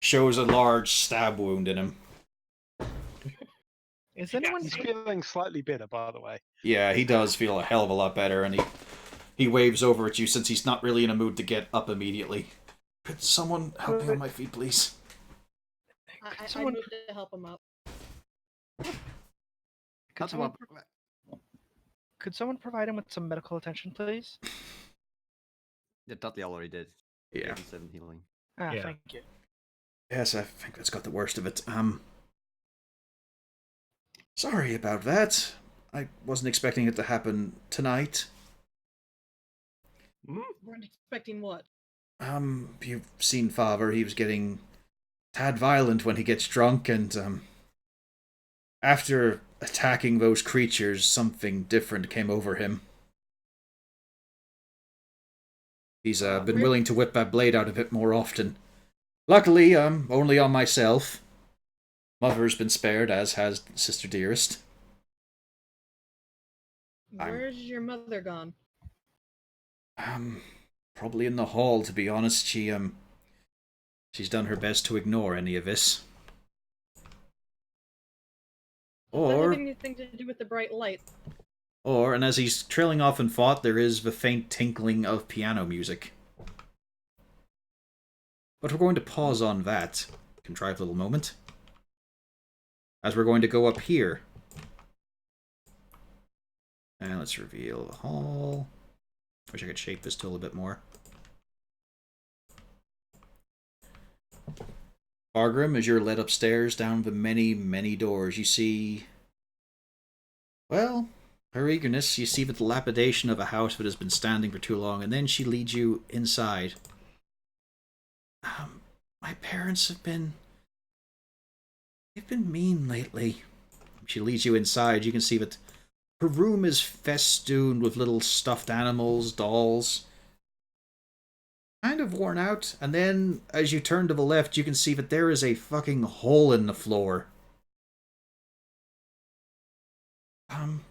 shows a large stab wound in him. Is anyone He's feeling slightly bitter, by the way. Yeah, he does feel a hell of a lot better, and he waves over at you since he's not really in a mood to get up immediately. Could someone help me on my feet, please? I moved to help him up. Could someone, could someone provide him with some medical attention, please? Yeah, Dudley already did. Yeah. 87 healing. Ah, Yeah. thank you. Yes, I think that's got the worst of it. Sorry about that. I wasn't expecting it to happen tonight. Weren't expecting what? You've seen Father. He was getting tad violent when he gets drunk, and, after attacking those creatures, something different came over him. He's, been willing to whip that blade out a bit more often. Luckily, only on myself. Mother's been spared, as has Sister Dearest. Where's your mother gone? Probably in the hall, to be honest. She's done her best to ignore any of this. Does that have Or, anything to do with the bright light? and as he's trailing off in thought, there is the faint tinkling of piano music. But we're going to pause on that contrived little moment, as we're going to go up here And let's reveal the hall. Wish I could shape this tool a bit more. Fargrim, as you're led upstairs down the many, many doors, you see... Well, her eagerness, you see the dilapidation of a house that has been standing for too long, and then she leads you inside. My parents have been... They've been mean lately. She leads you inside. You can see that her room is festooned with little stuffed animals, dolls. Kind of worn out. And then, as you turn to the left, you can see that there is a fucking hole in the floor.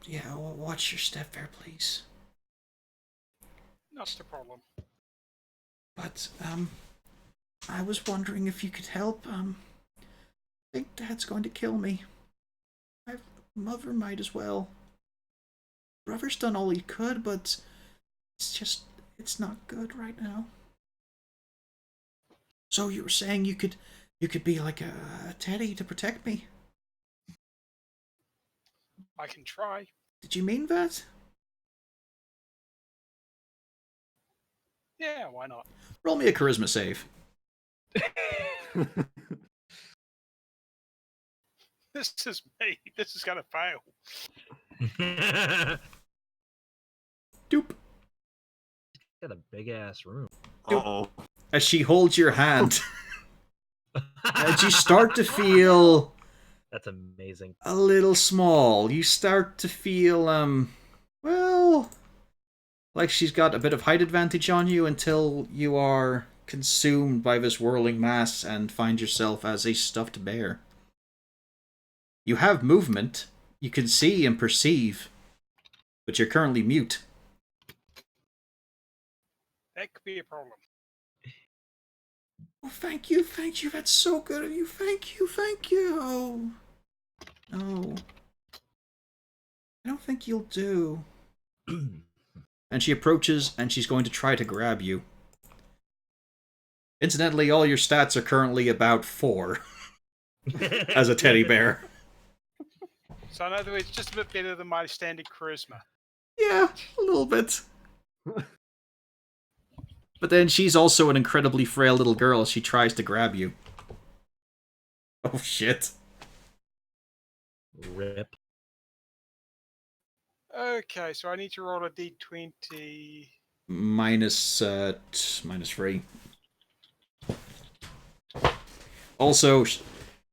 Yeah, watch your step there, please. Not a problem. But, I was wondering if you could help. I think Dad's going to kill me. Mother might as well. Brother's done all he could, but it's not good right now. So you were saying you could be like a teddy to protect me? I can try. Did you mean that? Yeah, why not? Roll me a charisma save. This is me. This is gonna fail. Doop. Got a big ass room. Uh-oh. As she holds your hand, as you start to feel That's amazing. a little small, you start to feel, well, like she's got a bit of height advantage on you until you are consumed by this whirling mass and find yourself as a stuffed bear. You have movement, you can see and perceive, but you're currently mute. That could be a problem. Oh, thank you, that's so good of you, thank you. Oh, no. I don't think you'll do. And she approaches, and she's going to try to grab you. Incidentally, all your stats are currently about 4 as a teddy bear. So in other words, just a bit better than my standard charisma. Yeah, a little bit. But then she's also an incredibly frail little girl as she tries to grab you. Oh shit. Rip. Okay, so I need to roll a d20. Minus 3. Also,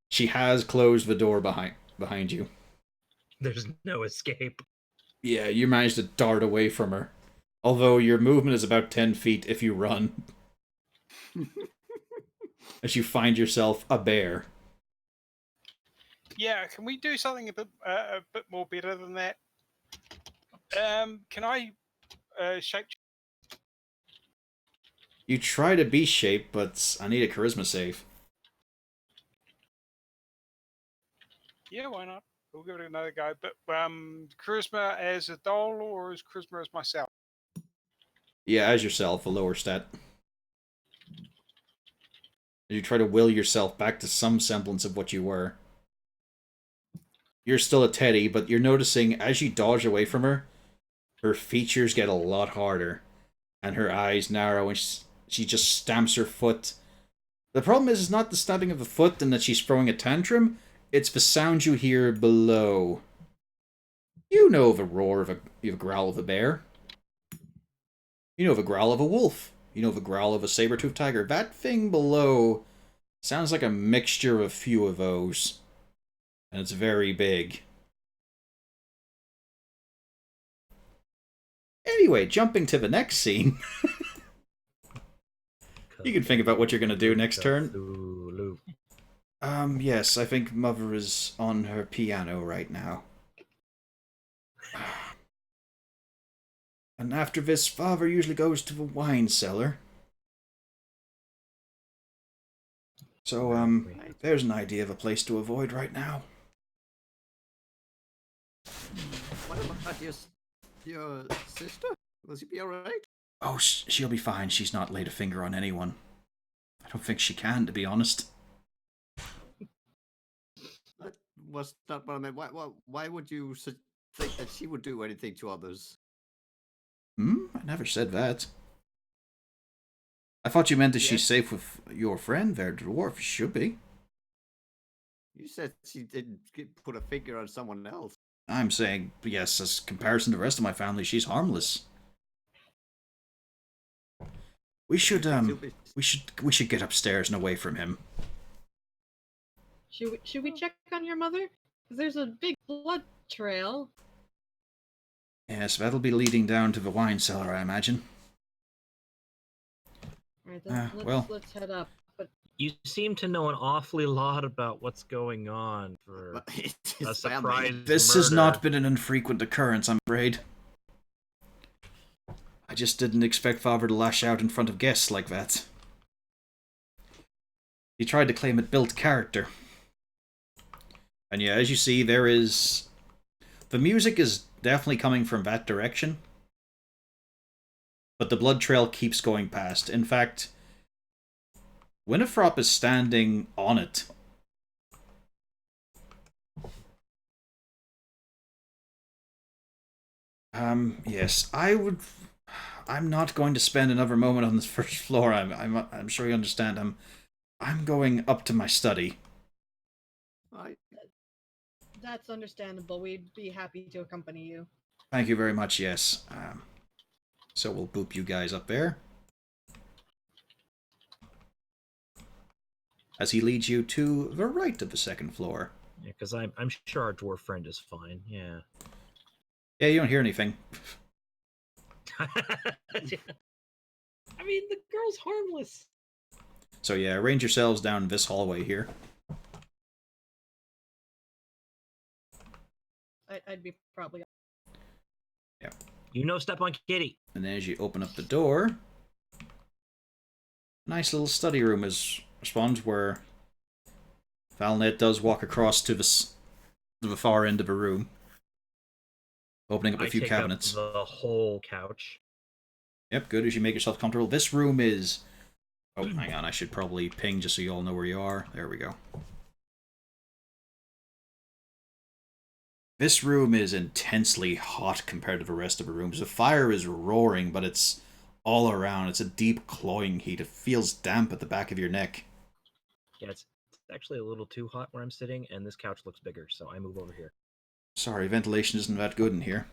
she has closed the door behind you. There's no escape. Yeah, you managed to dart away from her. Although your movement is about 10 feet if you run. As you find yourself a bear. Yeah, can we do something a bit more better than that? Can I shape? You try to be shaped, but I need a charisma save. Yeah, why not? We'll give it another go. But charisma as a doll or as charisma as myself? Yeah, as yourself, a lower stat. You try to will yourself back to some semblance of what you were. You're still a teddy, but you're noticing as you dodge away from her, her features get a lot harder, and her eyes narrow, and she just stamps her foot. The problem is, it's not the stamping of the foot and that she's throwing a tantrum, it's the sound you hear below. You know the roar of the growl of a bear. You know the growl of a wolf. You know the growl of a saber-toothed tiger. That thing below sounds like a mixture of a few of those. And it's very big. Anyway, jumping to the next scene. You can think about what you're going to do next turn. Yes, I think Mother is on her piano right now. And after this, Father usually goes to the wine cellar. So, there's an idea of a place to avoid right now. What about your sister? Will she be alright? Oh, she'll be fine. She's not laid a finger on anyone. I don't think she can, to be honest. That was not what I meant. Why would you think that she would do anything to others. I never said that. I thought you meant that she's Yes. safe with your friend there, the dwarf. She should be. You said she didn't put a finger on someone else. I'm saying, yes, as comparison to the rest of my family, she's harmless. We should we should get upstairs and away from him. Should we check on your mother? Because there's a big blood trail. Yes, that'll be leading down to the wine cellar, I imagine. Alright, then let's head up. But You seem to know an awfully lot about what's going on for But it's a his surprise family. This has not been an infrequent occurrence, I'm afraid. I just didn't expect Father to lash out in front of guests like that. He tried to claim it built character. And yeah, as you see, there is... The music is definitely coming from that direction. But the blood trail keeps going past. In fact, Winifrop is standing on it. Yes, I'm not going to spend another moment on this first floor. I'm sure you understand. I'm going up to my study. that's understandable. We'd be happy to accompany you. Thank you very much. Yes. So we'll boop you guys up there. As he leads you to the right of the second floor. Yeah, because I'm sure our dwarf friend is fine. Yeah. Yeah, you don't hear anything. I mean, the girl's harmless. So yeah, arrange yourselves down this hallway here. I'd be probably. Yeah. You know, step on Kitty. And then as you open up the door, nice little study room responds where Valnet does walk across to the far end of the room, opening up a few take cabinets. Up the whole couch. Yep, good. As you make yourself comfortable. This room is... Oh, hang on. I should probably ping just so you all know where you are. There we go. This room is intensely hot compared to the rest of the rooms. The fire is roaring, but it's all around. It's a deep, cloying heat. It feels damp at the back of your neck. Yeah, it's actually a little too hot where I'm sitting, and this couch looks bigger, so I move over here. Sorry, ventilation isn't that good in here.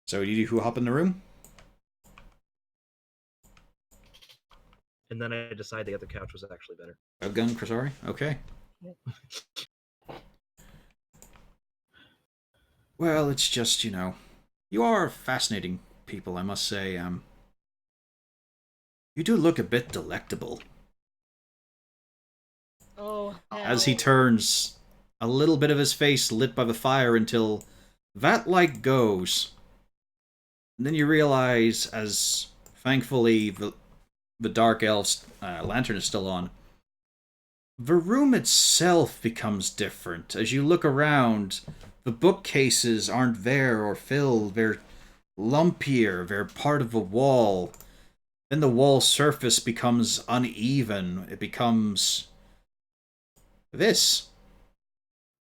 So, you who hop in the room? And then I decide the other couch was actually better. Gun, Krasari? Okay. Well, it's just, you are fascinating people, I must say. You do look a bit delectable. Oh, As he hell. turns, a little bit of his face lit by the fire until that light goes. And then you realize, as thankfully the Dark Elf's lantern is still on, the room itself becomes different. As you look around, the bookcases aren't there or filled. They're lumpier. They're part of the wall. Then the wall surface becomes uneven. It becomes... this.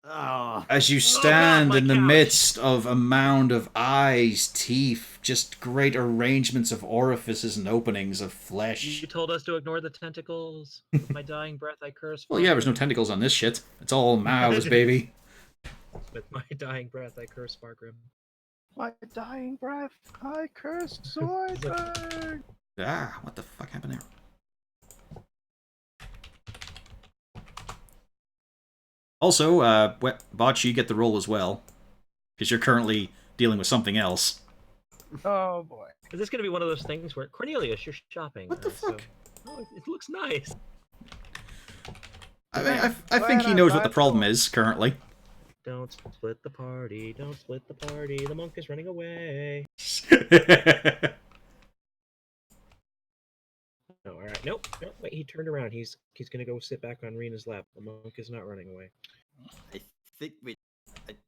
Oh, As you stand my in the couch. midst of a mound of eyes, teeth, just great arrangements of orifices and openings of flesh. You told us to ignore the tentacles. With my dying breath, I curse. Well, yeah, there's no tentacles on this shit. It's all mouths, baby. With my dying breath, I curse Fargrim. My dying breath, I curse Zoidberg! Ah, what the fuck happened there? Also, Botch, you get the roll as well. Because you're currently dealing with something else. Oh boy. Is this going to be one of those things where, Cornelius, you're shopping? What the fuck? Oh, it looks nice. I think he knows what the problem is, currently. Don't split the party, don't split the party, the monk is running away. Oh, alright, nope, wait, he turned around, he's gonna go sit back on Rena's lap. The monk is not running away. I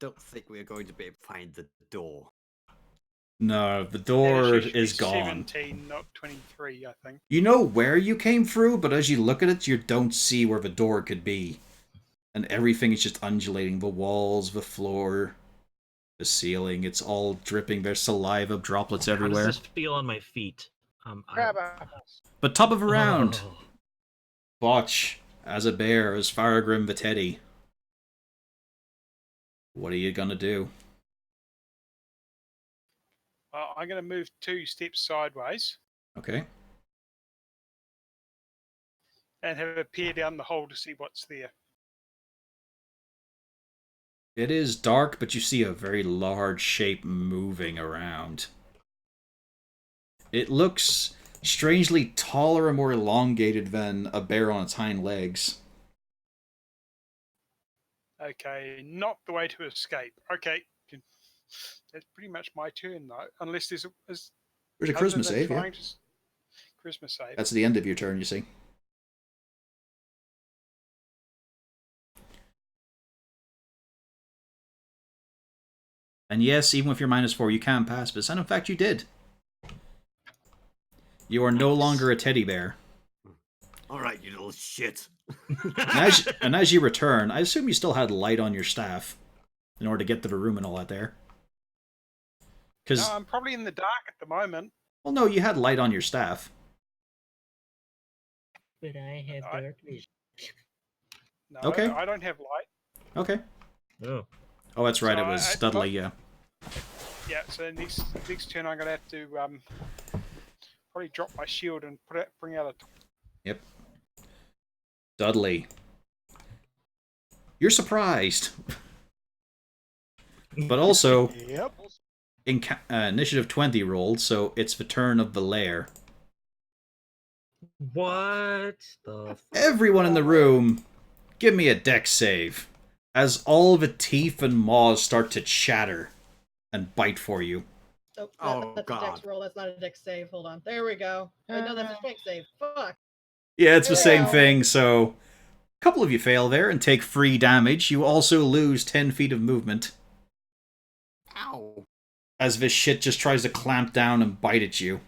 don't think we're going to be able to find the door. No, the door It should be is gone. 17, not 23, I think. You know where you came through, but as you look at it, you don't see where the door could be. And everything is just undulating. The walls, the floor. The ceiling, it's all dripping. There's saliva droplets How everywhere. does this feel on my feet? Crab apples. But top of a round, Oh. Botch, as a bear, as Faragrim Vitetti. What are you gonna do? I'm going to move 2 steps sideways Okay. and have a peer down the hole to see what's there. It is dark, but you see a very large shape moving around. It looks strangely taller and more elongated than a bear on its hind legs. Okay, not the way to escape. Okay, that's pretty much my turn though, unless there's There's a other charisma than save, yeah. trying to Christmas save. That's the end of your turn, you see. And yes, even with your -4, you can pass this, and in fact, you did. You are no longer a teddy bear. All right, you little shit. And as you return, I assume you still had light on your staff in order to get to the room and all that there. Because, No, I'm probably in the dark at the moment. well, no, you had light on your staff. But I have I- dark vision. No, Okay. I don't have light. Okay. Oh. Oh, that's right. So It was I- Dudley. Yeah. Yeah, so next turn I'm gonna have to probably drop my shield and bring out a. Yep. Dudley. You're surprised, but also Yep. initiative 20 rolled, so it's the turn of the lair. What the? Everyone in the room, give me a dex save, as all the teeth and maws start to chatter and bite for you. Oh, Oh, that's a God. dex roll. That's not a dex save. Hold on. There we go. Wait, no, that's a strength save. Fuck. Yeah, it's the same Wow. thing, so a couple of you fail there and take free damage. You also lose 10 feet of movement Ow. as this shit just tries to clamp down and bite at you.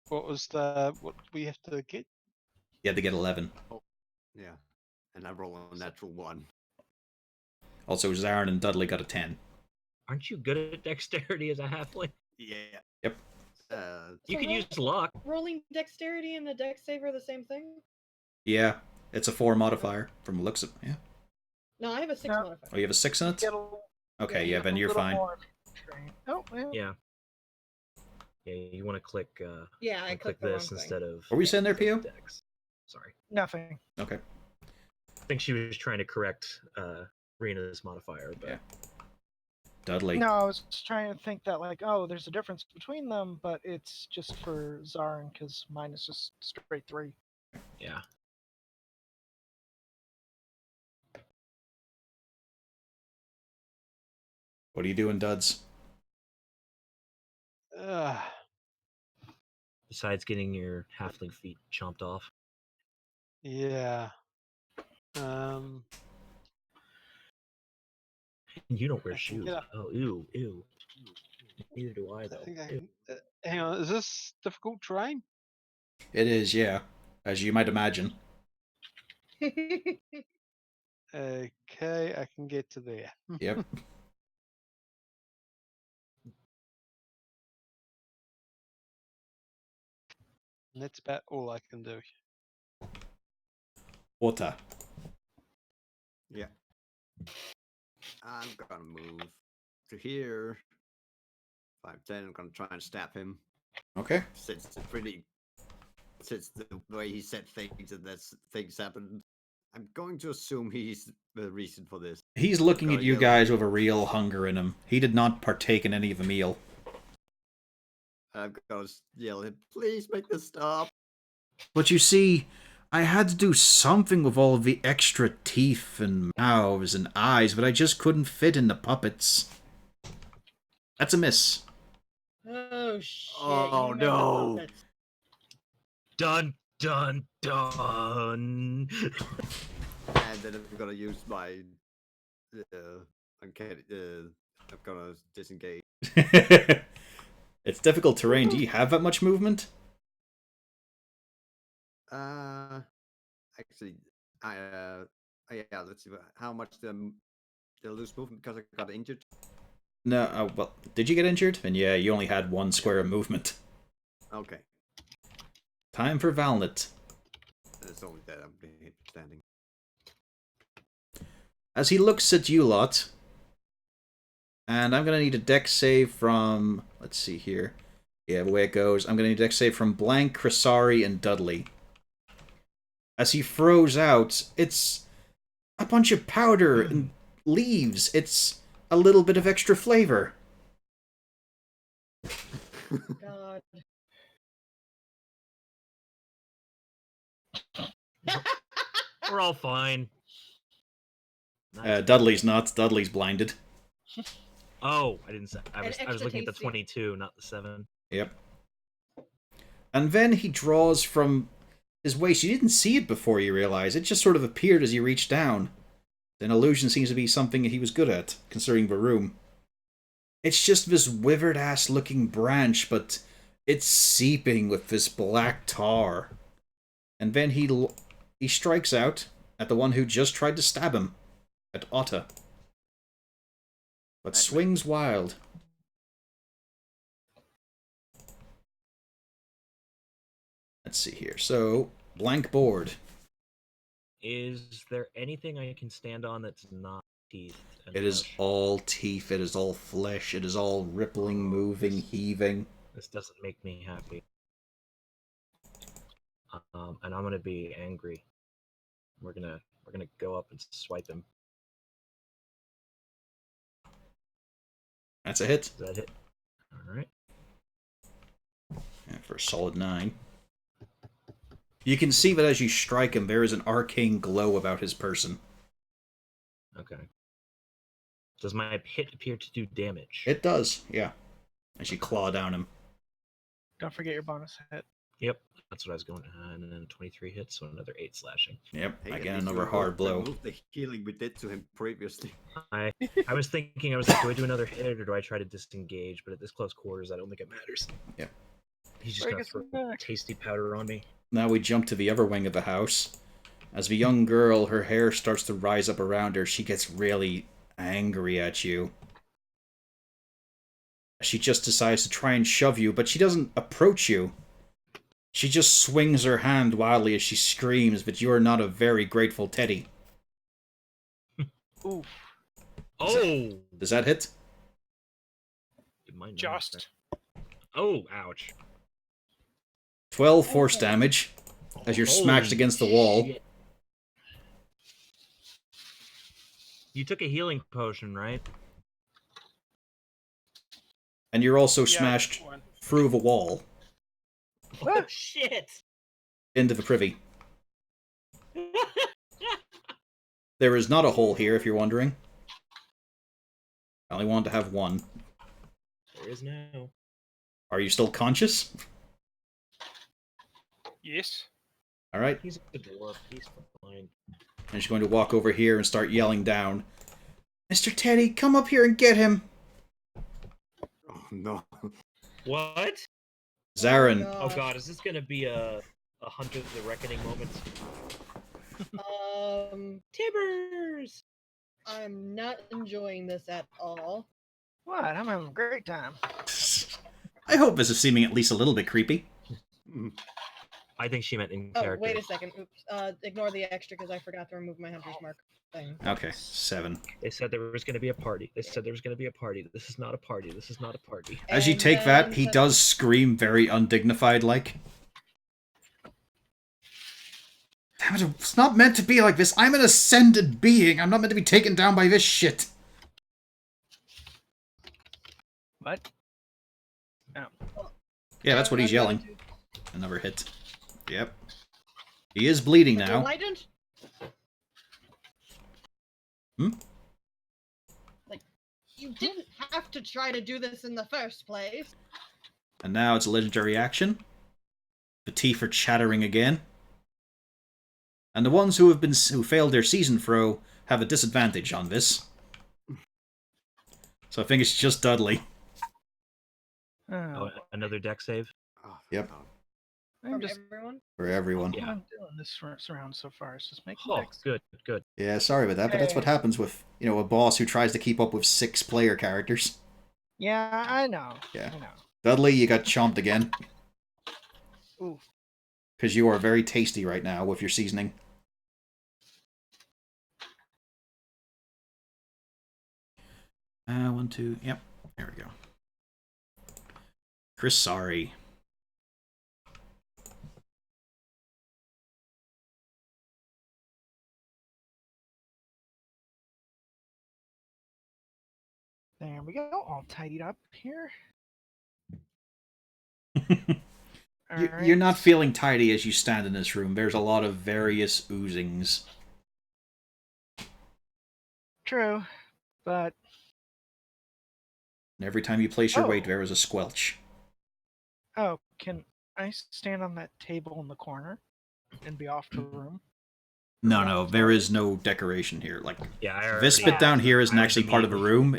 What we have to get? You had to get 11. Yeah. And I roll a natural 1. Also, Zarin and Dudley got a 10. Aren't you good at dexterity as a halfling? Yeah. Yep. You So could roll- use luck. Rolling dexterity and a dex save are the same thing? Yeah, it's a 4 modifier from the looks of yeah. No, I have a 6 No. modifier. Oh, you have a 6 in it? Get a, Okay, yeah, yeah, then a you're little fine. more train. Oh, well. Yeah. Yeah, you want to click. Yeah, I click clicked the wrong this thing. instead of. What were you saying there, Pio? Dex. Sorry. Nothing. Okay. I think she was trying to correct Rena's modifier, but Yeah. Dudley. No, I was just trying to think that, like, oh, there's a difference between them, but it's just for Zarin, because mine is just straight 3. yeah. What are you doing, Duds? Besides getting your halfling feet chomped off. Yeah. You don't wear I can shoes. get up. Oh, ew, ew. Neither do I, I though. think I Ew. can. Hang on, is this difficult terrain? It is, yeah. As you might imagine. Okay, I can get to there. Yep. And that's about all I can do. Ota. Yeah. I'm gonna move to here. 5'10", I'm gonna try and stab him. Okay. Since the way he said things and that things happened, I'm going to assume he's the reason for this. He's looking at Gotta you yell. guys with a real hunger in him. He did not partake in any of the meal. I'm gonna yell at him, please make this stop. But you see, I had to do something with all of the extra teeth and mouths and eyes, but I just couldn't fit in the puppets. That's a miss. Oh, shit. Oh, you remember no. puppets. Dun, dun, dun. And then I'm gonna use my I'm gonna disengage. It's difficult terrain. Do you have that much movement? Actually, yeah. Let's see how much Did I lose movement because I got injured? No, well, did you get injured? And yeah, you only had 1 square of movement. Okay. Time for Valnet. It's only that I'm standing. As he looks at you lot, and I'm going to need a dex save from, let's see here. Yeah, the way it goes, I'm going to need a dex save from Blank, Crisari, and Dudley. As he throws out, it's a bunch of powder and leaves. It's a little bit of extra flavor. God. We're all fine. Dudley's not. Dudley's blinded. Oh, I didn't say. I And was extra looking at the tasty. 22, not the 7. Yep. And then he draws from his waist. You didn't see it before, you realize. It just sort of appeared as you reached down. An illusion seems to be something he was good at, considering the room. It's just this withered-ass looking branch, but it's seeping with this black tar. And then he strikes out at the one who just tried to stab him, at Otta. But swings wild. Let's see here. So, blank board. Is there anything I can stand on that's not teeth? And It is flesh? all teeth, it is all flesh, it is all rippling, moving, heaving. This doesn't make me happy. And I'm gonna be angry. We're gonna go up and swipe him. That's a hit. Is that it? All right. And for a solid 9. You can see that as you strike him, there is an arcane glow about his person. Okay. Does my hit appear to do damage? It does, yeah. As you claw down him. Don't forget your bonus hit. Yep, that's what I was going. And then 23 hits, so another 8 slashing. Yep, Hey, at again, least another you hard blow. removed the healing we did to him previously. I was thinking, I was like, do I do another hit or do I try to disengage? But at this close quarters, I don't think it matters. Yep. He's just Break gonna us throw back. tasty powder on me. Now we jump to the other wing of the house. As the young girl, her hair starts to rise up around her, she gets really angry at you. She just decides to try and shove you, but she doesn't approach you. She just swings her hand wildly as she screams, but you are not a very grateful Teddy. Oof. Oh! Does that hit? It might not. Just. Oh, ouch. 12 force damage as you're smashed Holy against the wall. shit. You took a healing potion, right? And you're also Yeah, smashed one. through the wall Oh, shit! into the privy. There is not a hole here, if you're wondering. I only wanted to have one. There is now. Are you still conscious? Yes. Alright. He's a dwarf. He's fine. And she's going to walk over here and start yelling down. Mr. Teddy, come up here and get him! Oh no. What? Zarin. Oh god, is this gonna be a Hunt of the Reckoning moment? Tibbers! I'm not enjoying this at all. What? I'm having a great time. I hope this is seeming at least a little bit creepy. I think she meant in Oh, character. wait a second. Oops. Ignore the extra because I forgot to remove my hunter's mark thing. Okay, 7. They said there was gonna be a party. They said there was gonna be a party. This is not a party. This is not a party. As you And take that, then he the- does scream very undignified like. Damn it, it's not meant to be like this. I'm an ascended being. I'm not meant to be taken down by this shit. What? Yeah, that's what he's I'm yelling. going Another hit. Yep. He is bleeding to- now. Enlightened? Hmm? Like, you didn't have to try to do this in the first place. And now it's a legendary action. The teeth are chattering again. And the ones who failed their season throw have a disadvantage on this. So I think it's just Dudley. Oh, Oh, another deck save. Oh, Yep. no. I'm From just everyone? For everyone. Yeah. all I'm doing this round so far is just making Oh, picks. good. Yeah, sorry about that, but that's what Hey. happens with, a boss who tries to keep up with 6 player characters. Yeah, I know. Yeah. I know. Dudley, you got chomped again. Ooh. Because you are very tasty right now with your seasoning. One, two, yep. There we go. Chris, sorry. There we go. All tidied up here. You're not Alright. feeling tidy as you stand in this room. There's a lot of various oozings. True, but And every time you place your weight, Oh. there is a squelch. can I stand on that table in the corner and be off to room? No, there is no decoration here. Like, Yeah, I this already bit down here isn't I was actually part of a immediately- room.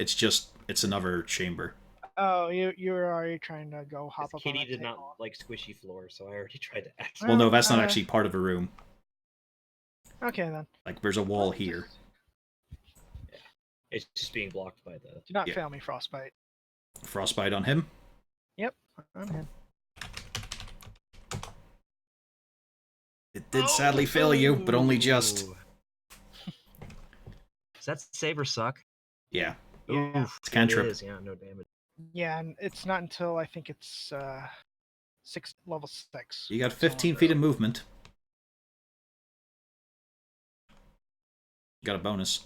It's another chamber. Oh, you were already trying to go hop Because up on Kitty that did table. not like squishy floor, so I already tried to ask. Well, no, Well, that's not actually part of a room. Okay then. Like, there's a wall here. It's just being blocked by the. Do not Yeah. fail me, Frostbite. Frostbite on him. Yep, I'm him. It did sadly fail you, but only just. Ooh. Does that save or suck? Yeah. Yeah. It's cantrip. It is, yeah, no damage. Yeah, and it's not until I think it's level 6. You got So 15 feet of movement. You got a bonus.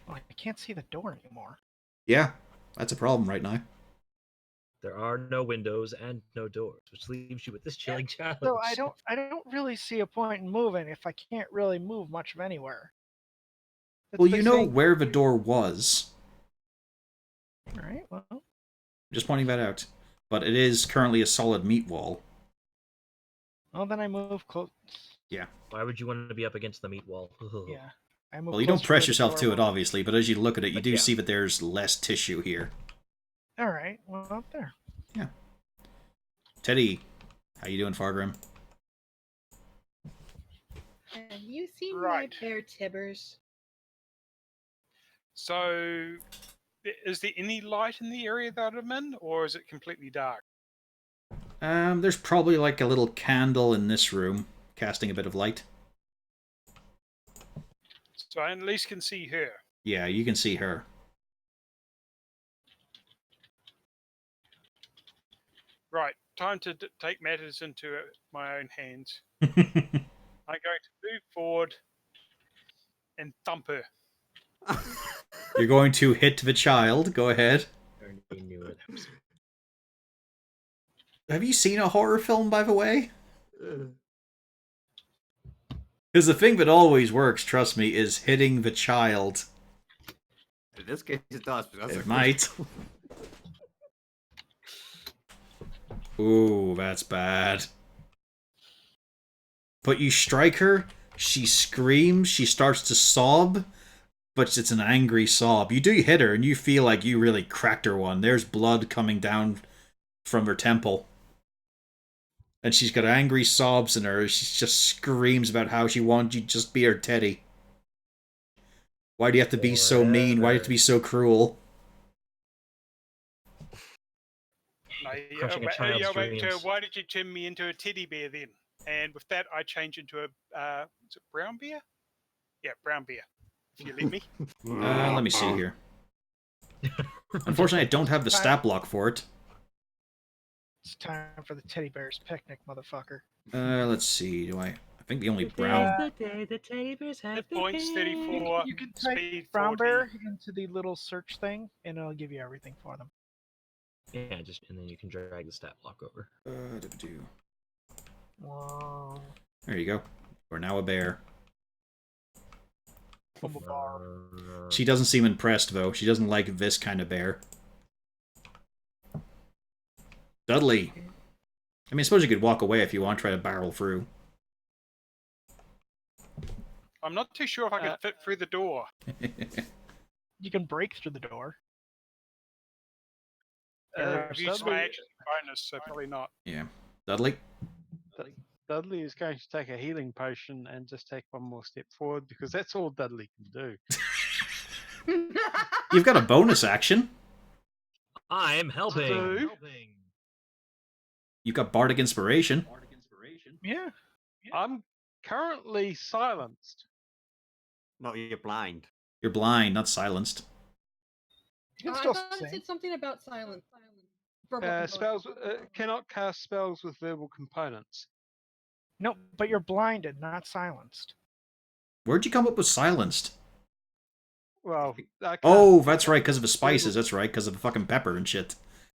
Oh, I can't see the door anymore. Yeah, that's a problem right now. There are no windows and no doors, which leaves you with this chilling challenge. So I don't really see a point in moving if I can't really move much of anywhere. That's Well, the you know thing. where the door was. Alright, well. Just pointing that out. But it is currently a solid meat wall. Well, then I move close. Why would you want to be up against the meat wall? Yeah. I move Well, you don't closer press where the yourself door to it, was. obviously, but as you look at it, you But do yeah. see that there's less tissue here. Alright, well, up there. Teddy, how you doing, Fargrim? Have you seen Right. my bear Tibbers? So, is there any light in the area that I'm in, or is it completely dark? There's probably like a little candle in this room, casting a bit of light. So I at least can see her. Yeah, you can see her. Right, time to take matters into my own hands. I'm going to move forward and thump her. You're going to hit the child. Go ahead. I already knew it. Have you seen a horror film, by the way? Because the thing that always works, trust me, is hitting the child. In this case, it does. But that's It a might. Ooh, that's bad. But you strike her, she screams, she starts to sob, but it's an angry sob. You do hit her, and you feel like you really cracked her one. There's blood coming down from her temple. And she's got angry sobs in her. She just screams about how she wants you to just be her teddy. Why do you have to be so mean? Why do you have to be so cruel? No, Crushing a yeah, child's wait, dreams. why did you turn me into a teddy bear then? And with that, I change into a is it brown bear? Yeah, brown bear. If you let me. Let me see here. Unfortunately, I don't have the stat block for it. It's time for the teddy bear's picnic, motherfucker. Let's see. Do I think the only brown... the day the teddy bears have Hit points 34. You can type Speed brown 40. bear into the little search thing, and it'll give you everything for them. Yeah, and then you can drag the stat block over. Whoa. There you go. We're now a bear. She doesn't seem impressed, though. She doesn't like this kind of bear. Dudley. I mean, I suppose you could walk away if you want, try to barrel through. I'm not too sure if I can fit through the door. You can break through the door. I've used my Dudley, action bonus, so probably not. Yeah. Dudley? Dudley is going to take a healing potion and just take one more step forward because that's all Dudley can do. You've got a bonus action. I'm helping. Do? You've got Bardic Inspiration. Yeah. I'm currently silenced. No, you're blind. You're blind, not silenced. You can I still thought it sing. said something about silence. Verbal component. Spells cannot cast spells with verbal components. No, but you're blinded, not silenced. Where'd you come up with silenced? Well, I can't Oh, that's right, because of the spices. That's right, because of the fucking pepper and shit.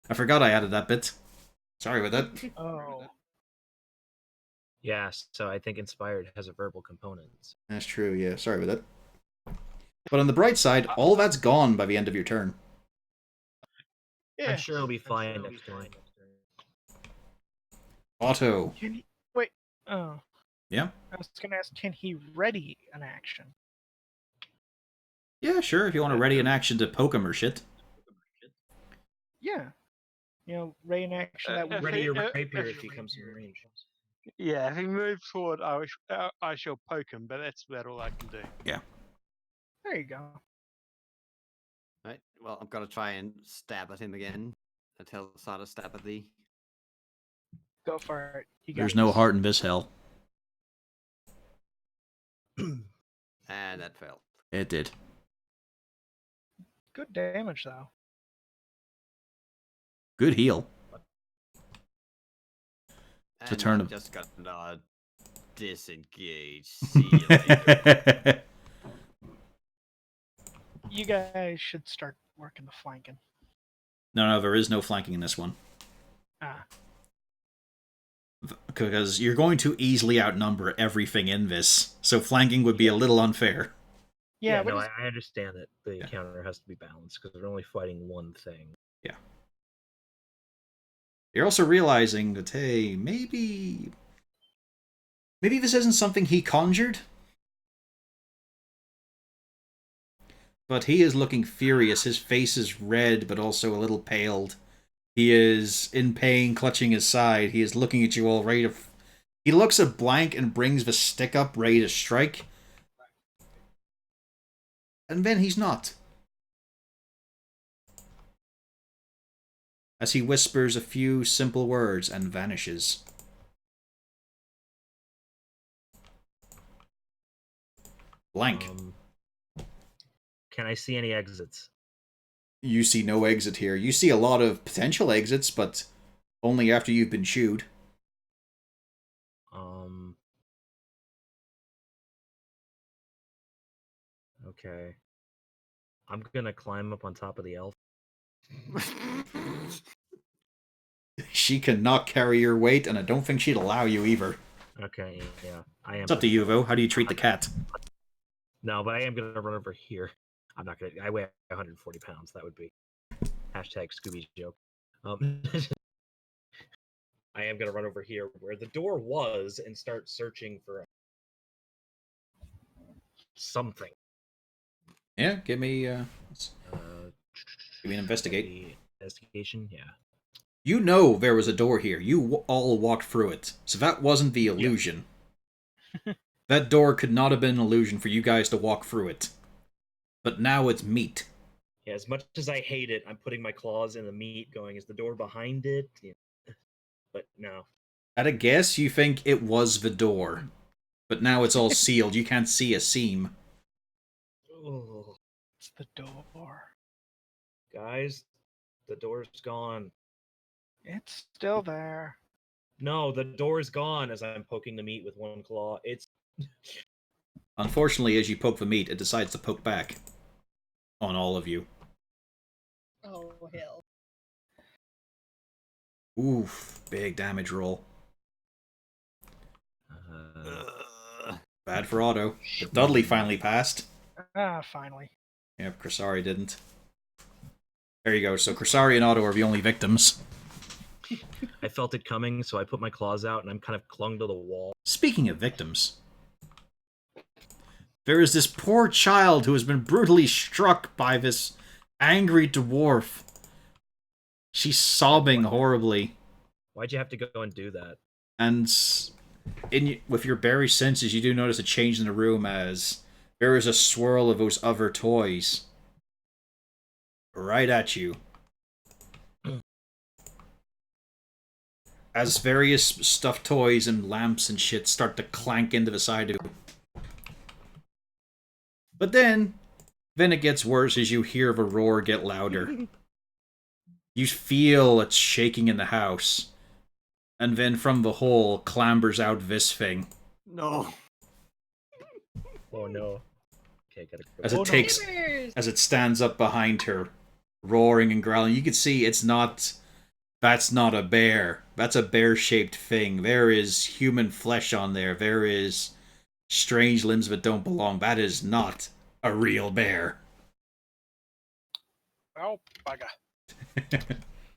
I forgot I added that bit. Sorry about that. Oh. Yeah, so I think Inspired has a verbal component. That's true, yeah. Sorry about that. But on the bright side, all that's gone by the end of your turn. Yeah. I'm sure it'll be fine next turn. Otto. Can he, wait. Oh. Yeah? I was going to ask, can he ready an action? Yeah, sure, if you want to ready an action to poke him or shit. Yeah. You know, ready an action that would Ready your if- rapier if- if he comes in range. Yeah, if he moves forward, I shall poke him, but that's about all I can do. There you go. Right. Well, I'm gonna try and stab at him again. I tell Sada stab at thee. Go for it. You got There's no this. heart in this hell. And that failed. It did. Good damage, though. Good heal. And turn I'm of- just gonna disengage. See you later. You guys should start working the flanking. No, there is no flanking in this one. Ah. Because you're going to easily outnumber everything in this, so flanking would be a little unfair. Yeah, no, what is, I understand that the Yeah. counter has to be balanced because we're only fighting one thing. You're also realizing that, hey, maybe this isn't something he conjured. But he is looking furious. His face is red, but also a little paled. He is in pain, clutching his side. He is looking at you all, ready to... He looks at Blank and brings the stick up, ready to strike. And then he's not. As he whispers a few simple words and vanishes. Blank. Can I see any exits? You see no exit here. You see a lot of potential exits, but only after you've been chewed. Okay. I'm gonna climb up on top of the elf. She cannot carry your weight, and I don't think she'd allow you either. Okay, yeah, I am. It's up to you, though. How do you treat the cat? No, but I am gonna run over here. I'm not gonna. I weigh 140 pounds. That would be hashtag Scooby joke. I am gonna run over here where the door was and start searching for something. Yeah, give me an investigate. The investigation, yeah. You know there was a door here. You all walked through it, so that wasn't the illusion. That door could not have been an illusion for you guys to walk through it. But now it's meat. Yeah, as much as I hate it, I'm putting my claws in the meat, going, is the door behind it? Yeah. But no. At a guess, you think it was the door. But now it's all sealed. You can't see a seam. Oh, it's the door. guys, the door's gone. It's still there. No, the door's gone as I'm poking the meat with one claw. It's... Unfortunately, as you poke the meat, it decides to poke back. On all of you. Oh, hell. Oof, big damage roll. Bad for Otto. But Dudley finally passed. Ah, finally. Yep, Krasari didn't. There you go, so Krasari and Otto are the only victims. I felt it coming, so I put my claws out and I'm kind of clung to the wall. Speaking of victims, there is this poor child who has been brutally struck by this angry dwarf. She's sobbing horribly, Why'd you have to go and do that? and with your berry senses, you do notice a change in the room as there is a swirl of those other toys right at you. As various stuffed toys and lamps and shit start to clank into the side of you. But then it gets worse as you hear the roar get louder. You feel it's shaking in the house. And then from the hole clambers out this thing. No. Oh no. Okay, gotta go. As it Oh, no. takes, Neighbors! as it stands up behind her, roaring and growling. You can see it's not. That's not a bear. That's a bear-shaped thing. There is human flesh on there. There is strange limbs that don't belong. That is not a real bear. Oh, bugger.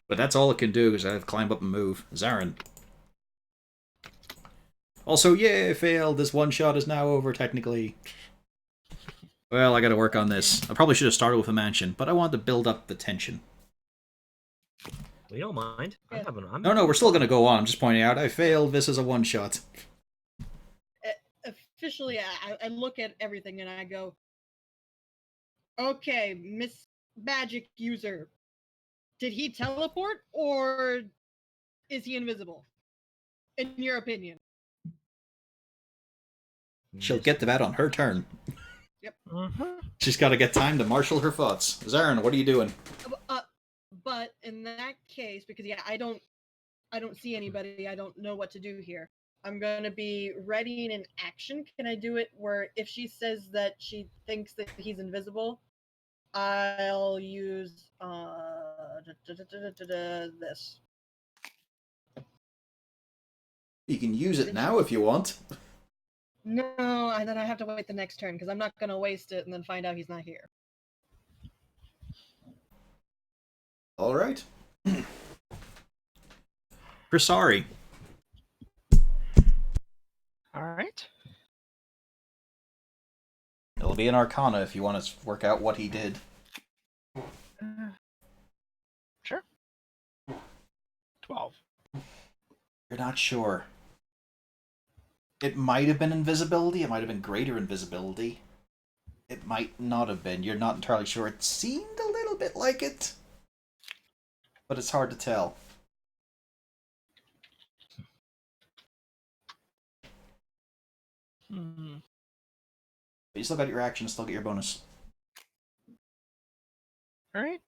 But that's all it can do, is climb up and move. Zarin. Also, yay, failed. This one shot is now over, technically. Well, I gotta work on this. I probably should have started with a mansion, but I wanted to build up the tension. We don't mind. Yeah. No, we're still gonna go on. I'm just pointing out, I failed. This is a one shot. Officially, I look at everything and I go, okay, Miss Magic User, did he teleport or is he invisible? In your opinion? She'll get to that on her turn. Mm-hmm. She's gotta get time to marshal her thoughts. Zarin, what are you doing? But in that case, because yeah, I don't see anybody, I don't know what to do here. I'm gonna be ready in action. Can I do it where if she says that she thinks that he's invisible, I'll use this. You can use it now if you want. No, then I have to wait the next turn because I'm not gonna waste it and then find out he's not here. Alright. Prisari. All right. It'll be an Arcana if you want to work out what he did. Sure. 12. You're not sure. It might have been invisibility, it might have been greater invisibility. It might not have been. You're not entirely sure. It seemed a little bit like it. But it's hard to tell. Hmm. But you still got your action, still get your bonus. All right.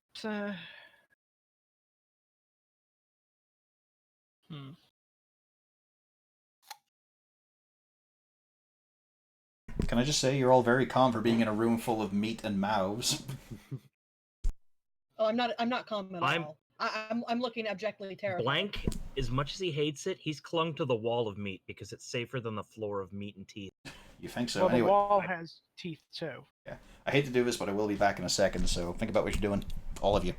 Hmm. Can I just say you're all very calm for being in a room full of meat and mouths? Oh, I'm not calm at I'm- all. I'm looking objectively terrified. Blank, as much as he hates it, he's clung to the wall of meat because it's safer than the floor of meat and teeth. You think so? Well, Anyway, the wall has teeth too. I hate to do this, but I will be back in a second, so think about what you're doing. All of you.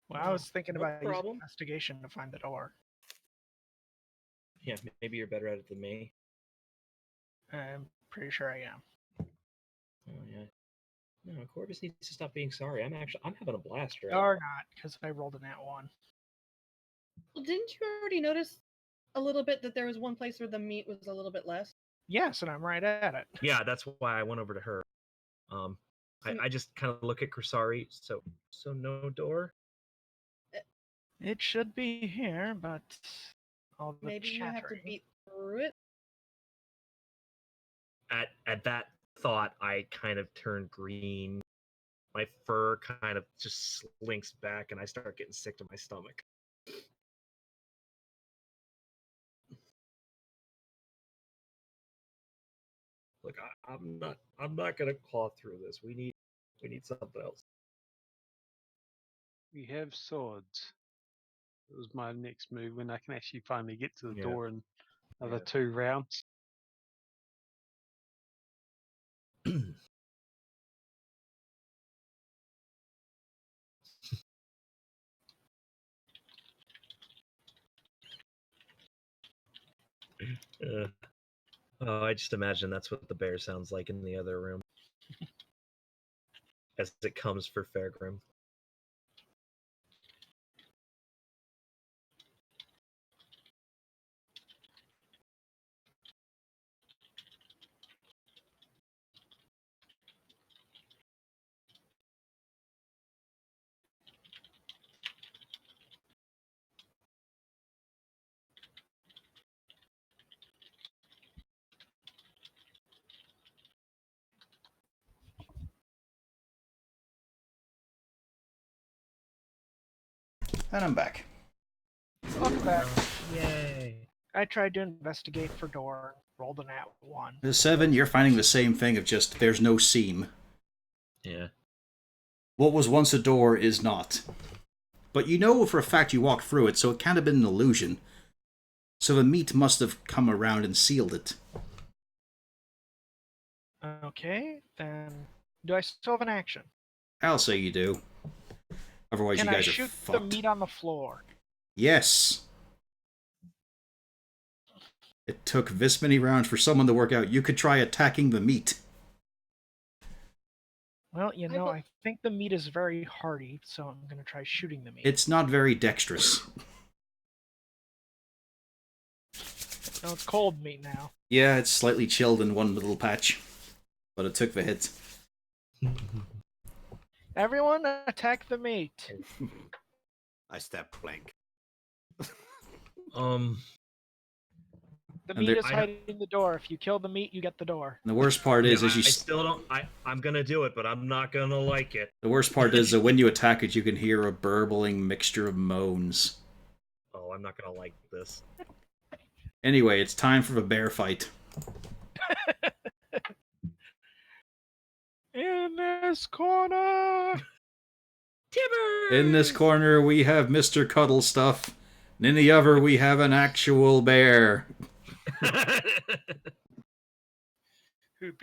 Well, I was thinking No about using problem. investigation to find the door. Yeah, maybe you're better at it than me. I'm pretty sure I am. Oh yeah. No, Corvus needs to stop being sorry. I'm having a blast right Or not, because I rolled a nat 1. Well, didn't you already notice a little bit that there was one place where the meat was a little bit less? Yes, and I'm right at it. Yeah, that's why I went over to her. I just kind of look at Kursari. So no door. It should be here, but all the Maybe you have to chattering. beat through it. At that thought, I kind of turn green. My fur kind of just slinks back, and I start getting sick to my stomach. Look, I'm not gonna claw through this. We need something else. We have swords. It was my next move when I can actually finally get to the Yeah. door in another Yeah. 2 rounds. Oh, I just imagine that's what the bear sounds like in the other room. As it comes for Fairgrim. And I'm back. Welcome back. Yay. I tried to investigate for door, rolled an at 1. The 7, you're finding the same thing of just there's no seam. Yeah. What was once a door is not. But you know for a fact you walked through it, so it can't have been an illusion. So the meat must have come around and sealed it. Okay, then do I still have an action? I'll say you do. Otherwise, Can you I guys are shoot the fucked. meat on the floor? Yes. It took this many rounds for someone to work out you could try attacking the meat. Well, you I know, bel- I think the meat is very hardy, so I'm going to try shooting the meat. It's not very dexterous. No, it's cold meat now. Yeah, it's slightly chilled in one little patch. But it took the hit. Everyone attack the meat. I step blank. The And meat there- is hiding the door. If you kill the meat, you get the door. And the worst part is, I as you still don't. I'm gonna do it, but I'm not gonna like it. the worst part is that when you attack it, you can hear a burbling mixture of moans. Oh, I'm not gonna like this. Anyway, it's time for the bear fight. In this corner! Timber. In this corner, we have Mr. Cuddle Stuff. And in the other, we have an actual bear. The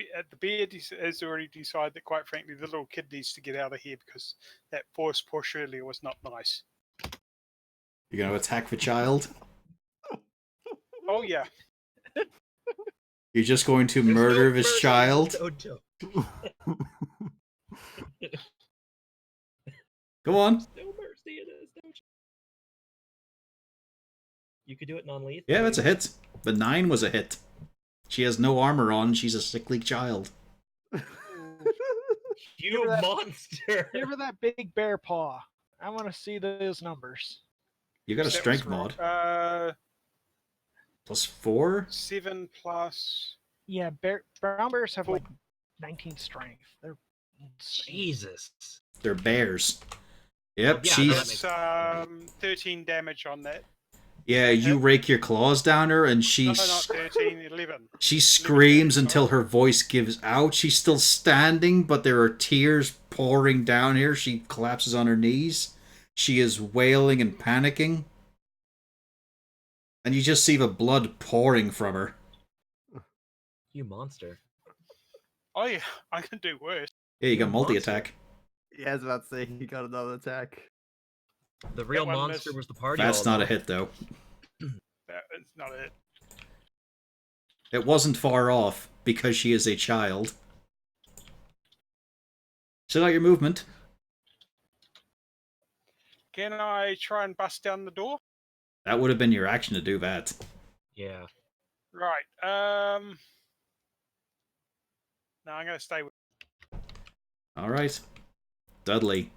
bear has already decided that, quite frankly, the little kid needs to get out of here because that force push earlier was not nice. You're going to attack the child? Oh, yeah. You're just going to There's murder no this mercy in child? this dojo. Go on. No mercy in this dojo. You could do it non-lethal. Yeah, that's a hit. The 9 was a hit. She has no armor on. She's a sickly child. You monster! Give her that big bear paw. I want to see those numbers. You got a That was strength wrong. mod. Plus 4? 7 plus. Yeah, brown bears have like 19 strength. They're insane. Jesus. They're bears. Yep, Yeah, she's... that That's 13 damage on that. Yeah, you rake your claws down her and she... No, not 13, 11. She screams until her voice gives out. She's still standing, but there are tears pouring down here. She collapses on her knees. She is wailing and panicking. And you just see the blood pouring from her. You monster. Oh, yeah, I can do worse. Yeah, you got multi-attack. Yeah, I was about to say, he got another attack. The real one monster missed. was the party. That's all not a along. hit, though. That's not it. It wasn't far off, because she is a child. Still got your movement. Can I try and bust down the door? That would have been your action to do that. Yeah. Right. No, I'm going to stay with. Alright. Dudley.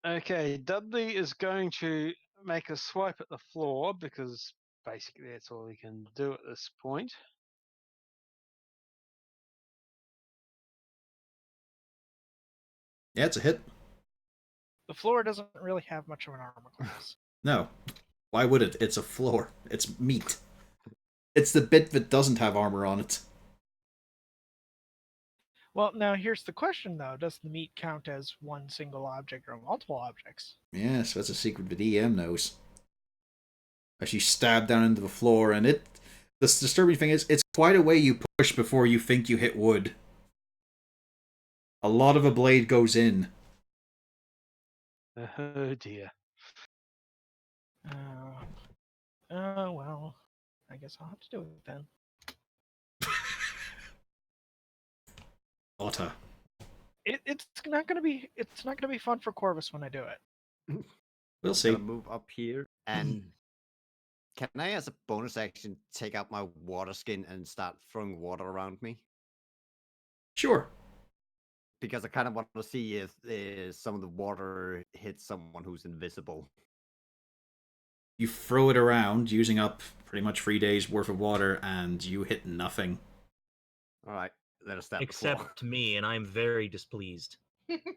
Okay, Dudley is going to make a swipe at the floor because basically that's all he can do at this point. Yeah, it's a hit. The floor doesn't really have much of an armor class. No. Why would it? It's a floor. It's meat. It's the bit that doesn't have armor on it. Well, now here's the question though: does the meat count as one single object or multiple objects? Yes, that's a secret the EM knows. As you stab down into the floor, and it... The disturbing thing is, it's quite a way you push before you think you hit wood. A lot of a blade goes in. Oh dear. Well, I guess I'll have to do it then. Otter. It's not gonna be fun for Corvus when I do it. We'll I'm see. gonna move up here and can I, as a bonus action, take out my water skin and start throwing water around me? Sure. Because I kind of want to see if some of the water hits someone who's invisible. You throw it around, using up pretty much 3 days worth of water, and you hit nothing. All right, let us start. the floor. Except me, and I'm very displeased.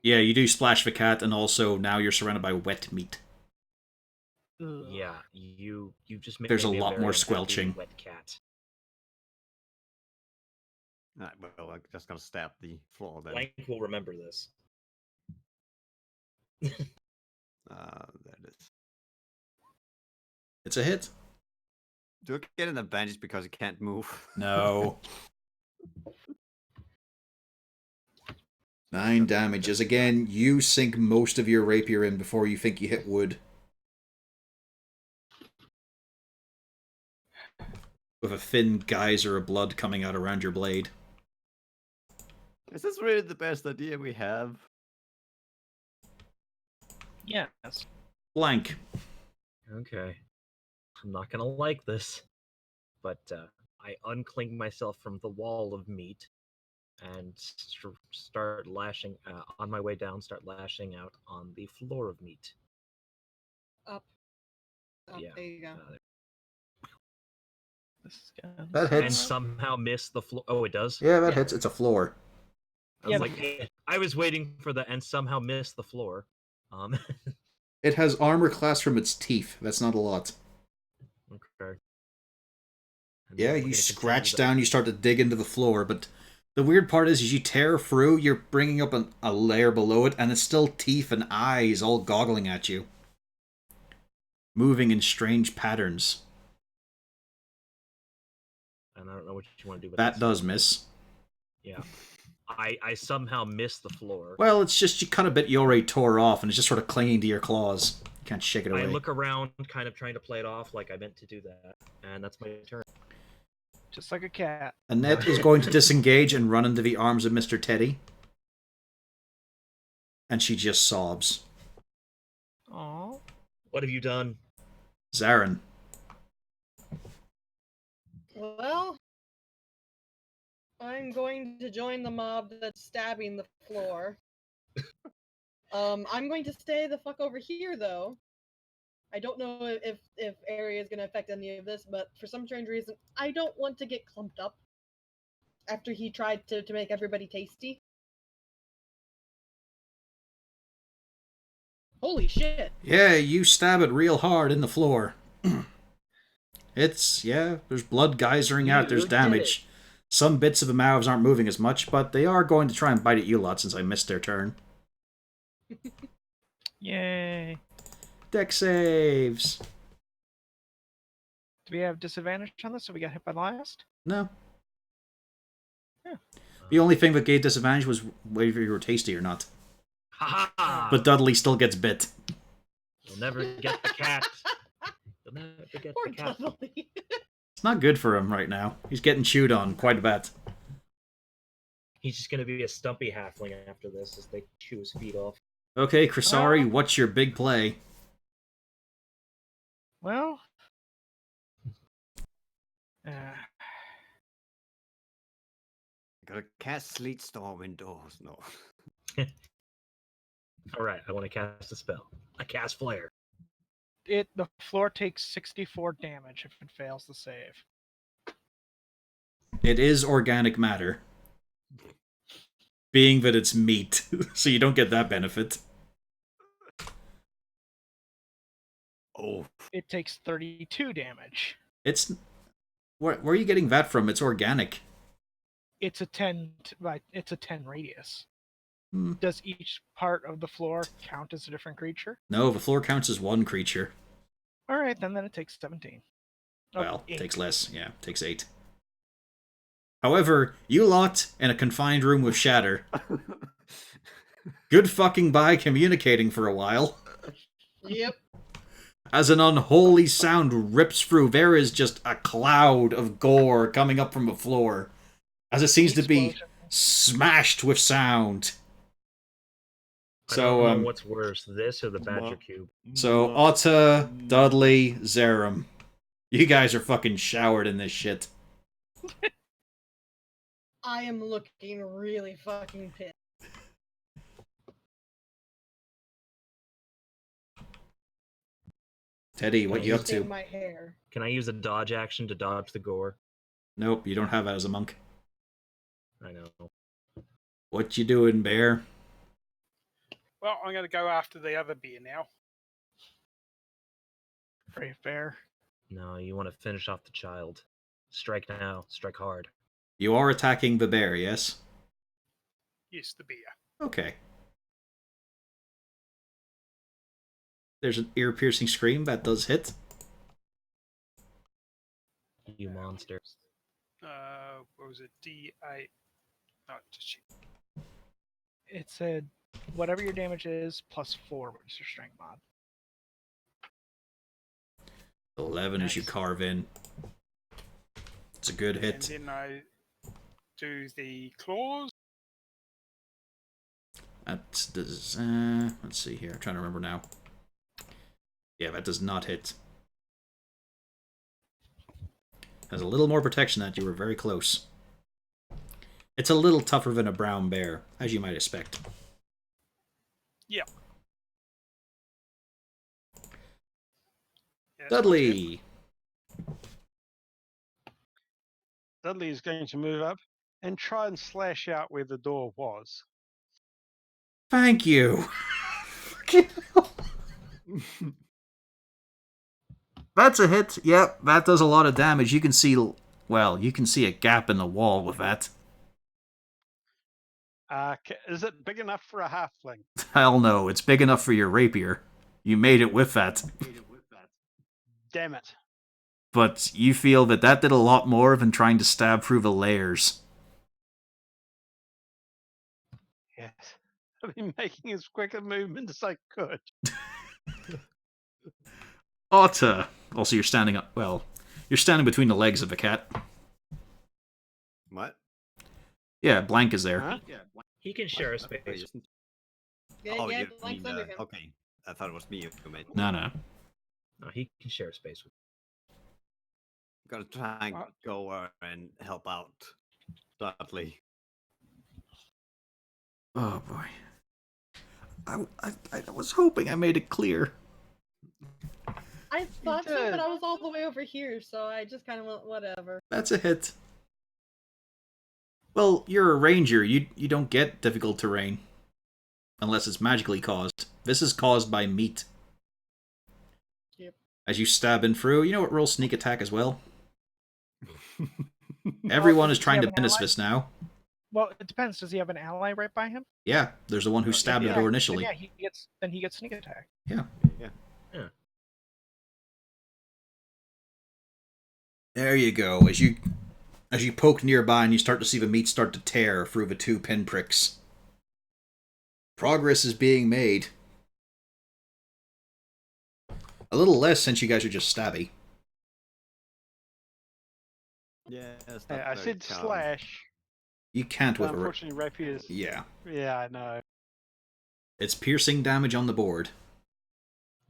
Yeah, you do splash the cat, and also now you're surrounded by wet meat. Ugh. Yeah, you just made There's a me lot very more unhappy squelching. wet cat. Alright, well, I'm just gonna stab the floor then. Blank will remember this. There it is. It's a hit. Do I get an advantage because you can't move? No. 9 damages. Again, you sink most of your rapier in before you think you hit wood. With a thin geyser of blood coming out around your blade. Is this really the best idea we have? Yes. Blank. Okay. I'm not gonna like this. But I uncling myself from the wall of meat and start lashing on my way down, start lashing out on the floor of meat. Up. Yeah. There you go. This is gonna That suck. And hits. somehow miss the floor. Oh, it does? Yeah, that Yeah. hits. It's a floor. I was Yeah, like, I was waiting for the and somehow miss the floor. It has armor class from its teeth. That's not a lot. Okay. And Yeah, we're you gonna scratch continue down, you start to dig into the floor, but the weird part is you tear through, you're bringing up a layer below it, and it's still teeth and eyes all goggling at you. Moving in strange patterns. and I don't know what you want to do with That this. does miss. Yeah. I somehow miss the floor. Well, it's just you cut a bit you already tore off, and it's just sort of clinging to your claws. You can't shake it away. I look around, kind of trying to play it off like I meant to do that, and that's my turn. Just like a cat. Annette is going to disengage and run into the arms of Mr. Teddy. And she just sobs. Aww. What have you done? Zarin. Well, I'm going to join the mob that's stabbing the floor. I'm going to stay the fuck over here, though. I don't know if area is going to affect any of this, but for some strange reason, I don't want to get clumped up after he tried to make everybody tasty. Holy shit. Yeah, you stab it real hard in the floor. There's blood geysering out, there's You did damage. Some bits of the mouths aren't moving as much, but they are going to try and bite at you lot since I missed their turn. Yay. Deck saves. Do we have disadvantage on this? So we got hit by the last? No. Yeah. The only thing that gave disadvantage was whether you were tasty or not. Ha ha! But Dudley still gets bit. You'll never get the cat. You'll never get Poor the cat. Dudley. It's not good for him right now. He's getting chewed on quite a bit. He's just gonna be a stumpy halfling after this as they chew his feet off. Okay, Crisari, what's your big play? Well. Gotta cast Sleet Storm indoors. No. Alright, I want to cast a spell. I cast Flare. The floor takes 64 damage if it fails the save. It is organic matter. Being that it's meat, so you don't get that benefit. Oh. It takes 32 damage. It's... Where are you getting that from? It's organic. It's a 10 it's a 10 radius. Hmm. Does each part of the floor count as a different creature? No, the floor counts as one creature. All right, then it takes 17. Oh, Well, 8. takes less. Yeah, takes 8. However, you lot in a confined room with Shatter. Good fucking by communicating for a while. Yep. As an unholy sound rips through, there is just a cloud of gore coming up from the floor. As it seems to be Explosion. smashed with sound. I So, don't know what's worse, this or the Badger Cube. So, Otta, Dudley, Zerum. You guys are fucking showered in this shit. I am looking really fucking pissed. Teddy, what you up Interesting to? My hair. Can I use a dodge action to dodge the gore? Nope, you don't have that as a monk. I know. What you doing, Bear? Well, I'm going to go after the other bear now. Brave bear. No, you want to finish off the child. Strike now. Strike hard. You are attacking the bear, yes? Yes, the bear. Okay. There's an ear-piercing scream that does hit. You monster. What was it? D8. No, just check. It said whatever your damage is plus 4, which is your strength mod. 11 as you Nice. carve in. It's a good hit. And then I do the claws. That does. Let's see here. I'm trying to remember now. Yeah, that does not hit. Has a little more protection that you were very close. It's a little tougher than a brown bear, as you might expect. Yeah. Yeah, that's my turn. Dudley! Dudley is going to move up and try and slash out where the door was. Thank you! That's a hit. Yep, that does a lot of damage. You can see, well, you can see a gap in the wall with that. Is it big enough for a halfling? Hell no, it's big enough for your rapier. You made it with that. Damn it. But you feel that that did a lot more than trying to stab through the layers. Yes. I've been making as quick a movement as I could. Otta! Also, you're standing up. Well, you're standing between the legs of the cat. What? Yeah, Blank is there. Huh? He can share a Wait, space. isn't- Yeah, Oh, yeah, you Blank's mean, under him. okay. I thought it was me who made. No, no. No, he can share a space with. Gotta try and What? go and help out Dudley. Oh boy. I was hoping I made it clear. I thought so, did. but I was all the way over here, so I just kind of went, whatever. That's a hit. Well, you're a ranger. You don't get difficult terrain. Unless it's magically caused. This is caused by meat. Yep. As you stab in through, you know what? Roll sneak attack as well. Everyone is does he trying have to an menace ally? this now. Well, it depends. Does he have an ally right by him? Yeah, there's the one who stabbed the Yeah, door then initially. yeah, he gets sneak attack. Yeah. Yeah. There you go. As you poke nearby and you start to see the meat start to tear through the 2 pinpricks. Progress is being made. A little less since you guys are just stabby. Yeah, it's Yeah, not I very said charming. slash. You can't But with a... unfortunately, rapiers. Yeah. Yeah, I know. It's piercing damage on the board.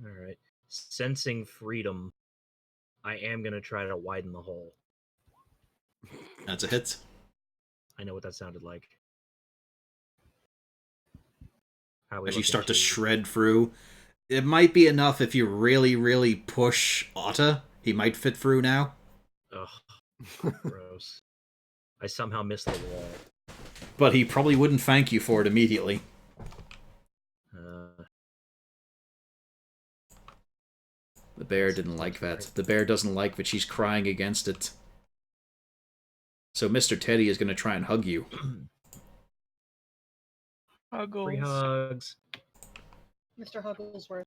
Alright. Sensing freedom, I am going to try to widen the hole. That's a hit. I know what that sounded like. How we As you looking, start to Chief? shred through. It might be enough if you really, really push Otta. He might fit through now. Ugh, gross. I somehow missed the wall. But he probably wouldn't thank you for it immediately. The bear didn't like that. The bear doesn't like that she's crying against it. So Mr. Teddy is going to try and hug you. Free hugs. Mr. Hugglesworth.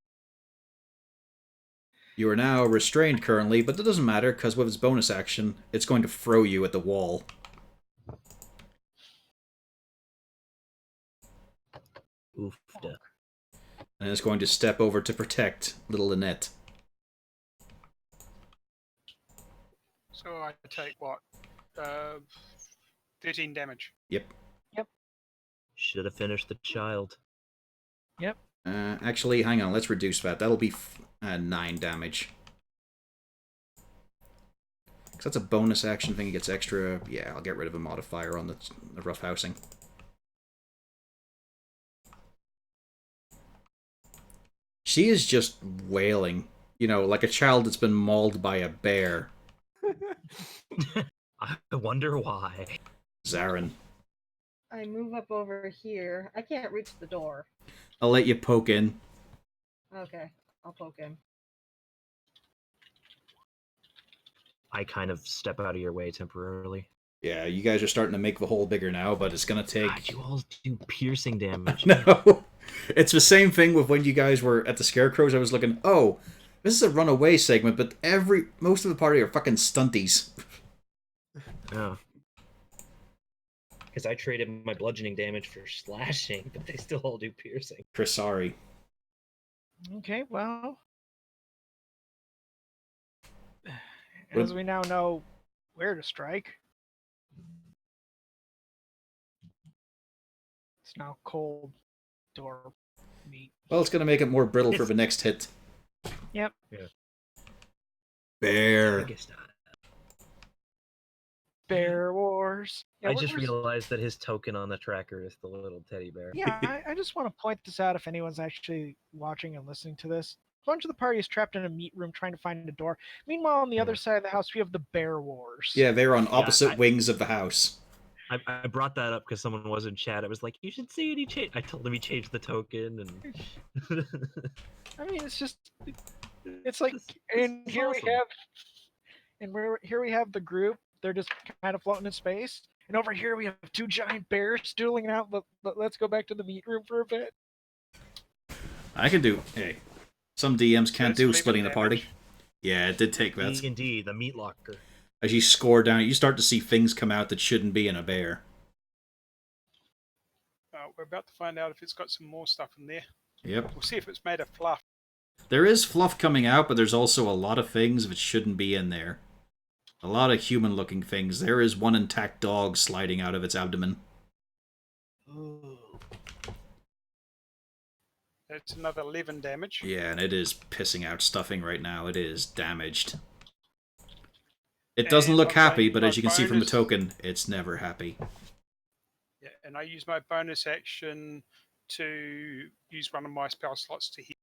You are now restrained currently, but that doesn't matter, because with its bonus action, it's going to throw you at the wall. Oofda. And it's going to step over to protect little Lynette. So I take what? 13 damage. Yep. Should have finished the child. Actually, hang on, let's reduce that. That'll be 9 damage. Because that's a bonus action thing, it gets extra... Yeah, I'll get rid of a modifier on the rough housing. She is just wailing. You know, like a child that's been mauled by a bear. I wonder why. Zarin. I move up over here. I can't reach the door. I'll let you poke in. Okay, I'll poke him. I kind of step out of your way temporarily. Yeah, you guys are starting to make the hole bigger now, but it's gonna take... God, you all do piercing damage. No! It's the same thing with when you guys were at the Scarecrows. I was looking, oh, this is a runaway segment, but most of the party are fucking stunties. Oh. Because I traded my bludgeoning damage for slashing, but they still all do piercing. Chris, sorry. Okay, well, What- as we now know where to strike, it's now cold door meat. Well, it's gonna make it more brittle for the next hit. Yep. I Bear. guess not. Bear Wars. Yeah, I we're- just we're- realized that his token on the tracker is the little teddy bear. Yeah, I just want to point this out if anyone's actually watching and listening to this. A bunch of the party is trapped in a meat room trying to find a door. Meanwhile, on the other side of the house, we have the Bear Wars. Yeah, they're on opposite I- wings of the house. I brought that up because someone was in chat. I was like, you should see it. He changed. I told him he changed the token, and I mean, it's like, This and is here awesome. we have, here we have the group. They're just kind of floating in space, and over here we have two giant bears dueling it out. Let's go back to the meat room for a bit. I can do... Hey, some DMs can't Just do leave it splitting the party. damage. Yeah, it did take that. D&D, the meat locker. As you score down, you start to see things come out that shouldn't be in a bear. We're about to find out if it's got some more stuff in there. Yep. We'll see if it's made of fluff. There is fluff coming out, but there's also a lot of things that shouldn't be in there. A lot of human-looking things. There is one intact dog sliding out of its abdomen. Ooh. That's another 11 damage. Yeah, and it is pissing out stuffing right now. It is damaged. It And doesn't look I've happy, got but my as you can see from the bonus- token, it's never happy. Yeah, and I use my bonus action to use one of my spell slots to heal.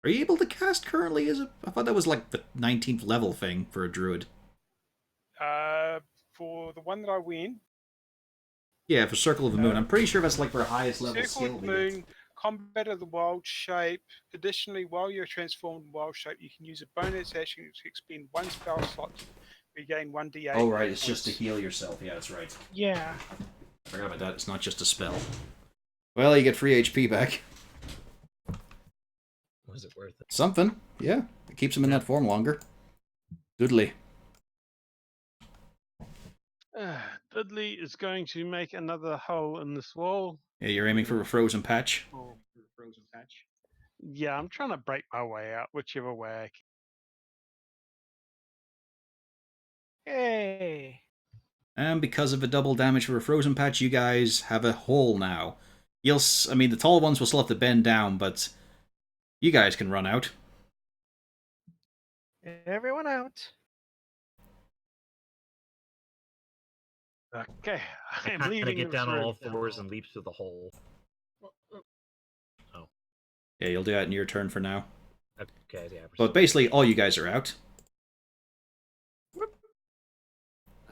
Are you able to cast currently? I thought that was like the 19th level thing for a druid. For the one that I win, Yeah, for Circle of the Moon. I'm pretty sure that's like their highest level Circle skill. of the we get. Moon, Combat of the Wild Shape. Additionally, while you're transformed in Wild Shape, you can use a bonus action to expend one spell slot to regain 1d8. Oh, right, it's points. just to heal yourself. Yeah, that's right. Yeah. I forgot about that. It's not just a spell. Well, you get free HP back. Was it worth it? Something. Yeah. It keeps him in that form longer. Goodly. Dudley is going to make another hole in this wall. Yeah, you're aiming for a frozen patch. Yeah, I'm trying to break my way out, whichever way I can. Hey. And because of the double damage for a frozen patch, you guys have a hole now. I mean, the tall ones will still have to bend down, but you guys can run out. Everyone out. Okay, I'm Kind of leaving get this down on room. all fours and leaps through the hole. Yeah, you'll do that in your turn for now. Okay, yeah. But basically, all you guys are out.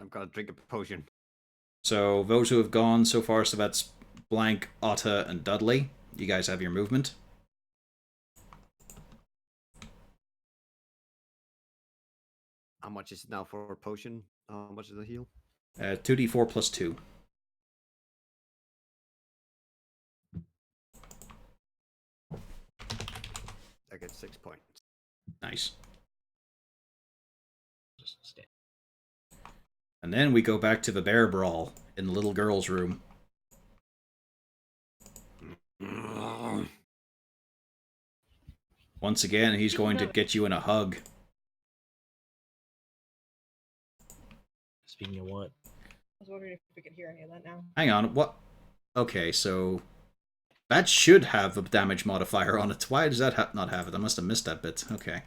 I've got to drink a potion. So those who have gone so far, so that's Blank, Otta, and Dudley. You guys have your movement. How much is it now for a potion? How much is the heal? 2d4 plus 2. I get 6 points. Nice. Just stand. And then we go back to the bear brawl in the little girl's room. Once again, he's going to get you in a hug. Speaking of what? I was wondering if we could hear any of that now. Hang on, what? Okay, so that should have a damage modifier on it. Why does that not have it? I must have missed that bit. Okay.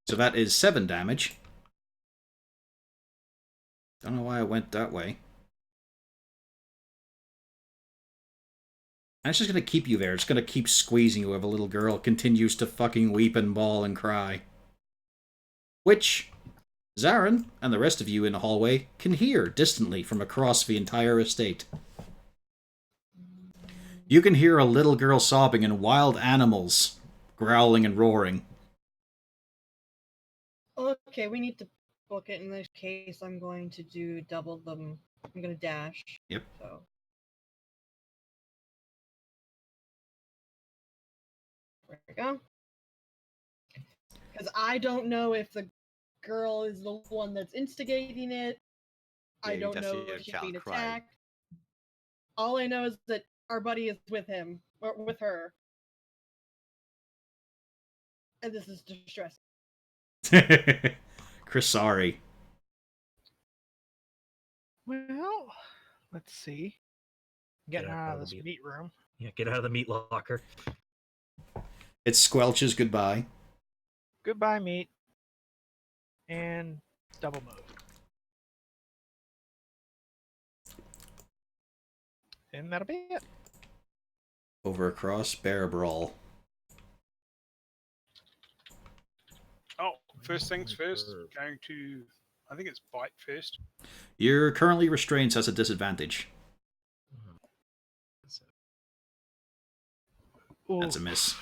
So that is 7 damage. Don't know why I went that way. And it's just going to keep you there. It's going to keep squeezing you if a little girl continues to fucking weep and bawl and cry. Which Zarin and the rest of you in the hallway can hear distantly from across the entire estate. You can hear a little girl sobbing and wild animals growling and roaring. Okay, we need to book it. In this case, I'm going to do double them. I'm going to dash. Yep. So. There we go. Because I don't know if the girl is the one that's instigating it. Yeah, I you don't just know hear a if she's child being cry. attacked. All I know is that our buddy is with him, or with her. And this is distressing. Chris, sorry. Well, let's see. Getting Get out out of of this the meat room. Yeah, get out of the meat locker. It squelches goodbye. Goodbye, meat. And double move. And that'll be it. Over across Bear Brawl. Oh, first things first. Going to, I think it's bite first. You're currently restrained, so that's a disadvantage. That's a Ooh. miss.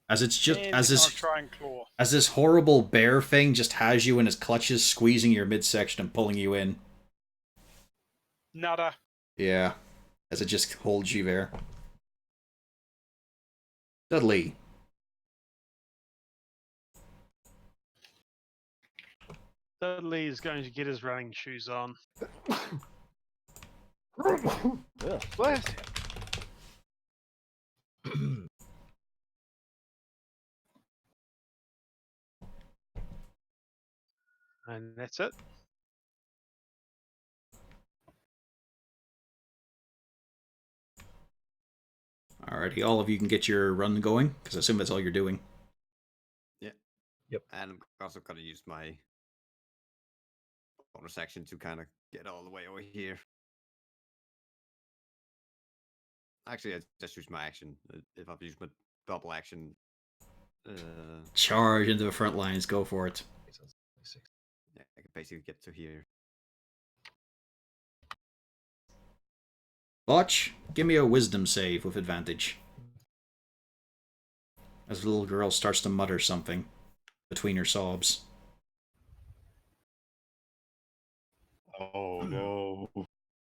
As it's just And as then I'll this try and claw. as this horrible bear thing just has you in its clutches, squeezing your midsection and pulling you in. Nada. Yeah, as it just holds you there. Dudley. Dudley is going to get his running shoes on. Bless And that's it. Alrighty, all of you can get your run going, because I assume that's all you're doing. Yeah. Yep. And I'm also gonna use my bonus action to kind of get all the way over here. Actually, I just use my action. If I've used my double action, Charge into the front lines, go for it. yeah, I can basically get to here. Botch, give me a wisdom save with advantage. As the little girl starts to mutter something between her sobs. Oh no.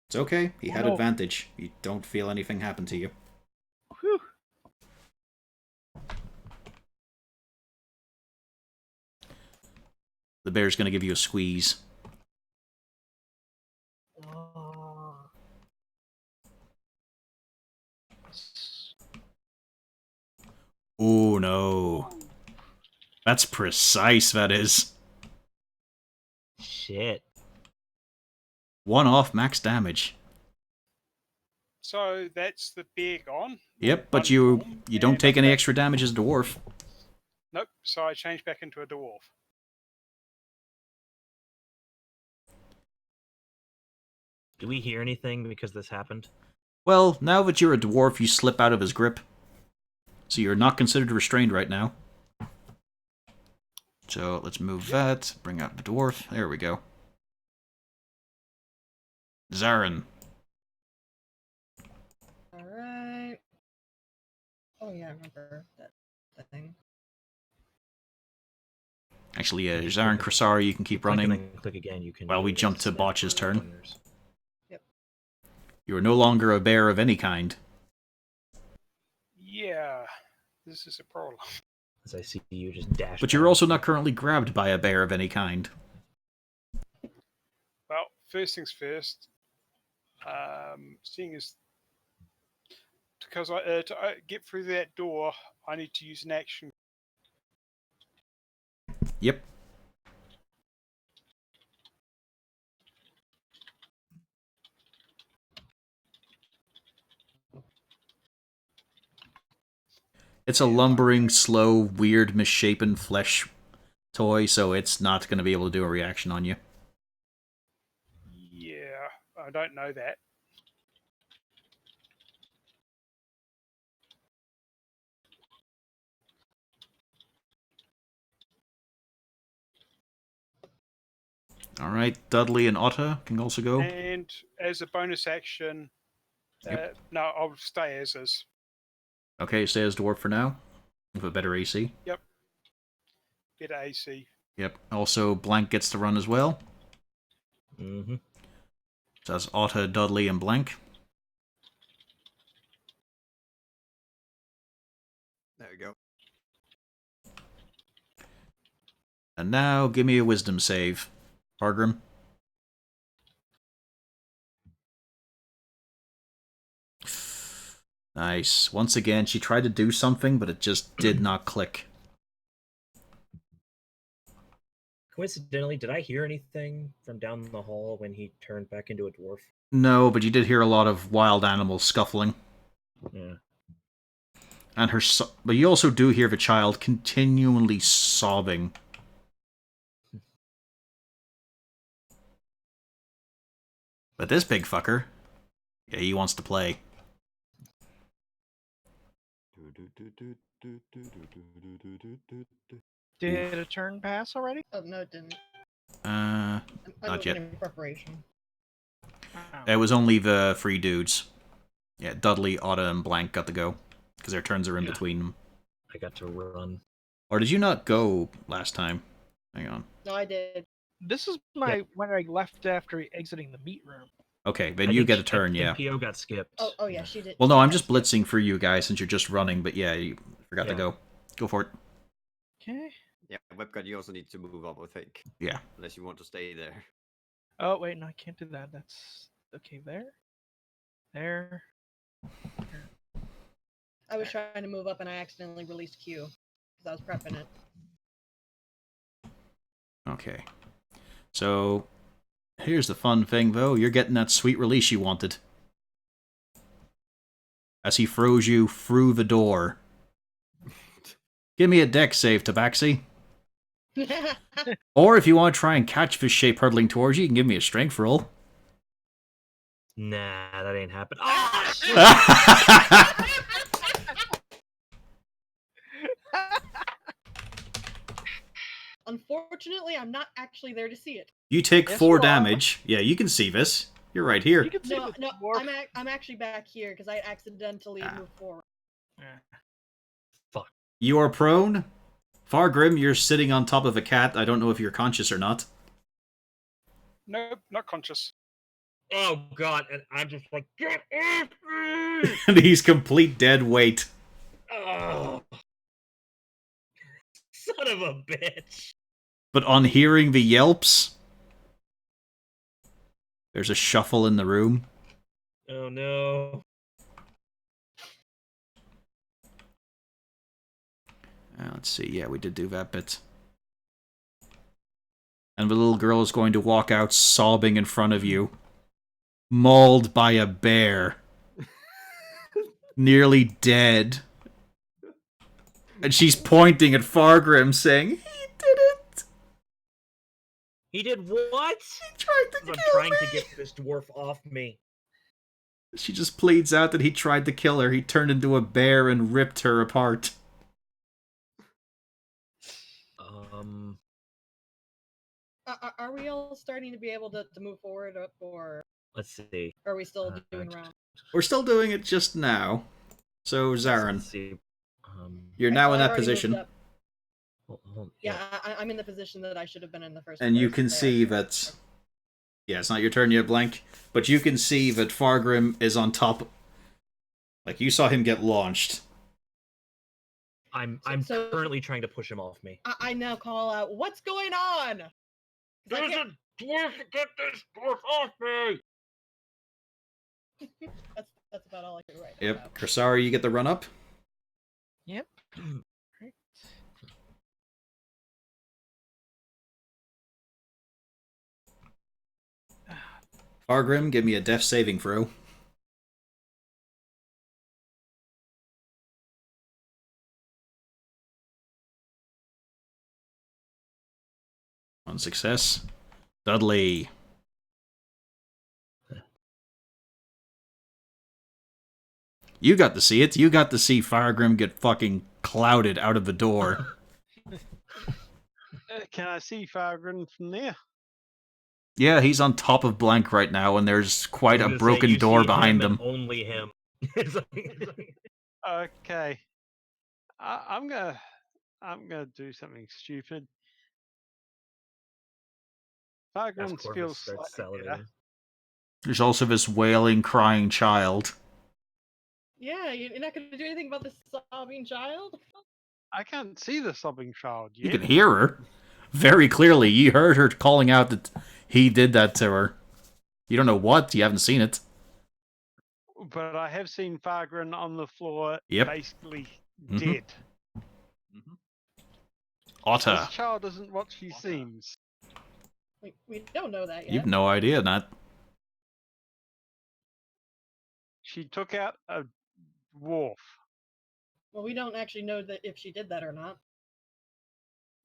It's okay, he had no. advantage. You don't feel anything happen to you. Whew. The bear's gonna give you a squeeze. Oh no. That's precise, that is. Shit. 1 off max damage. So that's the bear gone. Yep, but One you form, don't and take I'm any back- extra damage as a dwarf. Nope. So I changed back into a dwarf. Do we hear anything because this happened? Well, now that you're a dwarf, you slip out of his grip. So you're not considered restrained right now. So let's move that, bring out the dwarf. There we go. Zarin. Alright. Oh yeah, I remember that thing. Actually, Zarin Krasari, you can keep running. And then click again. You can. While we do jump this to step Botch's for turn. runners. You are no longer a bear of any kind. Yeah. This is a problem. As I see you just dash. But you're past. also not currently grabbed by a bear of any kind. Well, first things first. Seeing as because to get through that door, I need to use an action. Yep. It's a lumbering, slow, weird, misshapen flesh toy, so it's not going to be able to do a reaction on you. Yeah, I don't know that. Alright, Dudley and Otta can also go. And as a bonus action, Yep. No, I'll stay as is. Okay, stay as dwarf for now. With a better AC. Better AC. Yep. Also, Blank gets to run as well. Mm-hmm. So that's Otta, Dudley, and Blank. There we go. And now, give me a wisdom save. Fargrim. Nice. Once again, she tried to do something, but it just did not click. Coincidentally, did I hear anything from down the hall when he turned back into a dwarf? No, but you did hear a lot of wild animals scuffling. Yeah. And but you also do hear the child continually sobbing. But this big fucker, yeah, he wants to play. Did a turn pass already? Oh no, it didn't. Not I'm yet. in preparation. Wow. It was only the 3 dudes. Yeah, Dudley, Otta, and Blank got to go. Because their turns are in between them. I got to run. Or did you not go last time? Hang on. No, I did. This is my when I left after exiting the meat room. Okay, then I you think get a turn, I yeah. think PO got skipped. Oh yeah, she did. Well, no, she I'm got just skipped. blitzing for you guys since you're just running, but yeah, you forgot to Yeah. go. Go for it. Okay. Yeah, Webcard, you also need to move up, I think. Yeah. Unless you want to stay there. Oh wait, no, I can't do that. That's okay. There. I was trying to move up and I accidentally released Q because I was prepping it. Okay. So, here's the fun thing, though. You're getting that sweet release you wanted. As he throws you through the door. Give me a dex save, Tabaxi. Or if you want to try and catch this shape hurtling towards you, you can give me a strength roll. Nah, that ain't happened. Oh, shit! Unfortunately, I'm not actually there to see it. You take Yes, 4 you are. damage. Yeah, you can see this. You're right here. You can see No, the no, dwarf. I'm actually back here because I accidentally moved forward. Yeah. You are prone. Fargrim, you're sitting on top of a cat. I don't know if you're conscious or not. Nope, not conscious. Oh god, and I'm just like, get off me! And he's complete dead weight. Oh, son of a bitch! But on hearing the yelps, there's a shuffle in the room. Oh no. Let's see. Yeah, we did do that bit. And the little girl is going to walk out sobbing in front of you. Mauled by a bear. Nearly dead. And she's pointing at Fargrim saying, "He did it! He did what? He tried to I'm kill trying me!" to get this dwarf off me. She just pleads out that he tried to kill her. He turned into a bear and ripped her apart. Are we all starting to be able to move forward, or Let's see. are we still doing round? We're still doing it just now. So, Zarin, Let's see. you're Right, now so in I've that already moved position. up. Yeah, I'm in the position that I should have been in the first. And you place can there. see that... Yeah, it's not your turn yet, Blank. But you can see that Fargrim is on top... Like, you saw him get launched. I'm So- currently trying to push him off me. I now call out, "What's going on?" 'Cause I There's can't- a dwarf! Get this dwarf off me! That's about all I can write. Yep. Kursari, you get the run up. Yep. Right. Fargrim, give me a death saving throw. One success. Dudley. You got to see it. You got to see Fargrim get fucking clouded out of the door. Can I see Fargrim from there? Yeah, he's on top of Blank right now, and there's quite I a was gonna say, broken you door see behind him and them. only him. It's like- Okay. I'm gonna do something stupid. As Fargrim Corvus feels starts slightly better. salivating. There's also this wailing, crying child. Yeah, you're not going to do anything about the sobbing child? I can't see the sobbing child You yet. can hear her very clearly. You heard her calling out that he did that to her. You don't know what. You haven't seen it. But I have seen Fargrim on the floor, Yep. basically Mhm. dead. Otter. This child isn't what she seems. We don't know that yet. You've no idea, Nat. She took out a dwarf. Well, we don't actually know that if she did that or not.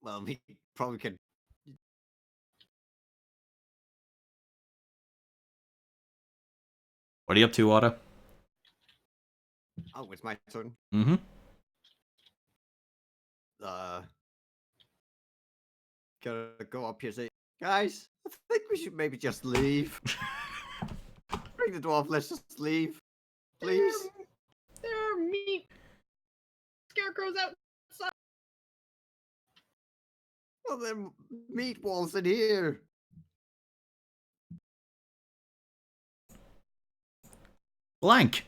Well, he probably could. What are you up to, Otter? Oh, it's my turn. Mm-hmm. Gotta go up here and say, guys, I think we should maybe just leave. Bring the dwarf, let's just leave. Please. There are meat scarecrows outside. Well, then meat walls in here. Blank.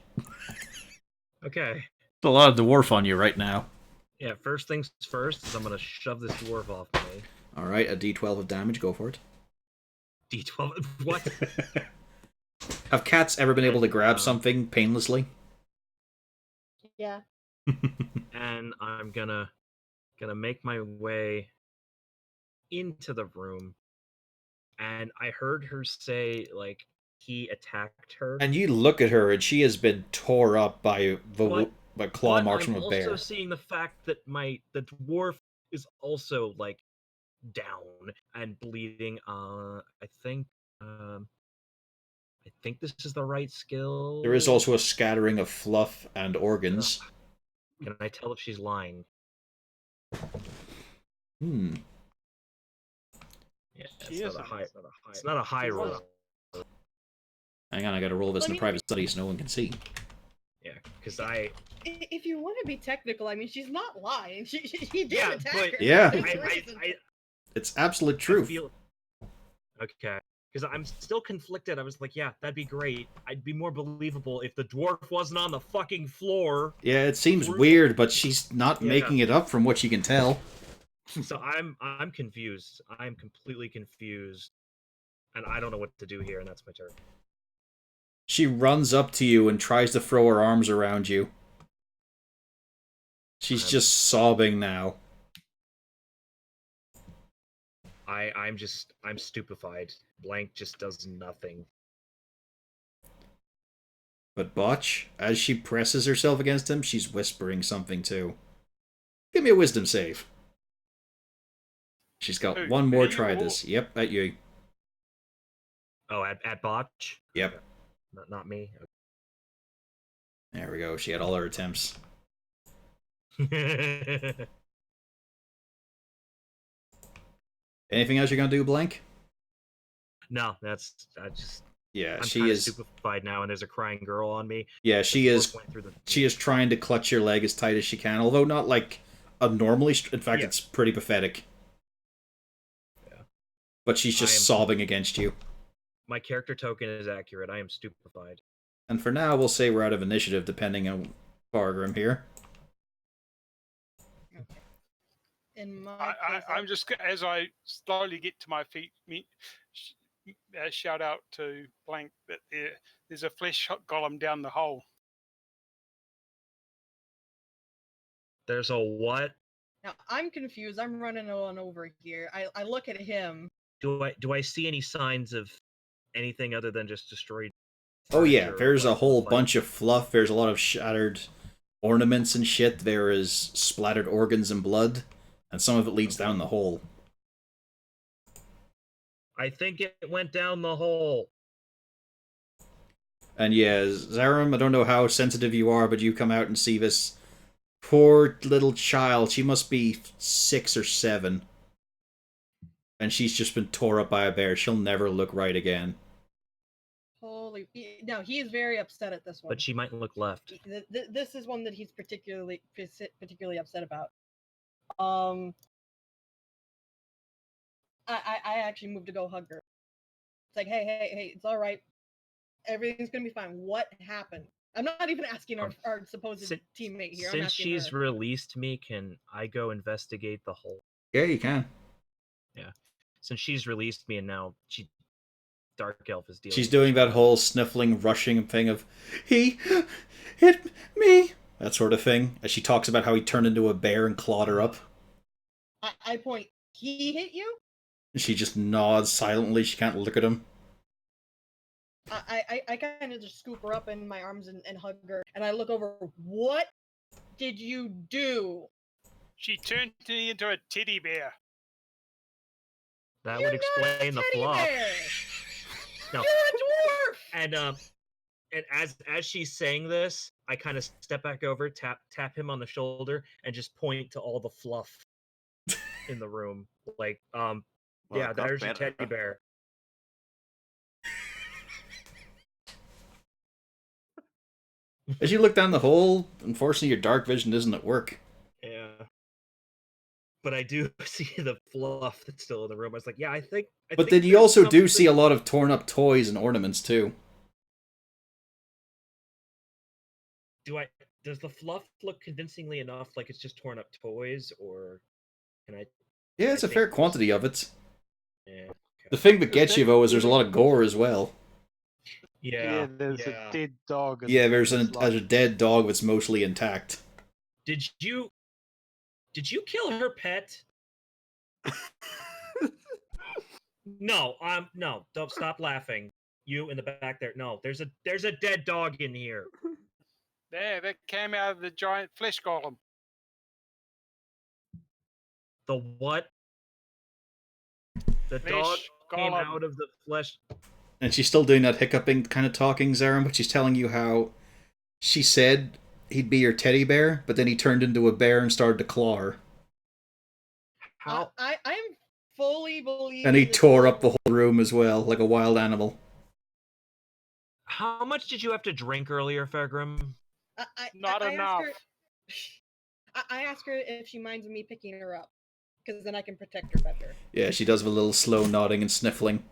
Okay. There's a lot of dwarf on you right now. Yeah, first things first is I'm gonna shove this dwarf off me. Alright, a d12 of damage. Go for it. D12. What? Have cats ever been able to grab Um, something painlessly? Yeah. And I'm gonna make my way into the room. And I heard her say, like, he attacked her. And you look at her, and she has been tore up by claw But marks I'm from a also bear. seeing the fact that the dwarf is also like down and bleeding. I think this is the right skill. There is also a scattering of fluff and organs. Can I tell if she's lying? Hmm. Yeah, She it's not a isn't. high. It's not a high She roll. was. Hang on, I gotta roll this in a private study so no one can see. Yeah, because I. If you want to be technical, I mean, she's not lying. He did Yeah, attack but- her. Yeah. There's I, reason. It's absolute I truth. feel. Okay. Because I'm still conflicted. I was like, yeah, that'd be great. I'd be more believable if the dwarf wasn't on the fucking floor. Yeah, it seems We're- weird, but she's not Yeah. making it up from what you can tell. So I'm confused. I'm completely confused, and I don't know what to do here. And that's my turn. She runs up to you and tries to throw her arms around you. She's just sobbing now. I'm stupefied. Blank just does nothing. But Botch, as she presses herself against him, she's whispering something too. Give me a wisdom save. She's got Who, one more me try or- this. Yep, at you. Oh, at botch. Yep. Not me. There we go. She had all her attempts. Okay. Anything else you're gonna do, Blank? No, that's I just. Yeah, I'm she kinda is. stupefied now, and there's a crying girl on me. Yeah, she is. Dwarf went through the- She is trying to clutch your leg as tight as she can, although not like abnormally. In fact, Yeah. it's pretty pathetic. Yeah. But she's just I am- sobbing against you. My character token is accurate. I am stupefied. And for now, we'll say we're out of initiative, depending on Fargrim here. In my case, I'm just as I slowly get to my feet, shout out to Blank that there's a flesh golem down the hole. There's a what? now I'm confused. I'm running on over here. I look at him. Do I see any signs of anything other than just destroyed? Oh yeah, furniture or there's a what? whole Like- bunch of fluff. There's a lot of shattered ornaments and shit. There is splattered organs and blood, and some of it leads down the hole. I think it went down the hole. And yeah, Zarum, I don't know how sensitive you are, but you come out and see this poor little child. She must be 6 or 7. And she's just been tore up by a bear. She'll never look right again. Holy, no, he is very upset at this one. But she might look left. This is one that he's particularly upset about. I actually moved to go hug her. It's like, hey, it's all right. Everything's gonna be fine. What happened? I'm not even asking our supposed teammate here. Since she's released me, can I go investigate the hole? Yeah, you can. Yeah. Since she's released me and now Dark Elf is dealing She's with doing it. that whole sniffling, rushing thing of, he hit me, that sort of thing, as she talks about how he turned into a bear and clawed her up. I point, he hit you? And she just nods silently. She can't look at him. I kind of just scoop her up in my arms and hug her, and I look over. What did you do? She turned me into a teddy bear. That You're would explain the not a teddy fluff. bear. No. You're a dwarf. And as she's saying this, I kind of step back over, tap him on the shoulder, and just point to all the fluff in the room. Like, Well, yeah, it got there's your better. teddy bear. As you look down the hole, unfortunately your dark vision isn't at work. Yeah. But I do see the fluff that's still in the room. I was like, yeah, I think. But then you also do see a lot of torn up toys and ornaments too. Does the fluff look convincingly enough like it's just torn up toys, or can I? Yeah, it's a fair quantity of it. Yeah. Okay. The thing that gets you though is there's a lot of gore as well. Yeah, there's a dead dog. Yeah, there's a dead dog that's mostly intact. Did you kill her pet? No, no, don't stop laughing. You in the back there. No, there's a dead dog in here. There, that came out of the giant flesh golem. The what? The Flesh dog came golem. out of the flesh. And she's still doing that hiccuping kind of talking, Zarin, but she's telling you how she said he'd be your teddy bear, but then he turned into a bear and started to claw her. How? I'm fully believing. And he tore up the whole room as well, like a wild animal. How much did you have to drink earlier, Fairgrim? Not enough. I ask her if she minds me picking her up, because then I can protect her better. Yeah, she does have a little slow nodding and sniffling.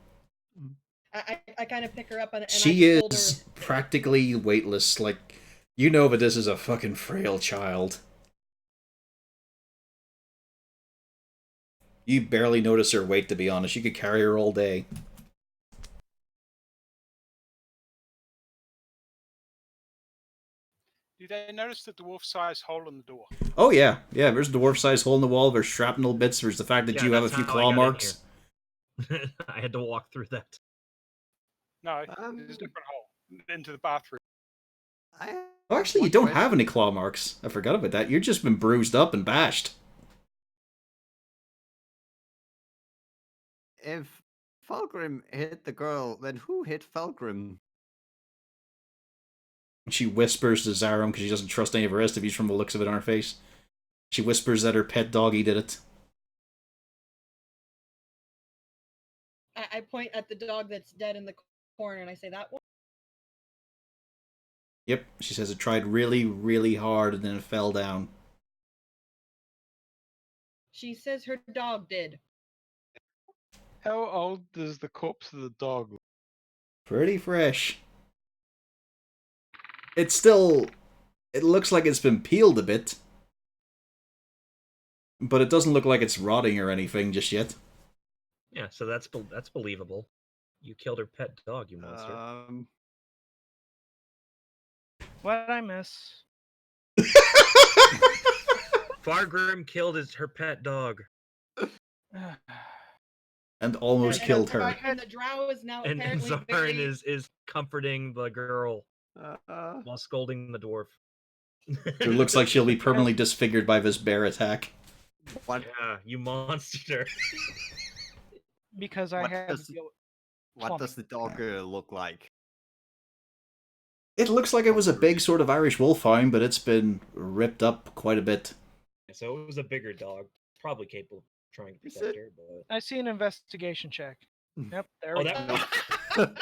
I kind of pick her up and she I hold is her. Practically weightless. Like, you know that this is a fucking frail child. You barely notice her weight, to be honest. You could carry her all day. Do they notice the dwarf-sized hole in the door? Oh yeah, yeah. There's a dwarf-sized hole in the wall. There's shrapnel bits. There's the fact that you have a that's few how claw I got in marks. here. I had to walk through that. No, there's a different hole into the bathroom. Oh, actually, you don't have any claw marks. I forgot about that. You've just been bruised up and bashed. If Falgrim hit the girl, then who hit Falgrim? She whispers to Zarum because she doesn't trust any of the rest of you from the looks of it on her face. She whispers that her pet doggy did it. I point at the dog that's dead in the corner and I say, that one? Yep, she says it tried really, really hard and then it fell down. She says her dog did. How old does the corpse of the dog look? Pretty fresh. It's still... It looks like it's been peeled a bit. But it doesn't look like it's rotting or anything just yet. Yeah, so that's believable. You killed her pet dog, you monster. What'd I miss? Fargrim killed her pet dog. And almost killed her. And the drow is now And apparently Zarin very... is comforting the girl while scolding the dwarf. It looks like she'll be permanently disfigured by this bear attack. What? Yeah, you monster. Because I had. What does the dog look like? It looks like it was a big sort of Irish wolfhound, but it's been ripped up quite a bit. So it was a bigger dog, probably capable of trying to You protect said- her, but I see an investigation check. Yep, there Oh, we that- go.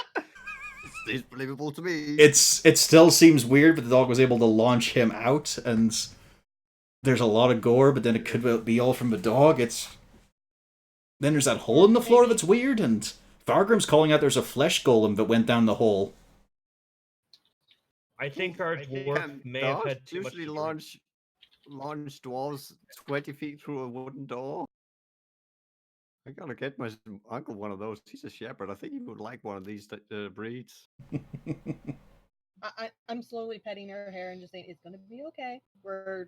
Seems believable to me. It still seems weird, but the dog was able to launch him out, and there's a lot of gore, but then it could be all from the dog. Then there's that hole in the floor that's weird, and Fargrim's calling out there's a flesh golem that went down the hole. I think our dwarf may have had too much usually to drink. launch dwarves 20 feet through a wooden door. I gotta get my uncle one of those. He's a shepherd. I think he would like one of these breeds. I'm slowly petting her hair and just saying it's gonna be okay. We're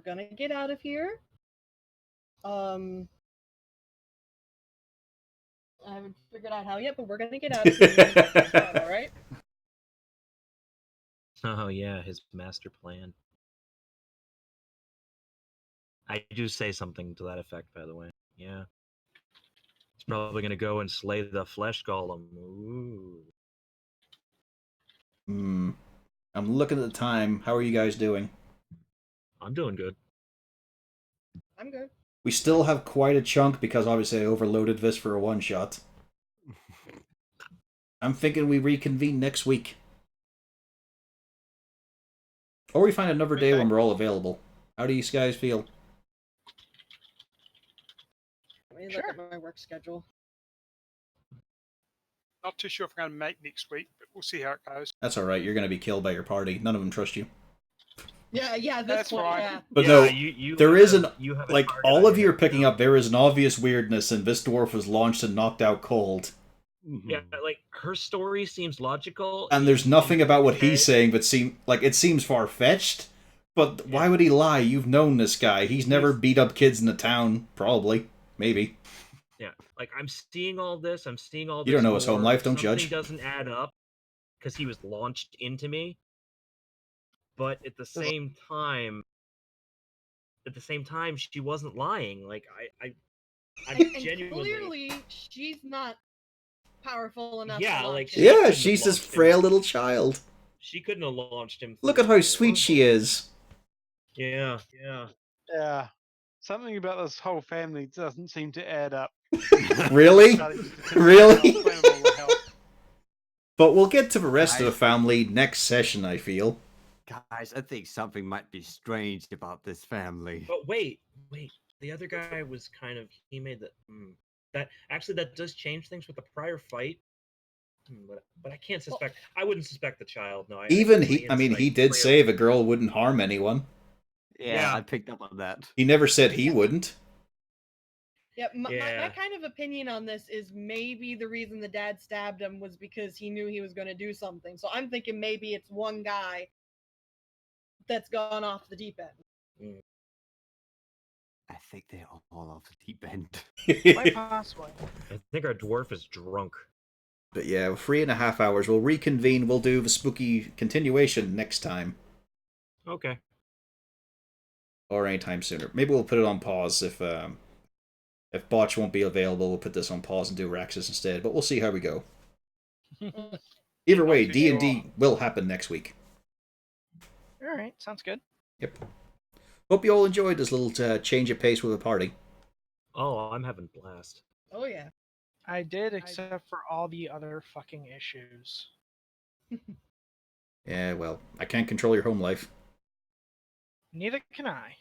gonna get out of here. I haven't figured out how yet, but we're gonna get out of here. All right. Oh yeah, his master plan. I do say something to that effect, by the way. Yeah. He's probably gonna go and slay the flesh golem. Ooh. I'm looking at the time. How are you guys doing? I'm doing good. I'm good. We still have quite a chunk because obviously I overloaded this for a one-shot. I'm thinking we reconvene next week. Or we find another day when we're all available. How do you guys feel? Let me look at my work schedule. Not too sure if I'm going to make next week, but we'll see how it goes. That's alright, you're going to be killed by your party. None of them trust you. Yeah, at this That's point, right. yeah. But Yeah, no, you there have- is an... you have a Like, target all on of your you are head. picking up, there is an obvious weirdness, and this dwarf was launched and knocked out cold. Yeah, like her story seems logical. And there's nothing about what he's head. saying that it seems far-fetched. But why would he lie? You've known this guy. He's never beat up kids in the town. Probably. Maybe. Yeah, like I'm seeing all this. I'm seeing all this. You don't know his home lore, life, don't something judge. doesn't add up because he was launched into me. But at the same time, she wasn't lying. Like I'm And genuinely. clearly, she's not powerful enough. Yeah, to like, launch she him. Yeah, couldn't have she's this launched him. frail little child. She couldn't have launched him. Look through at how the sweet door. she is. Yeah. Yeah. Something about this whole family doesn't seem to add up. Really? Starting to consider Really? how flammable the hell- But we'll get to the rest of the family next session, I feel. Guys, I think something might be strange about this family. But wait. The other guy was kind of. He made that actually that does change things with the prior fight. But I can't suspect. I wouldn't suspect the child. No. Even my he insight did clear. say the girl wouldn't harm anyone. Yeah, Yeah. I picked up on that. He never said he wouldn't. Yep, my Yeah. kind of opinion on this is maybe the reason the dad stabbed him was because he knew he was going to do something. So I'm thinking maybe it's one guy that's gone off the deep end. I think they're all off the deep end. Quite possibly. I think our dwarf is drunk. But yeah, 3.5 hours. We'll reconvene. We'll do the spooky continuation next time. Okay. Or anytime sooner. Maybe we'll put it on pause if Botch won't be available. We'll put this on pause and do Raxus instead. But we'll see how we go. Either way, Not too D&D sure. will happen next week. All right, sounds good. Yep. Hope you all enjoyed this little change of pace with the party. Oh, I'm having a blast. Oh yeah. I did, except for all the other fucking issues. Yeah, well, I can't control your home life. Neither can I.